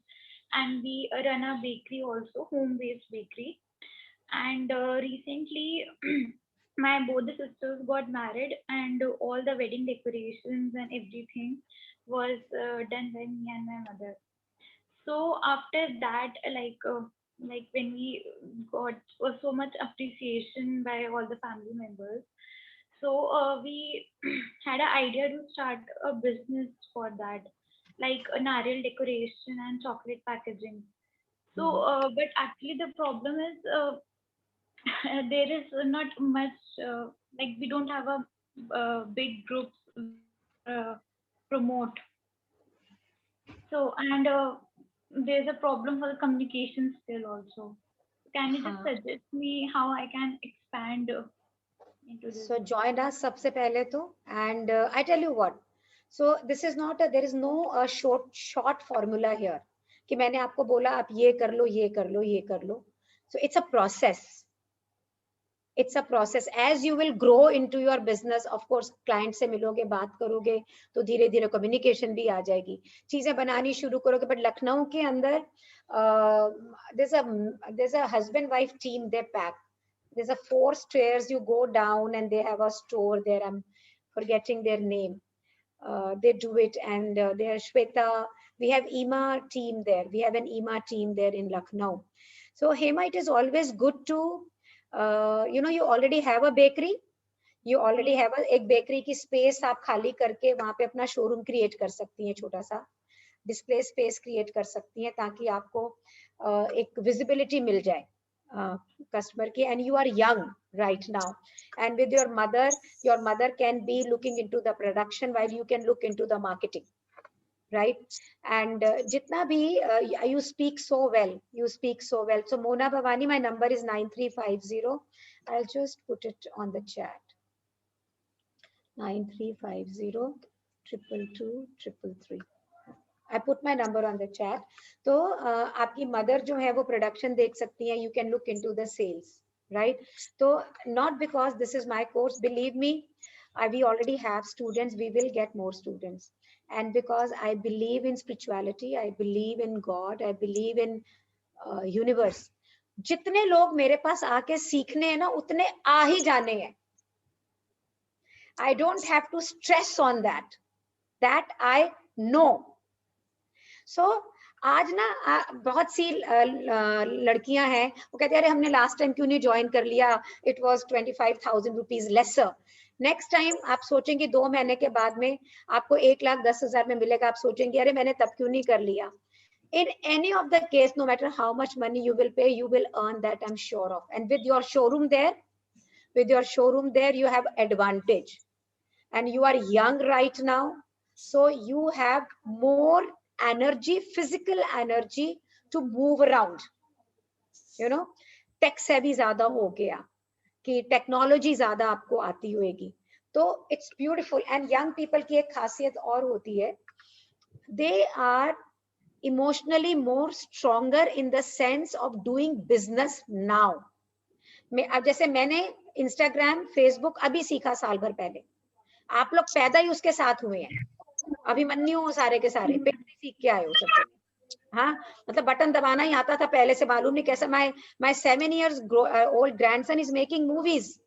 And we run a bakery also, home-based bakery. And recently, both the sisters got married and all the wedding decorations and everything was done by me and my mother. So after that, like when we got so much appreciation by all the family members, so we had an idea to start a business for that, like a narrow decoration and chocolate packaging. So but actually the problem is there is not much like we don't have a big groups promote. So and there's a problem for the communication skill also. Can you just suggest me how I can expand into this? So join us सबसे पहले तो, and I tell you what. So this is not a, there is no short formula here कि मैंने आपको बोला आप ये कर लो, ये कर लो, ये कर लो. So it's a process. It's a process. As you will grow into your business, of course, client से मिलोगे, बात करोगे, तो धीरे धीरे communication भी आ जाएगी. चीजें बनानी शुरू करोगे. But लखनऊ के अंदर there's a husband-wife team they pack. There's a 4 stairs you go down and they have a store there. I'm forgetting their name. They do it, and there's Shweta. We have EMA team there. We have an EMA team there in Lucknow. So Hema, it is always good to you know, you already have a bakery. You already have एक bakery की space आप खाली करके वहाँ पे अपना showroom create कर सकती हैं, छोटा सा display space create कर सकती हैं ताकि आपको एक visibility मिल जाए customer की. And you are young right now, and with your mother can be looking into the production while you can look into the marketing, right? And jitna bhi you speak so well, so Mona Bhavani, my number is 9350. I'll just put it on the chat. 9350 222 333. I put my number on the chat. तो आपकी mother जो है वो production देख सकती है. You can look into the sales, right? So not because this is my course, believe me, we already have students. We will get more students. And because I believe in spirituality, I believe in God, I believe in universe. जितने लोग मेरे पास आके सीखने हैं ना, उतने आ ही जाने हैं. I don't have to stress on that. That I know. So आज ना बहुत सी लड़कियां हैं, वो कहते हैं अरे हमने लास्ट टाइम क्यों नहीं ज्वाइन कर लिया, it was 25,000 rupees lesser. Next time आप सोचेंगे 2 महीने के बाद में आपको 1,10,000 में मिलेगा, आप सोचेंगे अरे मैंने तब क्यों नहीं कर लिया. In any of the case, no matter how much money you will pay, you will earn that, I'm sure of. And with your showroom there, you have advantage. And you are young right now, so you have more energy, physical energy to move around. You know, tech savvy ज़्यादा हो गया कि technology ज्यादा आपको आती होगी, तो it's beautiful. And young people की एक खासियत और होती है, they are emotionally more stronger in the sense of doing business now. अब जैसे मैंने इंस्टाग्राम, फेसबुक अभी सीखा साल भर पहले. आप लोग पैदा ही उसके साथ हुए हैं, अभिमन्यु हो सारे के सारे, पेट से सीख के आए हो सब. हाँ, मतलब बटन दबाना ही आता था पहले से, मालूम नहीं कैसे. my 7 years old grandson is making movies.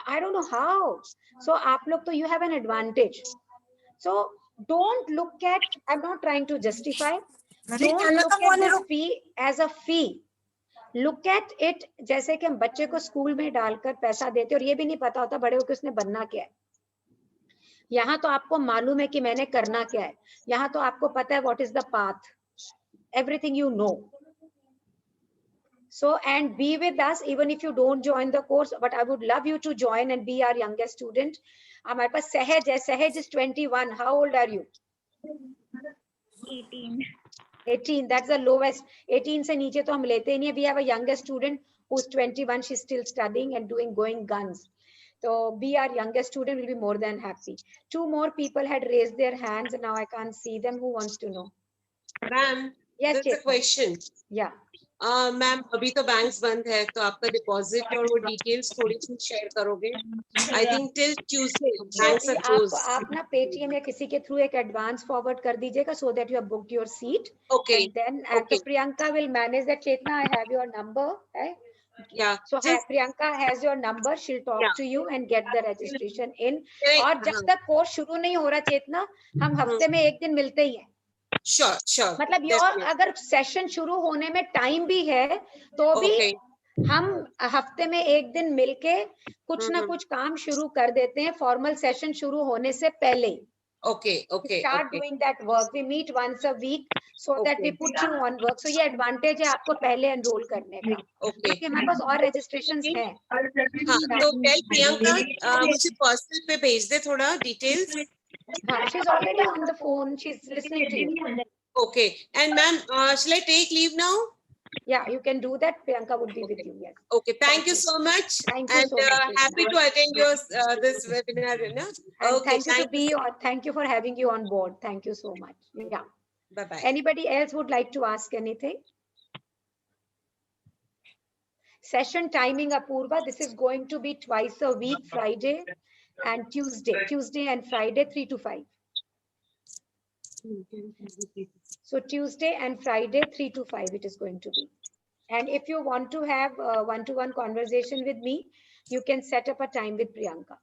I don't know how. So आप लोग तो you have an advantage. So don't look at, I'm not trying to justify, don't look at this fee as a fee. Look at it जैसे कि हम बच्चे को school में डालकर पैसा देते और ये भी नहीं पता होता बड़े होकर उसने बनना क्या है. यहाँ तो आपको मालूम है कि मैंने करना क्या है. यहाँ तो आपको पता है what is the path. Everything you know. So, and be with us even if you don't join the course, but I would love you to join and be our youngest student. हमारे पास सहज है. सहज is 21. How old are you? 18. 18. That's the lowest. 18 से नीचे तो हम लेते ही नहीं. We have a youngest student who's 21. She's still studying and going guns. So be our youngest student, will be more than happy. 2 more people had raised their hands and now I can't see them. Who wants to know? Ma'am, Yes, there's a question. Yeah. Ma'am अभी तो banks बंद है तो आपका deposit और वो details थोड़ी सी शेयर करोगे? I think till Tuesday banks are closed. आप ना पेटीएम या किसी के थ्रू एक एडवांस फॉरवर्ड कर दीजिएगा so that you have booked your seat. Okay. And then Priyanka will manage that. Chetna, I have your number. Yeah. So Priyanka has your number. She'll talk to you and get the registration in. और जब तक course शुरू नहीं हो रहा चेतना, हम हफ्ते में एक दिन मिलते ही हैं. Sure. मतलब ये, और अगर सेशन शुरू होने में टाइम भी है तो भी हम हफ्ते में एक दिन मिलके कुछ ना कुछ काम शुरू कर देते हैं फॉर्मल सेशन शुरू होने से पहले. Okay. Start doing that work. We meet once a week so that we put you on work. So ये एडवांटेज है आपको पहले एनरोल करने का. क्योंकि हमारे पास और रजिस्ट्रेशंस हैं. हाँ, तो टेल प्रियंका मुझे पर्सनल पे भेज दे थोड़ा details. She's already on the phone. She's listening to you. Okay. And ma'am, shall I take leave now? Yeah, you can do that. Priyanka would be with you. Yes. Okay. Thank you so much. Thank you and so much. happy to attend your this webinar. No? And thank you for having you on board. Thank you so much. Yeah. Bye. Anybody else would like to ask anything? Session timing, Apurva. This is going to be twice a week, Friday and Tuesday and Friday, 3 to 5. So Tuesday and Friday, 3 to 5, it is going to be. And if you want to have a one-to-one conversation with me, you can set up a time with Priyanka.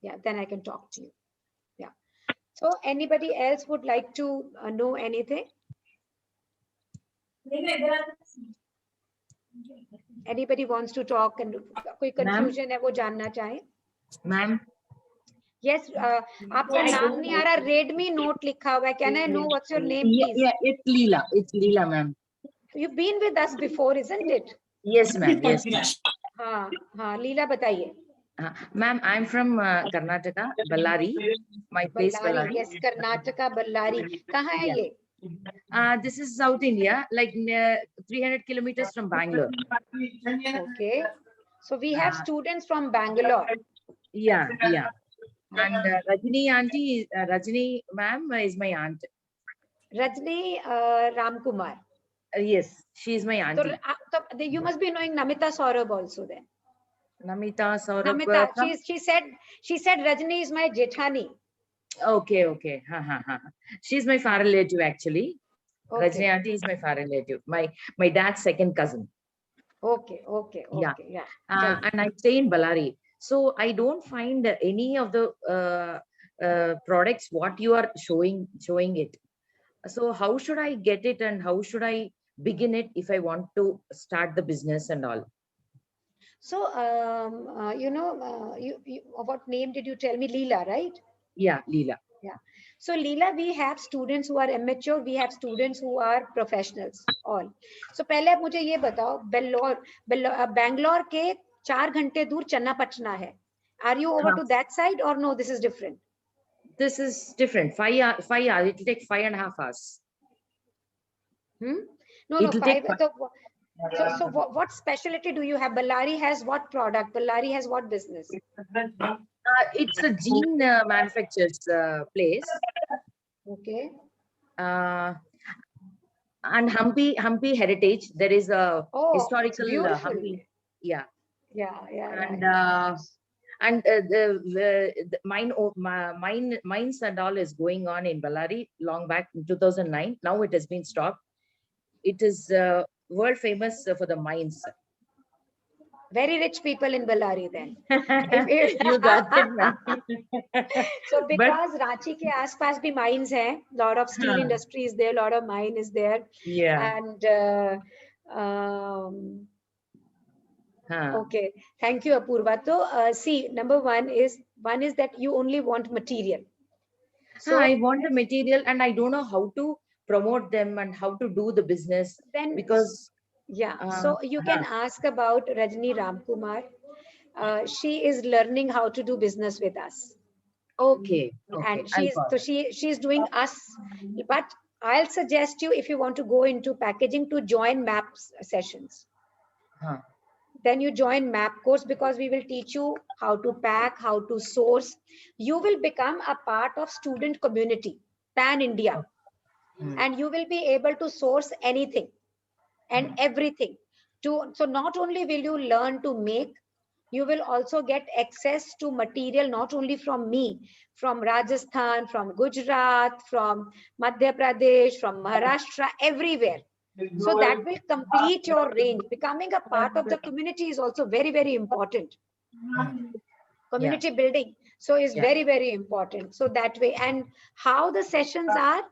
Yeah, then I can talk to you. Yeah. So anybody else would like to know anything? Anybody wants to talk and कोई confusion है वो जानना चाहे? Ma'am. Yes, आपका नाम नहीं आ रहा. Redmi note लिखा हुआ है. Can I know what's your name, please? Yeah, it's Leela. It's Leela, ma'am. You've been with us before, isn't it? Yes, ma'am. Yes, ma'am. हाँ, लीला बताइए. Ma'am, I'm from Karnataka, Ballari. My place Ballari. Yes, Karnataka, Ballari. कहाँ है ये? This is South India, like 300 kilometers from Bangalore. Okay. So we have students from Bangalore. Yeah. And Rajini auntie, Rajini ma'am is my aunt. Rajini Ramkumar. Yes, she is my auntie. So you must be knowing Namita Saurabh also then. Namita Saurabh. Namita, she said Rajini is my Jethani. Okay. She's my far relative actually. Okay. Rajini auntie is my far relative. My dad's second cousin. Okay. Yeah. And I stay in Ballari. So I don't find any of the products what you are showing it. So how should I get it and how should I begin it if I want to start the business and all? So what name did you tell me? Leela, right? Yeah, Leela. Yeah. So Leela, we have students who are amateur, we have students who are professionals, all. So पहले आप मुझे ये बताओ, Bangalore के 4 घंटे दूर चन्नापटना है. Are you over to that side or no? This is different. This is different. 5 hours. It will take 5.5 hours. No, 5. So what specialty do you have? Ballari has what product? Ballari has what business? It's a jean manufacturer's place. Okay. And Hampi Heritage. There is a historical Hampi. Yeah. And the mines and all is going on in Ballari long back in 2009. Now it has been stopped. It is world famous for the mines. Very rich people in Ballari then. You got it, ma'am. So because Ranchi ke aas-paas bhi mines hai, lot of steel industry is there, lot of mine is there. Yeah. And okay, thank you, Apurva. So see, number one is that you only want material. So I want the material and I don't know how to promote them and how to do the business? Then Because so you can ask about Rajni Ramkumar. She is learning how to do business with us. Okay, And I'll call. she's doing us, but I'll suggest you, if you want to go into packaging, to join MAPS sessions. Huh. Then you join MAP course, because we will teach you how to pack, how to source. You will become a part of student community, pan India, and you will be able to source anything and everything. So not only will you learn to make, you will also get access to material, not only from me, from Rajasthan, from Gujarat, from Madhya Pradesh, from Maharashtra, everywhere. So that will complete your range. Becoming a part of the community is also very, very important. Community building. So is very, very important. So that way, and how the sessions are,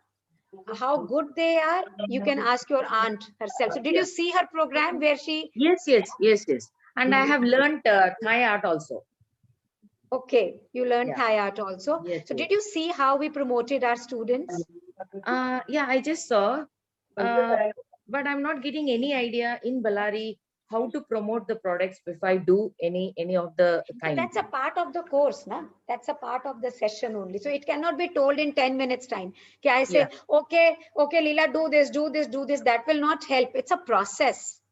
how good they are, you can ask your aunt herself. So did you see her program where she? Yes. And I have learned Thai art also. Okay, you learned Thai art also. So did you see how we promoted our students? Yeah, I just saw, but I'm not getting any idea in Bellary how to promote the products if I do any of the kind. That's a part of the course, na? That's a part of the session only. So it cannot be told in 10 minutes time. Okay, I say, okay, Leela, do this. That will not help. It's a process.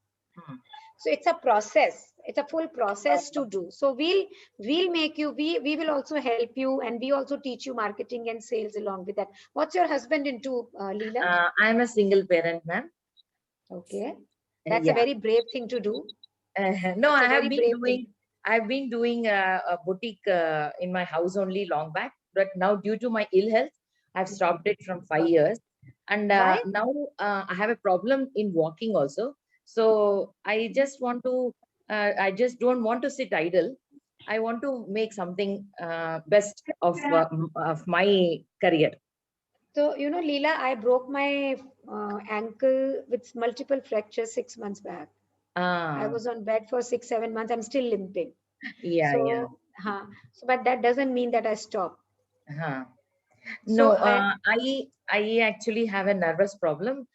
So it's a process. It's a full process to do. So we'll make you, we will also help you, and we also teach you marketing and sales along with that. What's your husband into, Leela? I'm a single parent, ma'am. Okay. That's a very brave thing to do. No, I've been doing a boutique in my house only long back, but now due to my ill health, I've stopped it from 5 years. And now I have a problem in walking also. So I just want to, I just don't want to sit idle. I want to make something best of my career. So, you know, Leela, I broke my ankle with multiple fractures 6 months back. I was on bed for 6-7 months. I'm still limping. So, but that doesn't mean that I stop. No, I actually have a nervous problem,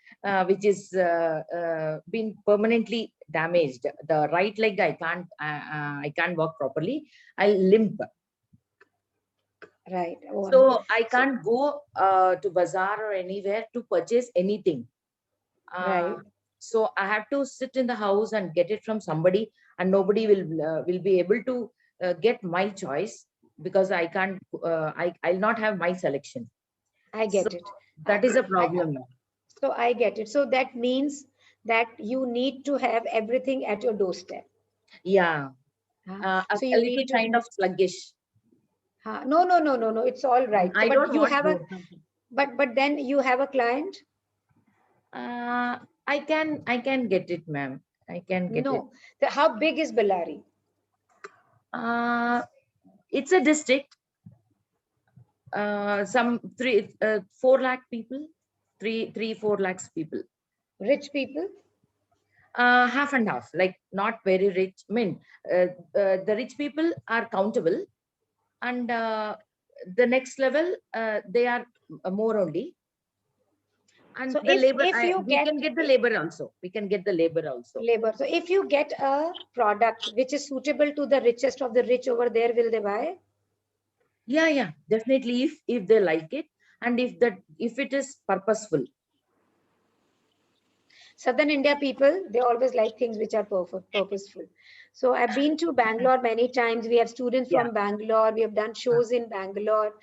which is been permanently damaged. The right leg, I can't walk properly. I limp. Right. So I can't go to bazaar or anywhere to purchase anything. Right. So I have to sit in the house and get it from somebody, and nobody will be able to get my choice, because I can't. I'll not have my selection. I get it. That is a problem. So I get it. So that means that you need to have everything at your doorstep. Yeah. So a little kind of sluggish. No. It's all right. I but don't you want have to. But then you have a client. I can get it, ma'am. I can get it. So how big is Bellary? It's a district. Some 4 lakh people, 3-4 lakhs people. Rich people? Half and half, like not very rich. I mean, the rich people are countable, and the next level, they are more only. And so the labor, we can get the labor also. We can get the labor also. Labor. So if you get a product which is suitable to the richest of the rich over there, will they buy? Yeah, definitely. If they like it, and if it is purposeful. Southern India people, they always like things which are purposeful. So I've been to Bangalore many times. We have students from Bangalore. We have done shows in Bangalore.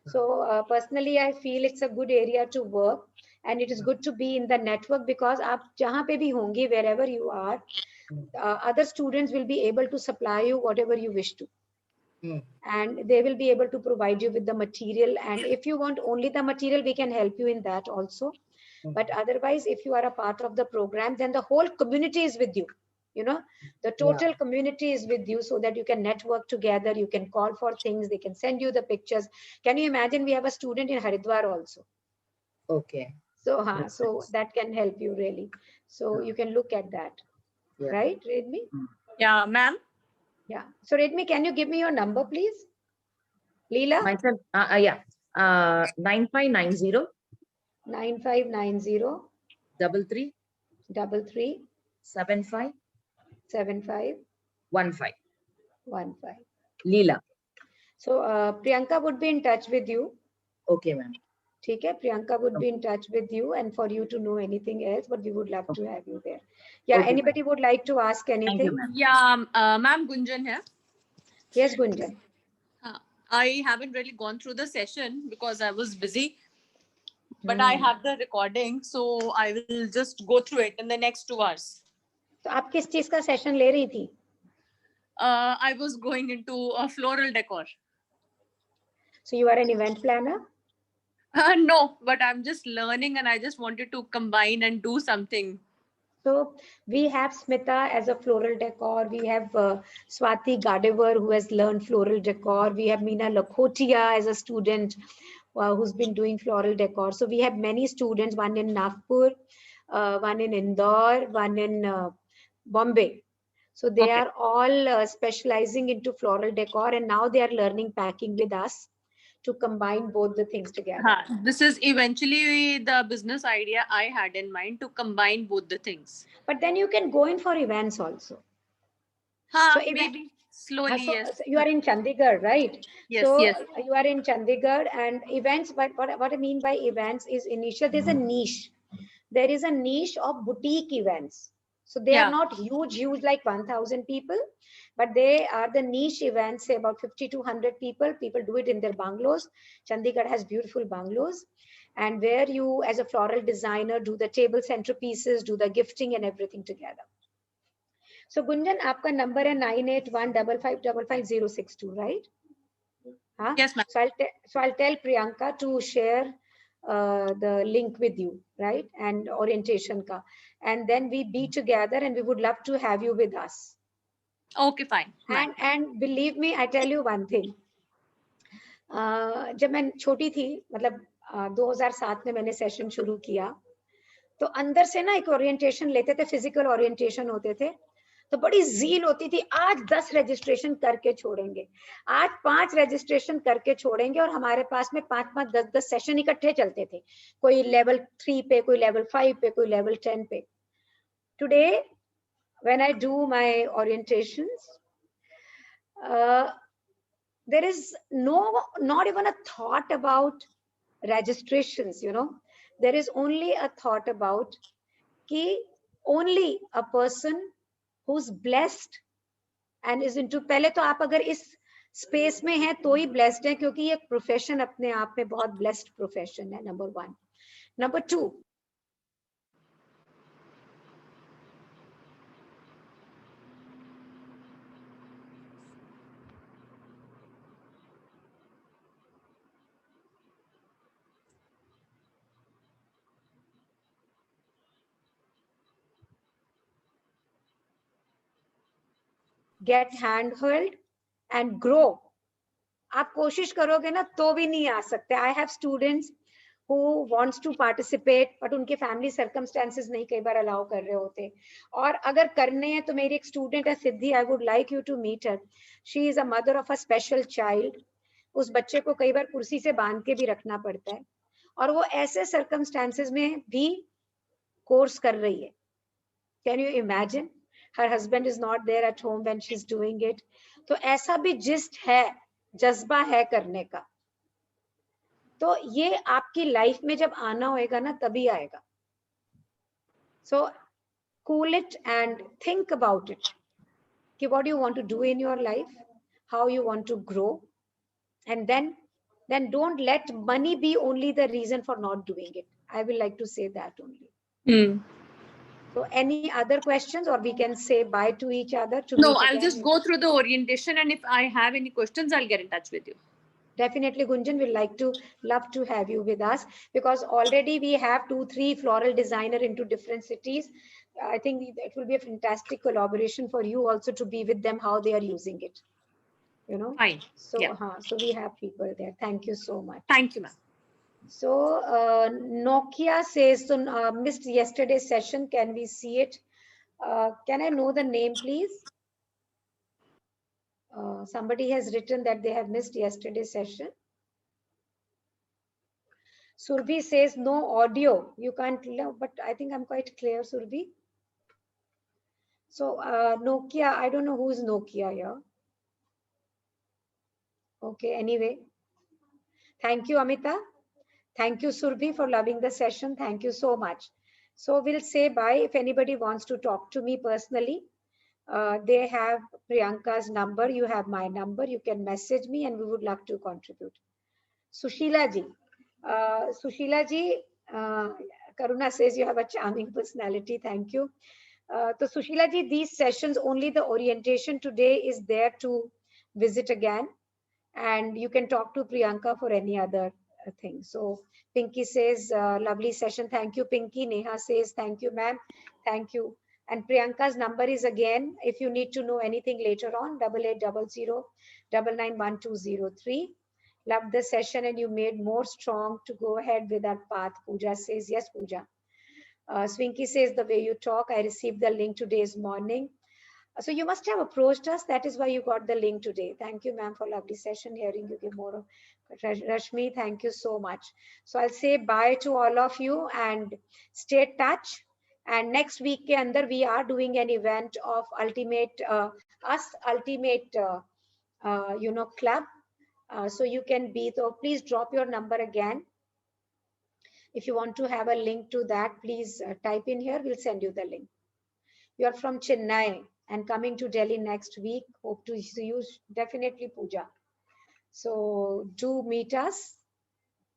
So personally, I feel it's a good area to work, and it is good to be in the network, because aap jahan pe bhi honge, wherever you are, other students will be able to supply you whatever you wish to. And they will be able to provide you with the material. And if you want only the material, we can help you in that also. But otherwise, if you are a part of the program, then the whole community is with you. You know, the total community is with you, so that you can network together. You can call for things. They can send you the pictures. Can you imagine? We have a student in Haridwar also. Okay. So, so that can help you really. So you can look at that. Right, Redmi? Yeah, ma'am. Yeah. So Redmi, can you give me your number, please? Leela? Myself, 9590 9590 33 33 75 75 15. 15. Leela. So Priyanka would be in touch with you. Okay, ma'am. ठीक है, Priyanka would be in touch with you and for you to know anything else, but we would love to have you there. Yeah, Okay, anybody would like to ask anything? Yeah, ma'am, Gunjan here. Yes, Gunjan. I haven't really gone through the session because I was busy, but I have the recording, so I will just go through it in the next 2 hours. तो आप किस चीज का session ले रही थी? I was going into a floral decor. So you are an event planner? No, but I'm just learning and I just wanted to combine and do something. So we have Smita as a floral decor. We have Swati Gadevar who has learned floral decor. We have Meena Lakhotia as a student who's been doing floral decor. So we have many students, one in Nagpur, one in Indore, one in Bombay. So they are all specializing into floral decor and now they are learning packing with us to combine both the things together. This is eventually the business idea I had in mind, to combine both the things. But then you can go in for events also. So maybe slowly, so, yes. So you are in Chandigarh, right? Yes, so yes. You are in Chandigarh and events, but what I mean by events is initial, there's a niche. There is a niche of boutique events. So they are not huge like 1,000 people, but they are the niche events, say about 50 to 100 people. People do it in their bungalows. Chandigarh has beautiful bungalows. And where you, as a floral designer, do the table centerpieces, do the gifting and everything together. So Gunjan, आपका number है 9815555062, right? Yes, ma'am. So I'll tell Priyanka to share the link with you, right? And orientation ka. And then we be together and we would love to have you with us. Okay, fine. And believe me, I tell you one thing. जब मैं छोटी थी, मतलब 2007 में मैंने session शुरू किया, तो अंदर से ना एक ओरिएंटेशन लेते थे, फिजिकल ओरिएंटेशन होते थे, तो बड़ी जील होती थी, आज 10 रजिस्ट्रेशन करके छोड़ेंगे, आज 5 रजिस्ट्रेशन करके छोड़ेंगे, और हमारे पास में 5-5, 10-10 सेशन इकट्ठे चलते थे, कोई लेवल 3 पे, कोई लेवल 5 पे, कोई लेवल 10 पे. Today, when I do my orientations, there is not even a thought about registrations, you know. There is only a thought about कि only a person who's blessed and is into, पहले तो आप अगर इस space में हैं तो ही blessed हैं, क्योंकि ये प्रोफेशन अपने आप में बहुत blessed प्रोफेशन है, number 1. Number 2, get handheld and grow. आप कोशिश करोगे ना तो भी नहीं आ सकते. I have students who wants to participate, but उनके family circumstances नहीं कई बार allow कर रहे होते. और अगर करने हैं तो मेरी एक student है सिद्धि, I would like you to meet her. She is a mother of a special child. उस बच्चे को कई बार कुर्सी से बांध के भी रखना पड़ता है, और वो ऐसे circumstances में भी कोर्स कर रही है. Can you imagine? Her husband is not there at home when she's doing it. तो ऐसा भी जिस्ट है, जज्बा है करने का. तो ये आपकी लाइफ में जब आना होएगा ना तभी आएगा. So cool it and think about it. कि what you want to do in your life, how you want to grow, and then don't let money be only the reason for not doing it. I will like to say that only. So any other questions, or we can say bye to each other? No, I'll just go through the orientation, and if I have any questions, I'll get in touch with you. Definitely, Gunjan, we'll love to have you with us, because already we have 2-3 floral designer into different cities. I think it will be a fantastic collaboration for you also to be with them, how they are using it. You know? Fine. So, yeah. So we have people there. Thank you so much. Thank you, ma'am. So Nokia says, so missed yesterday's session. Can we see it? Can I know the name, please? Somebody has written that they have missed yesterday's session. Surbhi says no audio. You can't, but I think I'm quite clear, Surbhi. So Nokia, I don't know who's Nokia here. Okay, anyway. Thank you, Amita. Thank you, Surbhi, for loving the session. Thank you so much. So we'll say bye. If anybody wants to talk to me personally, they have Priyanka's number. You have my number. You can message me and we would love to contribute. Sushila ji. Sushila ji, Karuna says you have a charming personality. Thank you. So Sushila ji, these sessions, only the orientation today is there to visit again. And you can talk to Priyanka for any other thing. So Pinky says, lovely session. Thank you, Pinky. Neha says, thank you, ma'am. Thank you. And Priyanka's number is again, if you need to know anything later on, 8800-991-203. Loved the session and you made more strong to go ahead with that path. Pooja says, yes, Pooja. Swinky says, the way you talk, I received the link today's morning. So you must have approached us. That is why you got the link today. Thank you, ma'am, for lovely session. Hearing you give more. Rashmi, thank you so much. So I'll say bye to all of you and stay in touch. And next week ke andar we are doing an event of Ultimate club. So you can be. So please drop your number again. If you want to have a link to that, please type in here. We'll send you the link. You are from Chennai and coming to Delhi next week. Hope to see you, definitely, Pooja. So do meet us.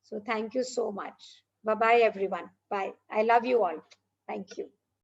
So thank you so much. Bye-bye, everyone. Bye. I love you all. Thank you.